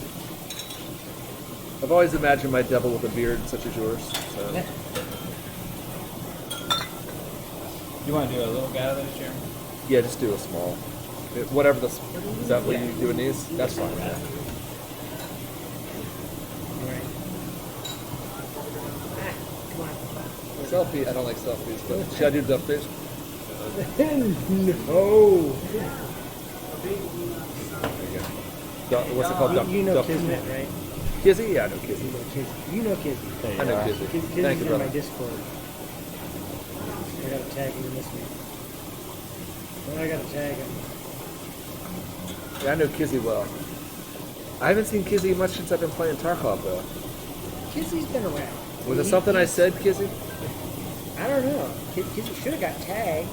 S2: I've always imagined my devil with a beard such as yours. So.
S3: You want to do a little guy of those, Jeremy?
S2: Yeah, just do a small. Whatever this is that what you do in these? That's fine. Yeah.
S1: Come on.
S2: Selfie. I don't like selfies, but should I do duck face?
S1: No.
S2: What's it called?
S1: You know
S2: Duck-
S1: Kismet, right?
S2: Kizzy? Yeah, I know Kizzy.
S1: You know Kizzy.
S2: I know Kizzy.
S1: Kizzy's
S2: Thank you,
S1: in my
S2: brother.
S1: Discord. I gotta tag him in this one. I gotta tag him.
S2: Yeah, I know Kizzy well. I haven't seen Kizzy much since I've been playing Tarkov, though.
S1: Kizzy's been around.
S2: Was it something I said, Kizzy?
S1: I don't know. Kizzy should have got tagged.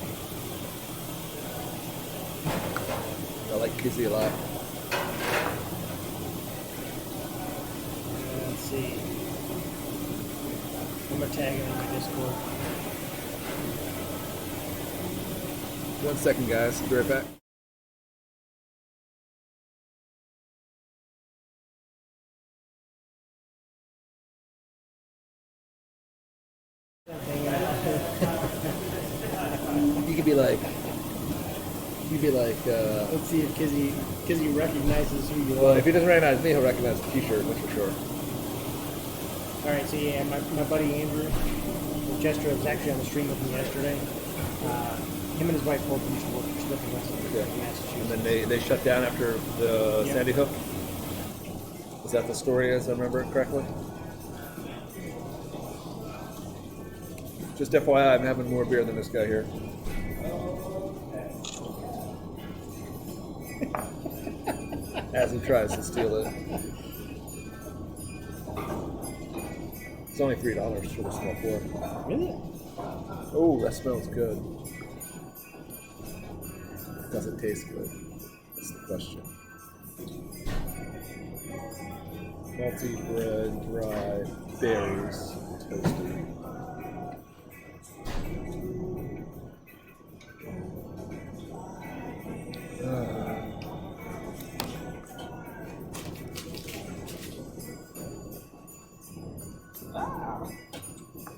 S2: I like Kizzy a lot.
S1: Let's see. I'm gonna tag him in my Discord.
S2: 1 second, guys. Be right back. You could be like,
S1: Let's see if Kizzy recognizes who you
S2: well,
S1: are.
S2: if he doesn't recognize me, he'll recognize the t-shirt, that's for sure.
S1: All right, so yeah, my buddy Andrew with Jester was actually on the stream with me yesterday. Him and his wife both used to work for Smith & Wesson in
S2: And
S1: Massachusetts.
S2: then they shut down after the
S1: Yep.
S2: Sandy Hook. Is that the story, as I remember it correctly? Just FYI, I'm having more beer than this guy here. As he tries to steal it. It's only $3 for the small pour.
S1: Really?
S2: Oh, that smells good. Does it taste good? That's the question. Malty bread, dry, berries, toasted.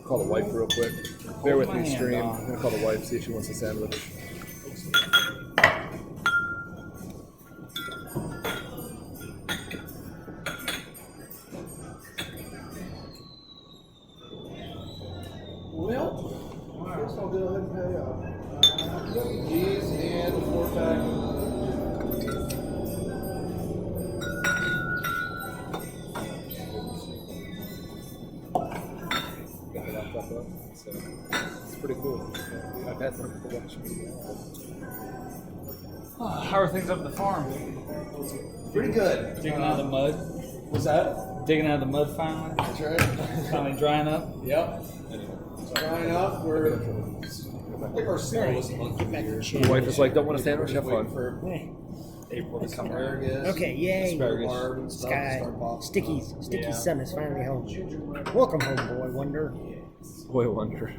S2: Call the wife real quick. Bear with me, stream. I'm gonna call the wife, see if she wants a sandwich.
S7: Well, I guess I'll go ahead and pay up. These and a 4-pack.
S2: Got the laptop up, so it's pretty cool. I've had some people watch me.
S3: How are things up at the farm?
S7: Pretty good.
S3: Digging out of the mud?
S7: What's that?
S3: Digging out of the mud finally?
S7: That's right.
S3: Finally drying up?
S7: Yep. Drying up. I think our seal was a month of years.
S2: The wife is like, don't want a sandwich, have fun.
S7: For April to come around.
S1: Okay, yay.
S3: Asparagus.
S1: Sky, Sticky's son is finally home. Welcome home, boy wonder.
S2: Boy wonder.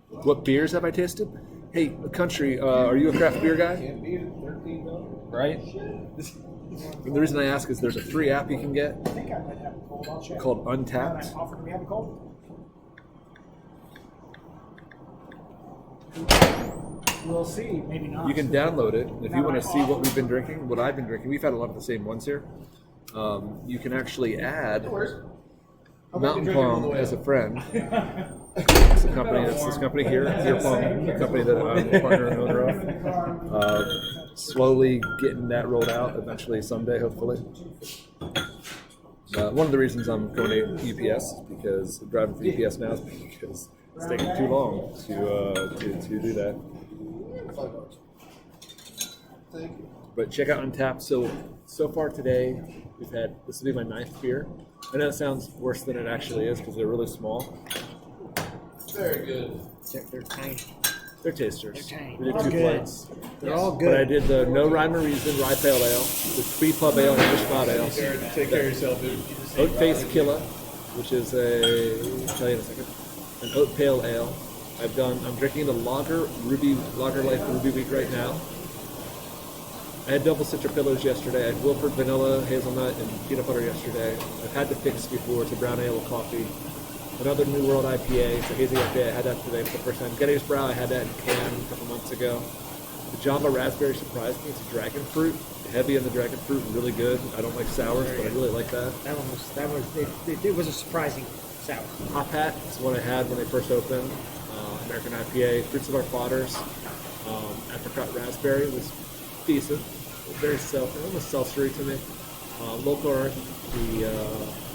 S2: What beers have I tasted? Hey, country, are you a craft beer guy?
S7: Can't beat it. $13.
S3: Right?
S2: And the reason I ask is there's a free app you can get
S1: I think I might have a cold. I'll check.
S2: called Untapped.
S1: Offered to have a cold. We'll see. Maybe not.
S2: You can download it. If you want to see what we've been drinking, what I've been drinking, we've had a lot of the same ones here. You can actually add Mountain Palm as a friend. It's a company. It's this company here, Beer Palm, the company that I'm the partner and owner of. Slowly getting that rolled out. Eventually, someday, hopefully. One of the reasons I'm going to UPS is because driving for UPS now is because it's taking too long to do that.
S7: $5. Thank you.
S2: But check out Untapped. So far today, this will be my 9th beer. I know it sounds worse than it actually is because they're really small.
S7: Very good.
S1: They're tiny.
S2: They're tasters.
S1: They're tiny.
S2: We did
S1: All
S2: 2
S1: good.
S2: plates.
S1: They're all
S2: But I
S1: good.
S2: did the No Rhyme or Reason Rye Pale Ale, the Free Pub Ale, English Spot Ale,
S7: Take care of yourself, dude.
S2: Oat Face Killa, which is I'll tell you in a second, an Oat Pale Ale. I'm drinking the Lager Life Ruby Wheat right now. I had double Citropillos yesterday. I had Wilford Vanilla, Hazelnut, and Peanut Butter yesterday. I've had the Fix before. It's a brown ale with coffee. Another New World IPA. It's a hazy IPA. I had that today for the first time. Getty's Brow, I had that in a can a couple months ago. The Jamba Raspberry surprised me. It's a dragon fruit. Heavy on the dragon fruit, really good. I don't like sours, but I really like that.
S1: It was a surprising Sour.
S2: Hop Hat is what I had when they first opened. American IPA. Fruits of Our Fathers. Apricot Raspberry was decent. Very almost seltzery to me. Local Earth, the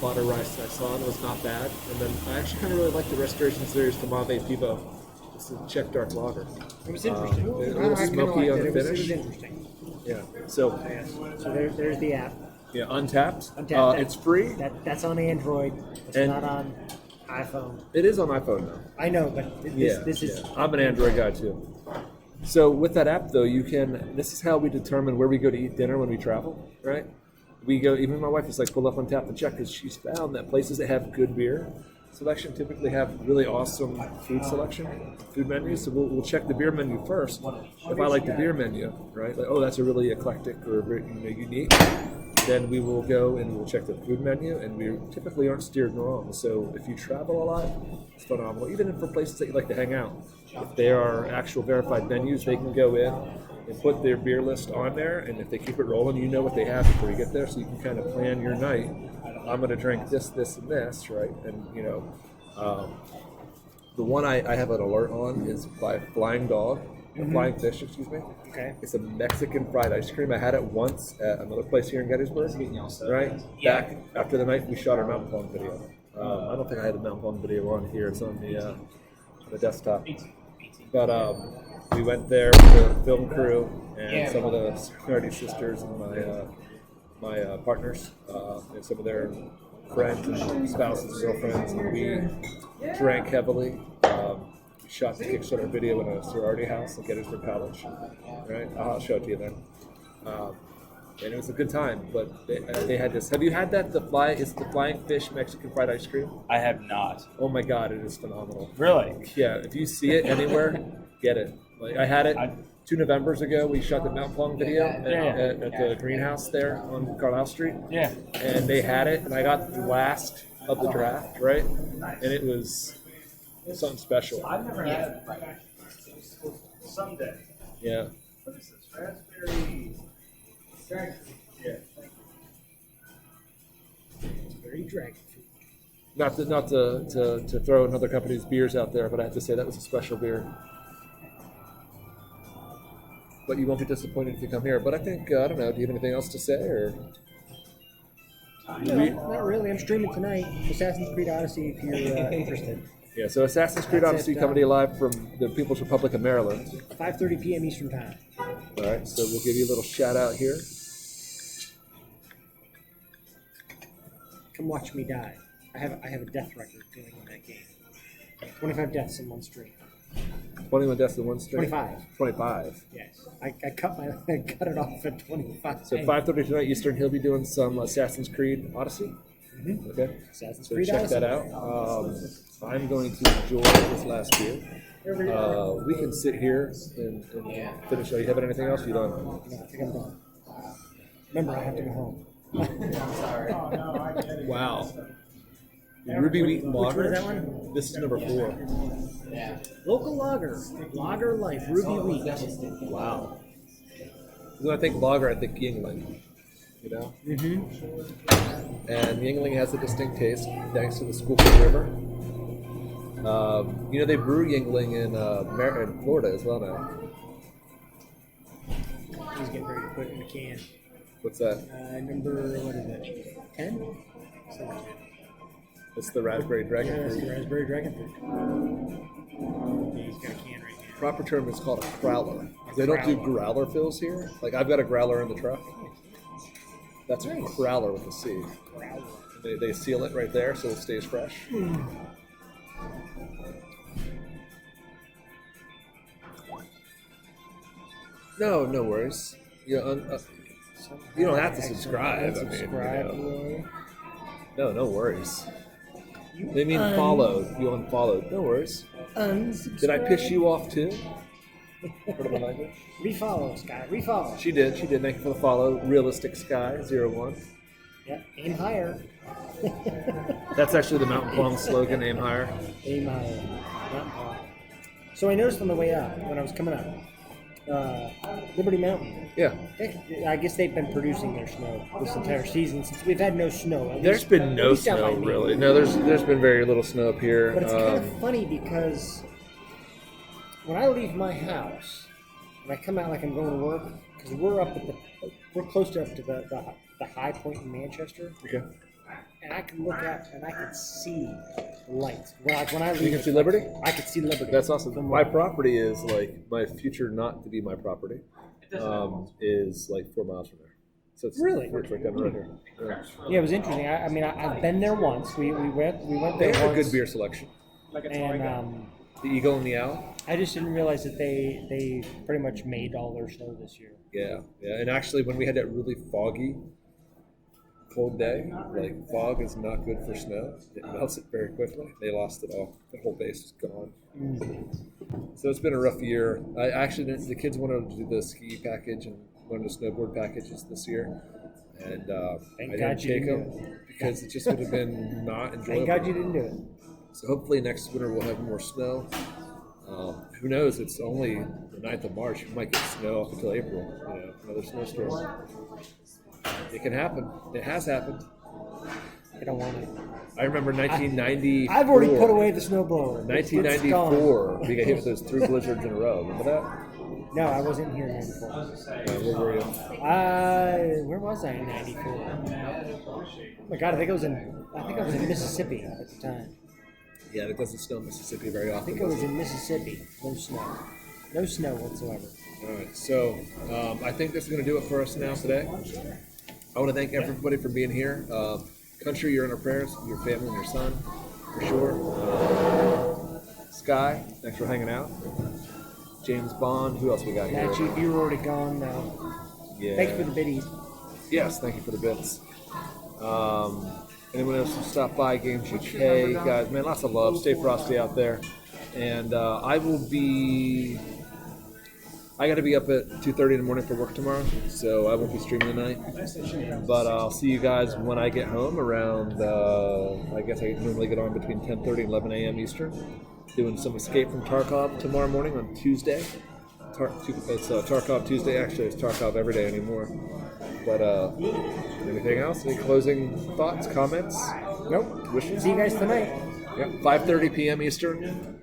S2: Fodder Rice I saw was not bad. And then I actually kind of really like the Restoration Series Tomave Pivo. It's a Czech dark lager.
S1: It was interesting.
S2: A little
S1: I kinda
S2: smoky
S1: liked
S2: on
S1: it.
S2: the
S1: It was
S2: finish.
S1: interesting.
S2: Yeah. So
S1: Yes. So there's the app.
S2: yeah, Untapped.
S1: Untapped.
S2: It's free.
S1: That's on Android. It's
S2: And-
S1: not on iPhone.
S2: It is on iPhone now.
S1: I know, but this is.
S2: Yeah. I'm an Android guy too. So with that app though, you can. This is how we determine where we go to eat dinner when we travel, right? We go. Even my wife is like, pull up Untapped and check because she's found that places that have good beer selection typically have really awesome food menus. So we'll check the beer menu first. If I like the beer menu, right? Like, oh, that's a really eclectic or unique. Then we will go and we'll check the food menu, and we typically aren't steered wrong. So if you travel a lot, it's phenomenal. Even for places that you like to hang out, if they are actual verified menus, they can go in and put their beer list on there, and if they keep it rolling, you know what they have before you get there, so you can kind of plan your night. I'm going to drink this, this, and this, right? And the one I have an alert on is by Flying Dog, or Flying Fish, excuse me.
S1: Okay.
S2: It's a Mexican fried ice cream. I had it once at another place here in Gettysburg, right? Back after the night we shot our Mountain Pong video. I don't think I had a Mountain Pong video on here. It's on the desktop. But we went there with the film crew and some of the sorority sisters and my partners and some of their friends and spouses and girlfriends. And we drank heavily. We shot the Kickstarter video in a sorority house at Gettysburg College. Right? I'll show it to you then. And it was a good time, but they had this. Have you had that? It's the Flying Fish Mexican fried ice cream.
S3: I have not.
S2: Oh my God, it is phenomenal.
S3: Really?
S2: Yeah, if you see it anywhere, get it. Like I had it 2 Novembers ago. We shot the Mount Pong video at the greenhouse there on Carlisle Street.
S3: Yeah.
S2: And they had it, and I got the last of the draft, right? And it was something special.
S3: I've never had it. Someday.
S2: Yeah.
S3: What is this? Raspberry. Yeah.
S1: Very dragon fruit.
S2: Not to throw another company's beers out there, but I have to say that was a special beer. But you won't be disappointed if you come here. But I think, I don't know, do you have anything else to say? Or
S1: No, not really. I'm streaming tonight. Assassin's Creed Odyssey, if you're interested.
S2: Yeah, so Assassin's Creed
S1: That's
S2: Odyssey
S1: it,
S2: coming to you live from the People's Republic of Maryland.
S1: 5:30 p.m. Eastern Time.
S2: All right, so we'll give you a little shout out here.
S1: Come watch me die. I have a death record going in that game. 25 deaths in one stream.
S2: 21 deaths in one stream?
S1: 25.
S2: 25.
S1: Yes. I cut it off at 25.
S2: So 5:30 tonight Eastern, he'll be doing some Assassin's Creed Odyssey.
S1: Mm-hmm.
S2: Okay.
S1: Assassin's
S2: So
S1: Creed
S2: check
S1: Odyssey.
S2: that out. I'm going to enjoy this last beer. We can sit here and finish. You have anything else? You don't?
S1: No, I think I'm done. Remember, I have to go home.
S2: Wow. Ruby Wheat
S1: Which one
S2: Lager.
S1: is that one?
S2: This is number 4.
S1: Local lager. Lager Life. Ruby Wheat.
S2: Wow. When I think lager, I think Yingling. You know?
S1: Mm-hmm.
S2: And Yingling has a distinct taste thanks to the Schuylkill River. They brew Yingling in Florida as well now.
S1: He's getting ready to put it in a can.
S2: What's that?
S1: Number, what is it? 10?
S2: It's the raspberry dragon
S1: Yeah, it's
S2: fruit.
S1: the raspberry dragon fruit. Okay, he's got a can right here.
S2: Proper term is called a crowler. They don't do growler fills here. Like I've got a growler in the truck. That's a crowler with a C. They seal it right there so it stays fresh. No worries. You don't have to subscribe. No worries. They mean followed. You unfollowed. No worries. Did I piss you off too? Pardon my language.
S1: Refollow, Sky. Refollow.
S2: She did. Thank you for the follow. Realistic Sky 01.
S1: Yeah, aim higher.
S2: That's actually the Mountain Pong slogan. Aim higher.
S1: Aim higher. Not high. So I noticed on the way up, when I was coming up, Liberty Mountain.
S2: Yeah.
S1: I guess they've been producing their snow this entire season since we've had no snow. At
S2: There's
S1: least-
S2: been
S1: at
S2: no
S1: least down by
S2: snow
S1: me.
S2: really. No, there's been very little snow up here.
S1: But it's kind of funny because when I leave my house and I come out like I'm going to work, because we're close up to the high point in Manchester,
S2: Okay.
S1: and I can look out and I can see the lights. When I leave,
S2: You can see Liberty?
S1: I can see Liberty.
S2: That's awesome.
S1: From
S2: My
S1: where-
S2: property is like my future, not to be my property, is like 4 miles from there. So it's
S1: Really?
S2: It's right down the road here. Yeah.
S1: Yeah, it was interesting. I mean, I've been there once. We went
S2: They
S1: there
S2: have a
S1: once,
S2: good beer selection.
S1: and
S2: The Eagle and the Owl.
S1: I just didn't realize that they pretty much made all their snow this year.
S2: Yeah, yeah. And actually, when we had that really foggy, cold day, like fog is not good for snow. It melts it very quickly. They lost it all. The whole base is gone. So it's been a rough year. I actually the kids wanted to do the ski package and one of the snowboard packages this year, and I
S1: Thank
S2: didn't
S1: God you
S2: take
S1: didn't
S2: them because it just would have been not enjoyable.
S1: Thank God you didn't do it.
S2: So hopefully next winter we'll have more snow. Who knows? It's only the 9th of March. We might get snow up until April. Another snowstorm. It can happen. It has happened.
S1: I don't want it.
S2: I remember 1994.
S1: I've already put away the snowblower. It's gone.
S2: 1994. We got hit with those 3 blizzards in a row. Remember that?
S1: No, I wasn't here in '94.
S2: Where were you?
S1: Where was I in '94? Oh my God, I think I was in Mississippi at the time.
S2: Yeah, it doesn't snow in Mississippi very
S1: I
S2: often.
S1: think I was in Mississippi. No snow whatsoever.
S2: All right, so I think that's going to do it for us now today. I want to thank everybody for being here. Country, you're in our prayers. Your family and your son, for sure. Sky, thanks for hanging out. James Bond, who else we got here?
S1: Matt, you were already gone now.
S2: Yeah.
S1: Thanks for the biddies.
S2: Yes, thank you for the bits. Anyone else who stopped by, Games UK, guys, man, lots of love. Stay frosty out there. And I got to be up at 2:30 in the morning for work tomorrow, so I won't be streaming tonight. But I'll see you guys when I get home around, I guess I normally get on between 10:30 and 11 a.m. Eastern, doing some Escape from Tarkov tomorrow morning on Tuesday. It's Tarkov Tuesday, actually. It's Tarkov every day anymore. But anything else? Any closing thoughts, comments?
S1: Nope.
S2: Wishes?
S1: See you guys tonight.
S2: Yep, 5:30 p.m. Eastern.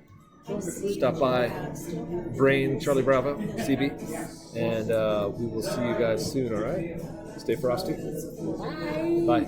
S2: Stop by Brain Charlie Bravo CB, and we will see you guys soon. All right. Stay frosty. Bye.